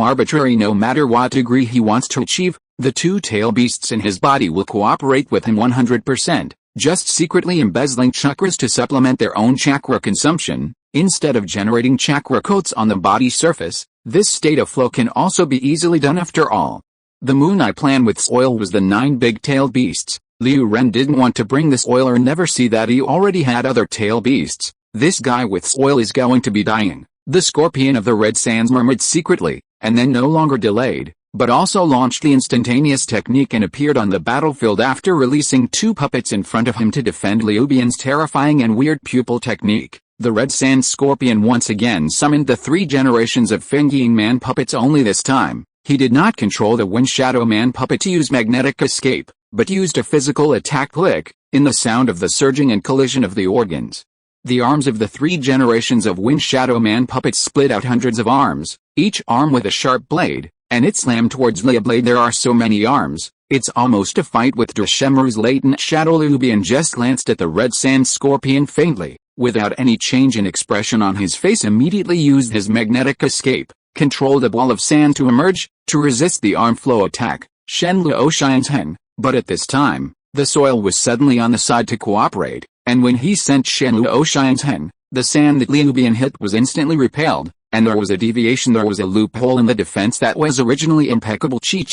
arbitrary. No matter what degree he wants to achieve, the two tail beasts in his body will cooperate with him 100%, just secretly embezzling chakras to supplement their own chakra consumption, instead of generating chakra coats on the body surface. This state of flow can also be easily done. After all, the Moon Eye plan with soil was the 9 big-tailed beasts. Liu Ren didn't want to bring this oil or never see that he already had other tail beasts. This guy with soil is going to be dying. The Scorpion of the Red Sands murmured secretly, and then no longer delayed, but also launched the instantaneous technique and appeared on the battlefield after releasing 2 puppets in front of him to defend Ryubana's terrifying and weird pupil technique. The Red Sand Scorpion once again summoned the 3 generations of Fengyin Man puppets. Only this time, he did not control the Wind Shadow Man puppet to use magnetic escape, but used a physical attack. Click, in the sound of the surging and collision of the organs. The arms of the 3 generations of Wind Shadow Man puppets split out hundreds of arms, each arm with a sharp blade, and it slammed towards the blade. There are so many arms, it's almost a fight with Drashemaru's latent shadow. Ryubana just glanced at the Red Sand Scorpion faintly, without any change in expression on his face. Immediately used his magnetic escape, controlled a ball of sand to emerge, to resist the arm flow attack. Shenluo Shinzhen. But at this time, the soil was suddenly on the side to cooperate, and when he sent Shenluo Shinzhen, the sand that Ryubana hit was instantly repelled, and there was a deviation. There was a loophole in the defense that was originally impeccable. Chi.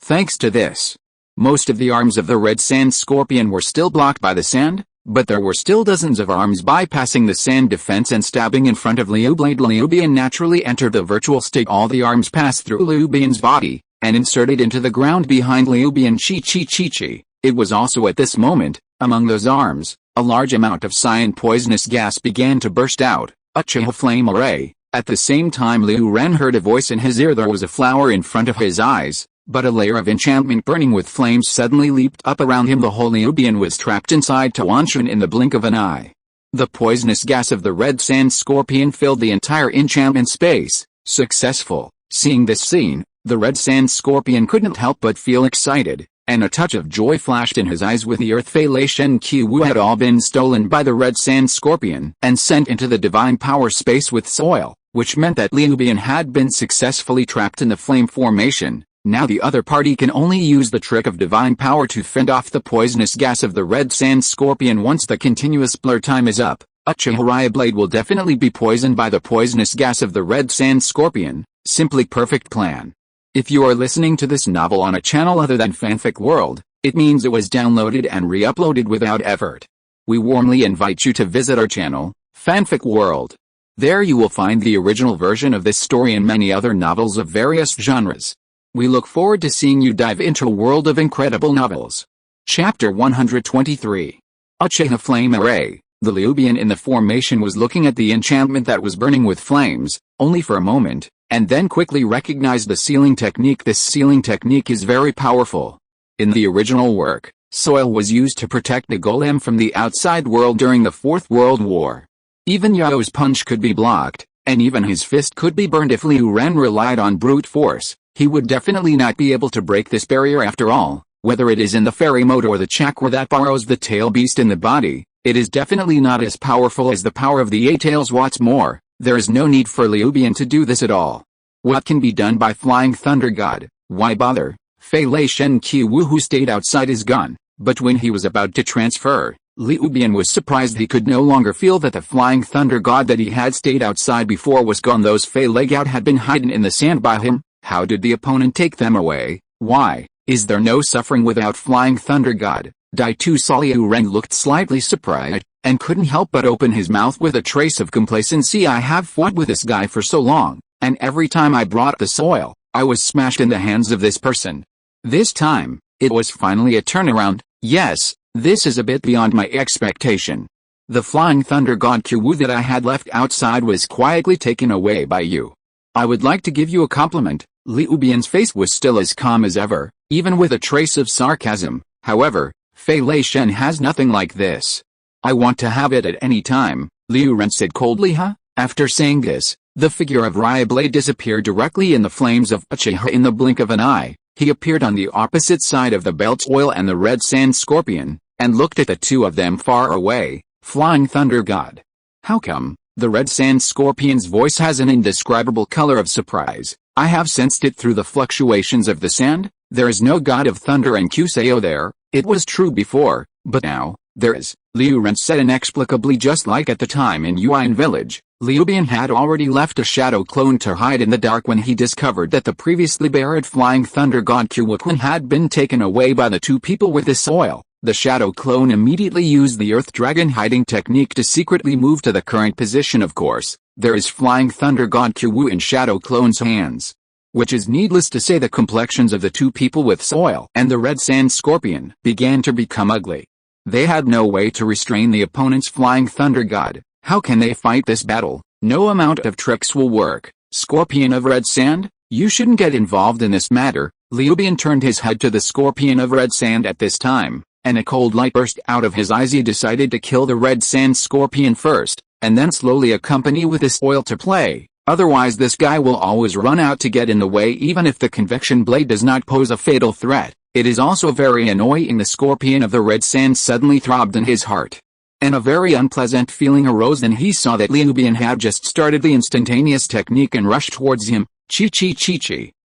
Thanks to this, most of the arms of the Red Sand Scorpion were still blocked by the sand, but there were still dozens of arms bypassing the sand defense and stabbing in front of Liu Blade. Liubian naturally entered the virtual state. All the arms passed through Liubian's body, and inserted into the ground behind Liubian. Chi. It was also at this moment, among those arms, a large amount of cyan poisonous gas began to burst out, Uchiha flame array. At the same time Liu Ren heard a voice in his ear. There was a flower in front of his eyes, but a layer of enchantment burning with flames suddenly leaped up around him. The whole Liubian was trapped inside Tawanshan in the blink of an eye. The poisonous gas of the red sand scorpion filled the entire enchantment space. Successful. Seeing this scene, the red sand scorpion couldn't help but feel excited, and a touch of joy flashed in his eyes. With the earth, Fei Lei Shen Qiwu had all been stolen by the red sand scorpion and sent into the divine power space with soil, which meant that Liubian had been successfully trapped in the flame formation. Now the other party can only use the trick of divine power to fend off the poisonous gas of the red sand scorpion. Once the continuous blur time is up, Uchiha Blade will definitely be poisoned by the poisonous gas of the red sand scorpion. Simply perfect plan. If you are listening to this novel on a channel other than Fanfic World, it means it was downloaded and re-uploaded without effort. We warmly invite you to visit our channel, Fanfic World. There you will find the original version of this story and many other novels of various genres. We look forward to seeing you dive into a world of incredible novels. Chapter 123. Uchiha Flame Array. The Liubian in the formation was looking at the enchantment that was burning with flames, only for a moment, and then quickly recognized the sealing technique. This sealing technique is very powerful. In the original work, soil was used to protect the golem from the outside world during the Fourth World War. Even Yao's punch could be blocked, and even his fist could be burned. If Liu Ren relied on brute force, he would definitely not be able to break this barrier. After all, whether it is in the fairy mode or the chakra that borrows the tail beast in the body, it is definitely not as powerful as the power of the eight tails. What's more, there is no need for Liubian to do this at all. What can be done by Flying Thunder God? Why bother? Fei Lei Shen Qiwu, who stayed outside, is gone, but when he was about to transfer, Liubian was surprised he could no longer feel that the Flying Thunder God that he had stayed outside before was gone. Those Fei Lei Gout had been hidden in the sand by him. How did the opponent take them away? Why, is there no suffering without Flying Thunder God? Dai Tu saw Liu Ren looked slightly surprised, and couldn't help but open his mouth with a trace of complacency. I have fought with this guy for so long, and every time I brought the soil, I was smashed in the hands of this person. This time, it was finally a turnaround. Yes, this is a bit beyond my expectation. The Flying Thunder God Qiwu that I had left outside was quietly taken away by you. I would like to give you a compliment. Liubian's face was still as calm as ever, even with a trace of sarcasm. However, Fei Lei Shen has nothing like this. I want to have it at any time, Liu Ren said coldly. After saying this, the figure of Ryubana Blade disappeared directly in the flames of Uchiha. In the blink of an eye, he appeared on the opposite side of the Belt Oil and the Red Sand Scorpion, and looked at the two of them far away. Flying Thunder God. How come? The Red Sand Scorpion's voice has an indescribable color of surprise. I have sensed it through the fluctuations of the sand. There is no god of thunder and Kuseo there. It was true before, but now, there is. Liu Ren said inexplicably. Just like at the time in Yuan Village, Liubian had already left a shadow clone to hide in the dark when he discovered that the previously buried Flying Thunder God Qiwu had been taken away by the two people with the soil. The shadow clone immediately used the Earth Dragon hiding technique to secretly move to the current position. Of course, there is Flying Thunder God Qiwu in shadow clone's hands. Which is needless to say, the complexions of the two people with soil and the Red Sand Scorpion began to become ugly. They had no way to restrain the opponent's Flying Thunder God. How can they fight this battle? No amount of tricks will work. Scorpion of Red Sand, you shouldn't get involved in this matter. Liubian turned his head to the Scorpion of Red Sand at this time, and a cold light burst out of his eyes. He decided to kill the Red Sand Scorpion first, and then slowly accompany with this oil to play. Otherwise this guy will always run out to get in the way. Even if the convection blade does not pose a fatal threat, it is also very annoying. The Scorpion of the Red Sand suddenly throbbed in his heart, and a very unpleasant feeling arose. Then he saw that Liubian had just started the instantaneous technique and rushed towards him. Chi.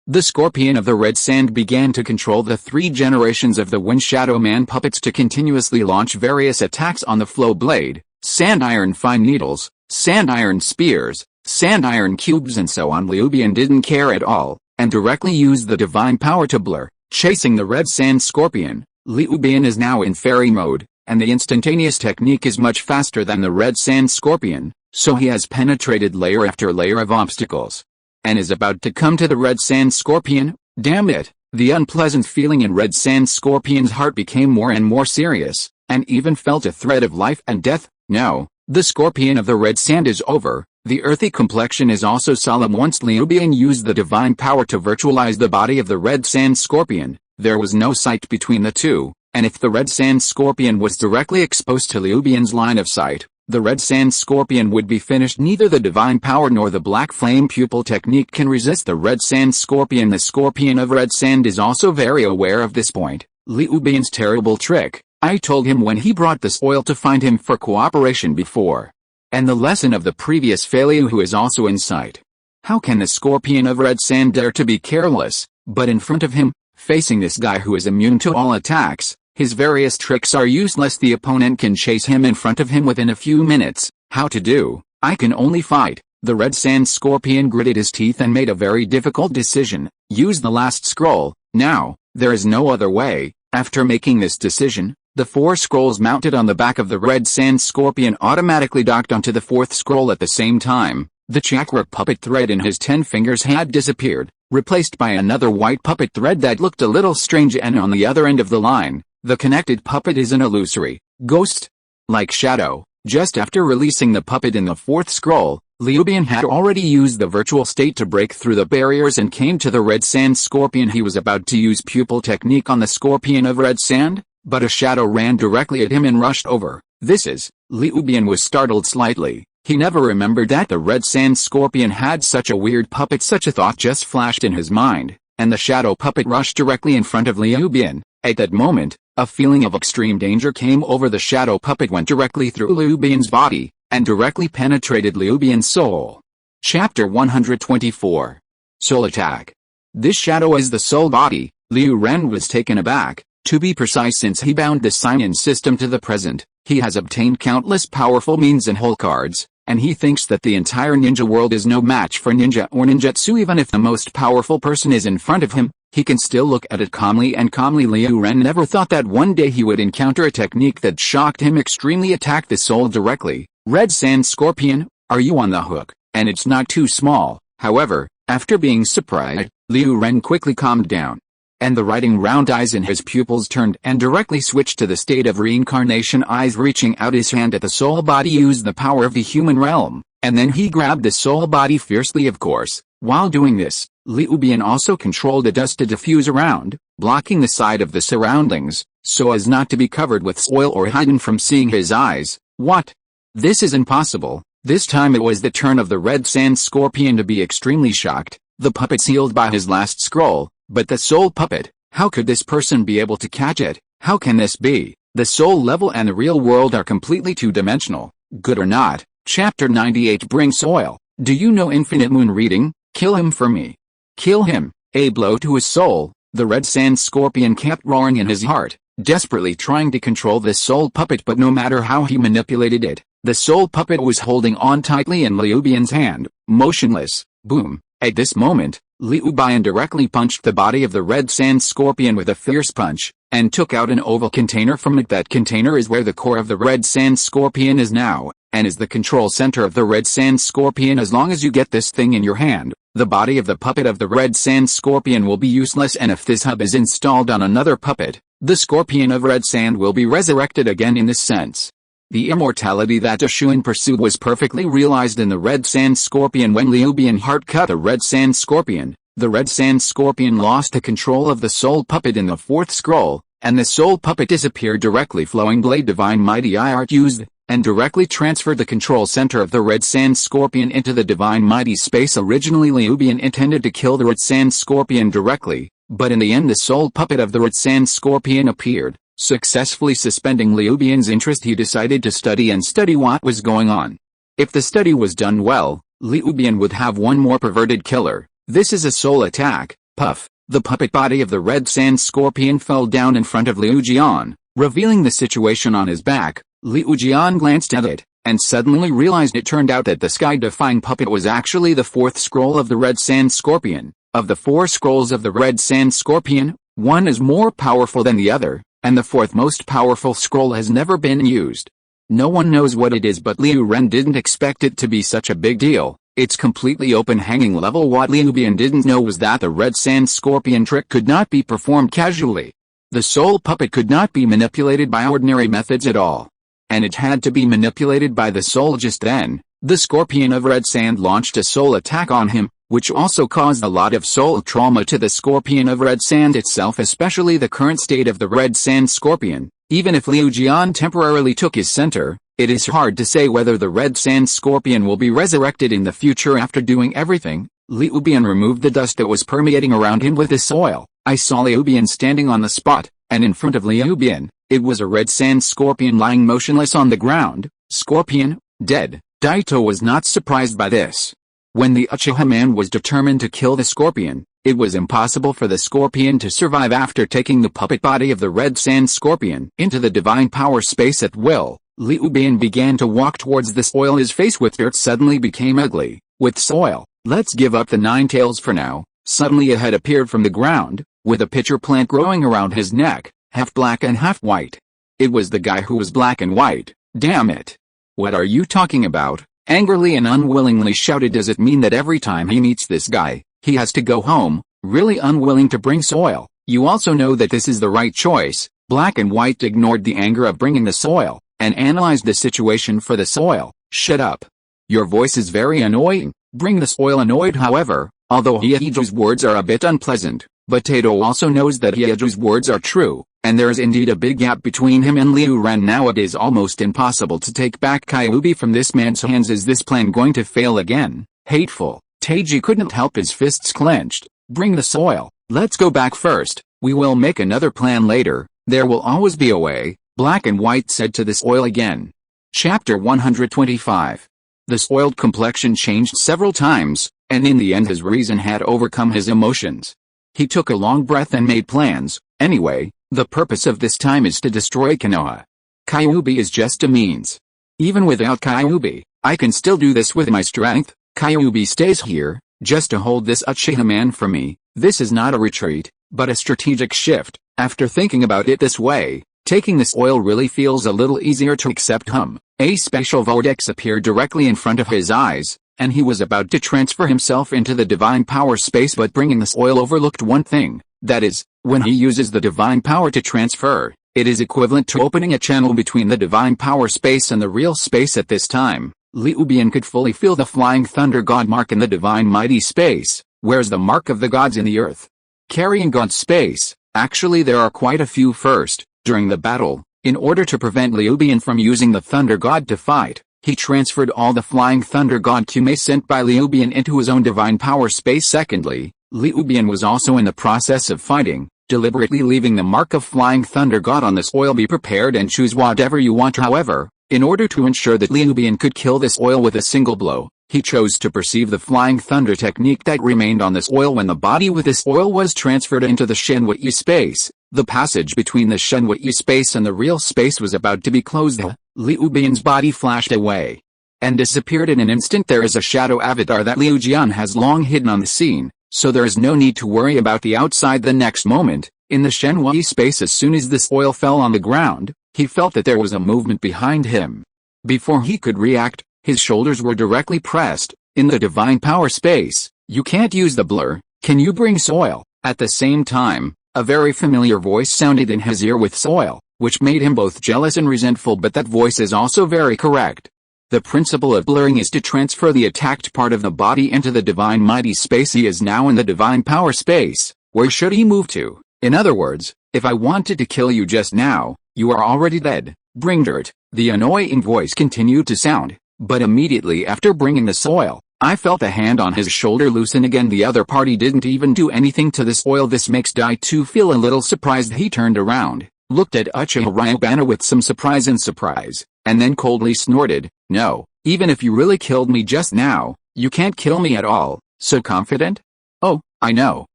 The Scorpion of the Red Sand began to control the three generations of the Wind Shadow Man puppets to continuously launch various attacks on the flow blade, sand iron fine needles, sand iron spears, sand iron cubes and so on. Liubian didn't care at all, and directly used the divine power to blur, chasing the Red Sand Scorpion. Liubian is now in fairy mode, and the instantaneous technique is much faster than the Red Sand Scorpion, so he has penetrated layer after layer of obstacles, and is about to come to the Red Sand Scorpion. Damn it! The unpleasant feeling in Red Sand Scorpion's heart became more and more serious, and even felt a threat of life and death. No, the Scorpion of the Red Sand is over. The earthy complexion is also solemn. Once Ryubana used the divine power to virtualize the body of the Red Sand Scorpion, there was no sight between the two, and if the Red Sand Scorpion was directly exposed to Ryubana's line of sight, the Red Sand Scorpion would be finished. Neither the divine power nor the black flame pupil technique can resist the Red Sand Scorpion. The Scorpion of Red Sand is also very aware of this point. Ryubana's terrible trick. I told him when he brought this oil to find him for cooperation before. And the lesson of the previous failure who is also in sight. How can the Scorpion of Red Sand dare to be careless? But in front of him, facing this guy who is immune to all attacks, his various tricks are useless. The opponent can chase him in front of him within a few minutes. How to do? I can only fight. The Red Sand Scorpion gritted his teeth and made a very difficult decision. Use the last scroll. Now, there is no other way. After making this decision, the 4 scrolls mounted on the back of the Red Sand Scorpion automatically docked onto the 4th scroll at the same time. The chakra puppet thread in his 10 fingers had disappeared, replaced by another white puppet thread that looked a little strange, and on the other end of the line, the connected puppet is an illusory, ghost-like shadow. Just after releasing the puppet in the 4th scroll, Ryubana had already used the virtual state to break through the barriers and came to the Red Sand Scorpion. He was about to use pupil technique on the Scorpion of Red Sand, but a shadow ran directly at him and rushed over. Ryubana was startled slightly. He never remembered that the Red Sand Scorpion had such a weird puppet. Such a thought just flashed in his mind, and the shadow puppet rushed directly in front of Ryubana. At that moment, a feeling of extreme danger came over the shadow puppet, went directly through Ryubana's body, and directly penetrated Ryubana's soul. Chapter 124. Soul Attack. This shadow is the soul body. Liu Ren was taken aback. To be precise, since he bound the sign-in system to the present, he has obtained countless powerful means and whole cards, and he thinks that the entire ninja world is no match for ninja or ninjutsu. Even if the most powerful person is in front of him, he can still look at it calmly and calmly. Liu Ren never thought that one day he would encounter a technique that shocked him extremely. Attack the soul directly. Red Sand Scorpion, are you on the hook? And it's not too small. However, after being surprised, Liu Ren quickly calmed down, and the writing round eyes in his pupils turned and directly switched to the state of reincarnation. Eyes reaching out his hand at the soul body used the power of the human realm, and then he grabbed the soul body fiercely. Of course, while doing this, Ryubana also controlled the dust to diffuse around, blocking the side of the surroundings, so as not to be covered with soil or hidden from seeing his eyes. What? This is impossible. This time it was the turn of the Red Sand Scorpion to be extremely shocked. The puppet sealed by his last scroll. But the soul puppet, how could this person be able to catch it? How can this be? The soul level and the real world are completely two-dimensional. Good or not? Chapter 98. Bring soil. Do you know Infinite Moon reading? Kill him for me. Kill him. A blow to his soul. The Red Sand Scorpion kept roaring in his heart, desperately trying to control this soul puppet, but no matter how he manipulated it, the soul puppet was holding on tightly in Ryubana's hand, motionless. Boom. At this moment, Ryubana directly punched the body of the Red Sand Scorpion with a fierce punch, and took out an oval container from it. That container is where the core of the Red Sand Scorpion is now, and is the control center of the Red Sand Scorpion. As long as you get this thing in your hand, the body of the puppet of the Red Sand Scorpion will be useless, and if this hub is installed on another puppet, the Scorpion of Red Sand will be resurrected again. In this sense, the immortality that Ashuin pursued was perfectly realized in the Red Sand Scorpion. When Ryubana heart cut the Red Sand Scorpion, the Red Sand Scorpion lost the control of the soul puppet in the 4th scroll, and the soul puppet disappeared directly. Flowing Blade Divine Mighty Art used, and directly transferred the control center of the Red Sand Scorpion into the Divine Mighty space. Originally Ryubana intended to kill the Red Sand Scorpion directly, but in the end the soul puppet of the Red Sand Scorpion appeared, successfully suspending Ryubana's interest. He decided to study what was going on. If the study was done well, Ryubana would have one more perverted killer. This is a soul attack. Puff. The puppet body of the Red Sand Scorpion fell down in front of Liu Jian, revealing the situation on his back. Liu Jian glanced at it, and suddenly realized it turned out that the sky-defying puppet was actually the 4th scroll of the Red Sand Scorpion. Of the 4 scrolls of the Red Sand Scorpion, one is more powerful than the other. and the fourth most powerful scroll has never been used. No one knows what it is, but Liu Ren didn't expect it to be such a big deal. It's completely open hanging level. What Liu Bian didn't know was that the red sand scorpion trick could not be performed casually. The soul puppet could not be manipulated by ordinary methods at all. And it had to be manipulated by the soul. Just then, the scorpion of red sand launched a soul attack on him, which also caused a lot of soul trauma to the scorpion of red sand itself, especially the current state of the red sand scorpion. Even if Liu Jian temporarily took his center, it is hard to say whether the red sand scorpion will be resurrected in the future. After doing everything, Liu Bian removed the dust that was permeating around him with the soil. I saw Liu Bian standing on the spot, and in front of Liu Bian, it was a red sand scorpion lying motionless on the ground. Scorpion, dead. Daito was not surprised by this. When the Uchiha man was determined to kill the scorpion, it was impossible for the scorpion to survive. After taking the puppet body of the red sand scorpion into the divine power space at will, Liu Bian began to walk towards the soil. His face with dirt suddenly became ugly. With soil, let's give up the nine tails for now. Suddenly a head appeared from the ground, with a pitcher plant growing around his neck, half black and half white. It was the guy who was black and white. Damn it. What are you talking about? Angrily and unwillingly shouted. Does it mean that every time he meets this guy, he has to go home? Really unwilling to bring soil. You also know that this is the right choice. Black and white ignored the anger of bringing the soil, and analyzed the situation for the soil. Shut up. Your voice is very annoying. Bring the soil. Annoyed. However, although Hieju's words are a bit unpleasant, but Tato also knows that Hieju's words are true, and there is indeed a big gap between him and Liu Ren now. It is almost impossible to take back Kyuubi from this man's hands. Is this plan going to fail again? Hateful. Teiji couldn't help his fists clenched. Bring the soil. Let's go back first. We will make another plan later. There will always be a way, Black and White said to the soil again. Chapter 125. The soiled complexion changed several times, and in the end his reason had overcome his emotions. He took a long breath and made plans. Anyway, the purpose of this time is to destroy Konoha. Kyuubi is just a means. Even without Kyuubi, I can still do this with my strength. Kyuubi stays here, just to hold this Uchiha man for me. This is not a retreat, but a strategic shift. After thinking about it this way, taking this oil really feels a little easier to accept. A special vortex appeared directly in front of his eyes, and he was about to transfer himself into the divine power space, but bringing this oil overlooked one thing. That is, when he uses the divine power to transfer, it is equivalent to opening a channel between the divine power space and the real space. At this time, Liu Bian could fully feel the Flying Thunder God mark in the divine mighty space, where's the mark of the gods in the earth. Carrying God space, actually there are quite a few. First, during the battle, in order to prevent Liu Bian from using the Thunder God to fight, he transferred all the Flying Thunder God Kume sent by Liu Bian into his own divine power space. Secondly, Liu Bian was also in the process of fighting, deliberately leaving the mark of Flying Thunder God on this oil. Be prepared and choose whatever you want. However, in order to ensure that Liu Bian could kill this oil with a single blow, he chose to perceive the Flying Thunder technique that remained on this oil when the body with this oil was transferred into the Shenwubi space. The passage between the Shenwubi space and the real space was about to be closed. Liu Bian's body flashed away and disappeared in an instant. There is a shadow avatar that Liu Jian has long hidden on the scene, so there is no need to worry about the outside. The next moment, in the Shenwubi space, as soon as this oil fell on the ground, he felt that there was a movement behind him. Before he could react, his shoulders were directly pressed. In the divine power space, you can't use the blur. Can you bring soil? At the same time, a very familiar voice sounded in his ear with soil, which made him both jealous and resentful. But that voice is also very correct. The principle of blurring is to transfer the attacked part of the body into the divine mighty space. He is now in the divine power space. Where should he move to? In other words, if I wanted to kill you just now, you are already dead. Bring dirt. The annoying voice continued to sound, but immediately after bringing the soil, I felt a hand on his shoulder loosen again. The other party didn't even do anything to this oil. This makes Daito feel a little surprised. He turned around, looked at Uchiha Ryubana with some surprise, and then coldly snorted, "No, even if you really killed me just now, you can't kill me at all. So confident?" "Oh, I know,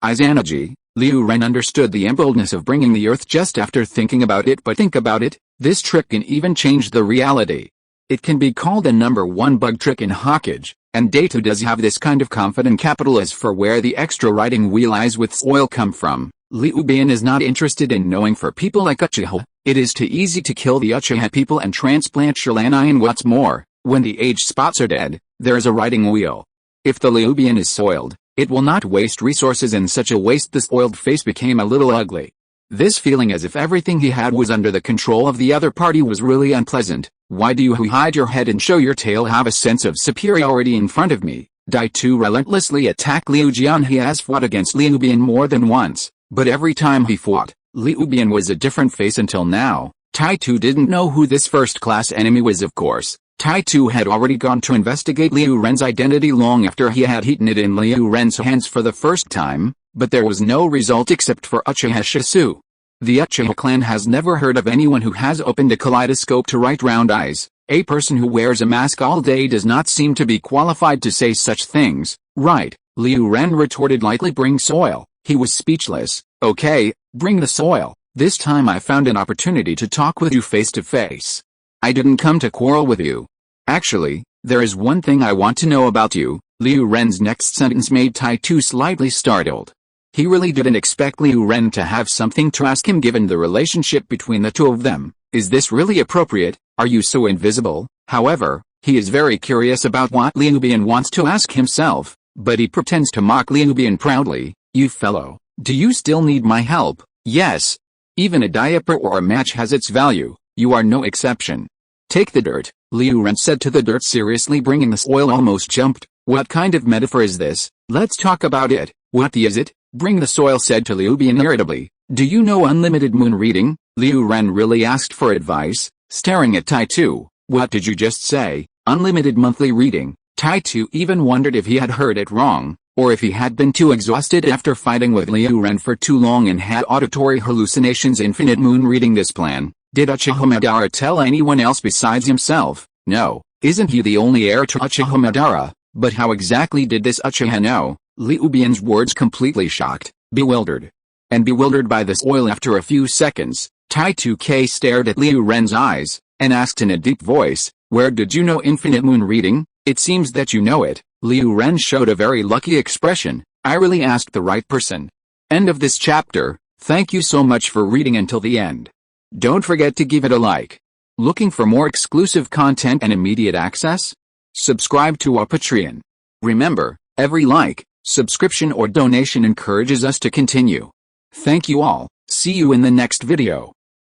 Izanagi." Liu Ren understood the boldness of bringing the earth just after thinking about it. But think about it, this trick can even change the reality. It can be called a #1 bug trick in Hokage, and Daito does have this kind of confident capital. As for where the extra riding wheel eyes with soil come from, Ryubana is not interested in knowing for people like Uchiha. It is too easy to kill the Uchiha people and transplant Shirlani, and what's more, when the age spots are dead, there is a riding wheel. If the Ryubana is soiled, it will not waste resources in such a waste. The spoiled face became a little ugly. This feeling as if everything he had was under the control of the other party was really unpleasant. Why do you hide your head and show your tail? Have a sense of superiority in front of me. Dai-Tu relentlessly attacked Liu Jian. He has fought against Ryubana more than once, but every time he fought, Ryubana was a different face until now. Tai-Tu didn't know who this first-class enemy was. Of course, Tai-Tu had already gone to investigate Liu Ren's identity long after he had eaten it in Liu Ren's hands for the first time, but there was no result except for Uchiha Shisu. The Uchiha clan has never heard of anyone who has opened a kaleidoscope to write round eyes. A person who wears a mask all day does not seem to be qualified to say such things, right? Liu Ren retorted lightly. Bring soil. He was speechless. Okay, bring the soil. This time I found an opportunity to talk with you face to face. I didn't come to quarrel with you. Actually, there is one thing I want to know about you. Liu Ren's next sentence made Tai-Tu slightly startled. He really didn't expect Liu Ren to have something to ask him given the relationship between the two of them. Is this really appropriate? Are you so invisible? However, he is very curious about what Ryubana wants to ask himself, but he pretends to mock Ryubana proudly. You fellow, do you still need my help? Yes. Even a diaper or a match has its value. You are no exception. Take the dirt, Liu Ren said to the dirt seriously. Bringing the soil almost jumped. What kind of metaphor is this? Let's talk about it. What is it? Bring the soil said to Ryubana irritably. Do you know unlimited moon reading? Liu Ren really asked for advice, staring at Tai-Tu. What did you just say? Unlimited monthly reading? Tai-Tu even wondered if he had heard it wrong, or if he had been too exhausted after fighting with Liu Ren for too long and had auditory hallucinations. Infinite moon reading. This plan. Did Uchiha Madara tell anyone else besides himself? No. Isn't he the only heir to Uchiha Madara? But how exactly did this Uchiha know? Ryubana's words completely shocked, bewildered, and bewildered by this oil. After a few seconds, Tai-Tu stared at Liu Ren's eyes, and asked in a deep voice, where did you know infinite moon reading? It seems that you know it. Liu Ren showed a very lucky expression. I really asked the right person. End of this chapter. Thank you so much for reading until the end. Don't forget to give it a like. Looking for more exclusive content and immediate access? Subscribe to our Patreon. Remember, every like, subscription or donation encourages us to continue. Thank you all. See you in the next video.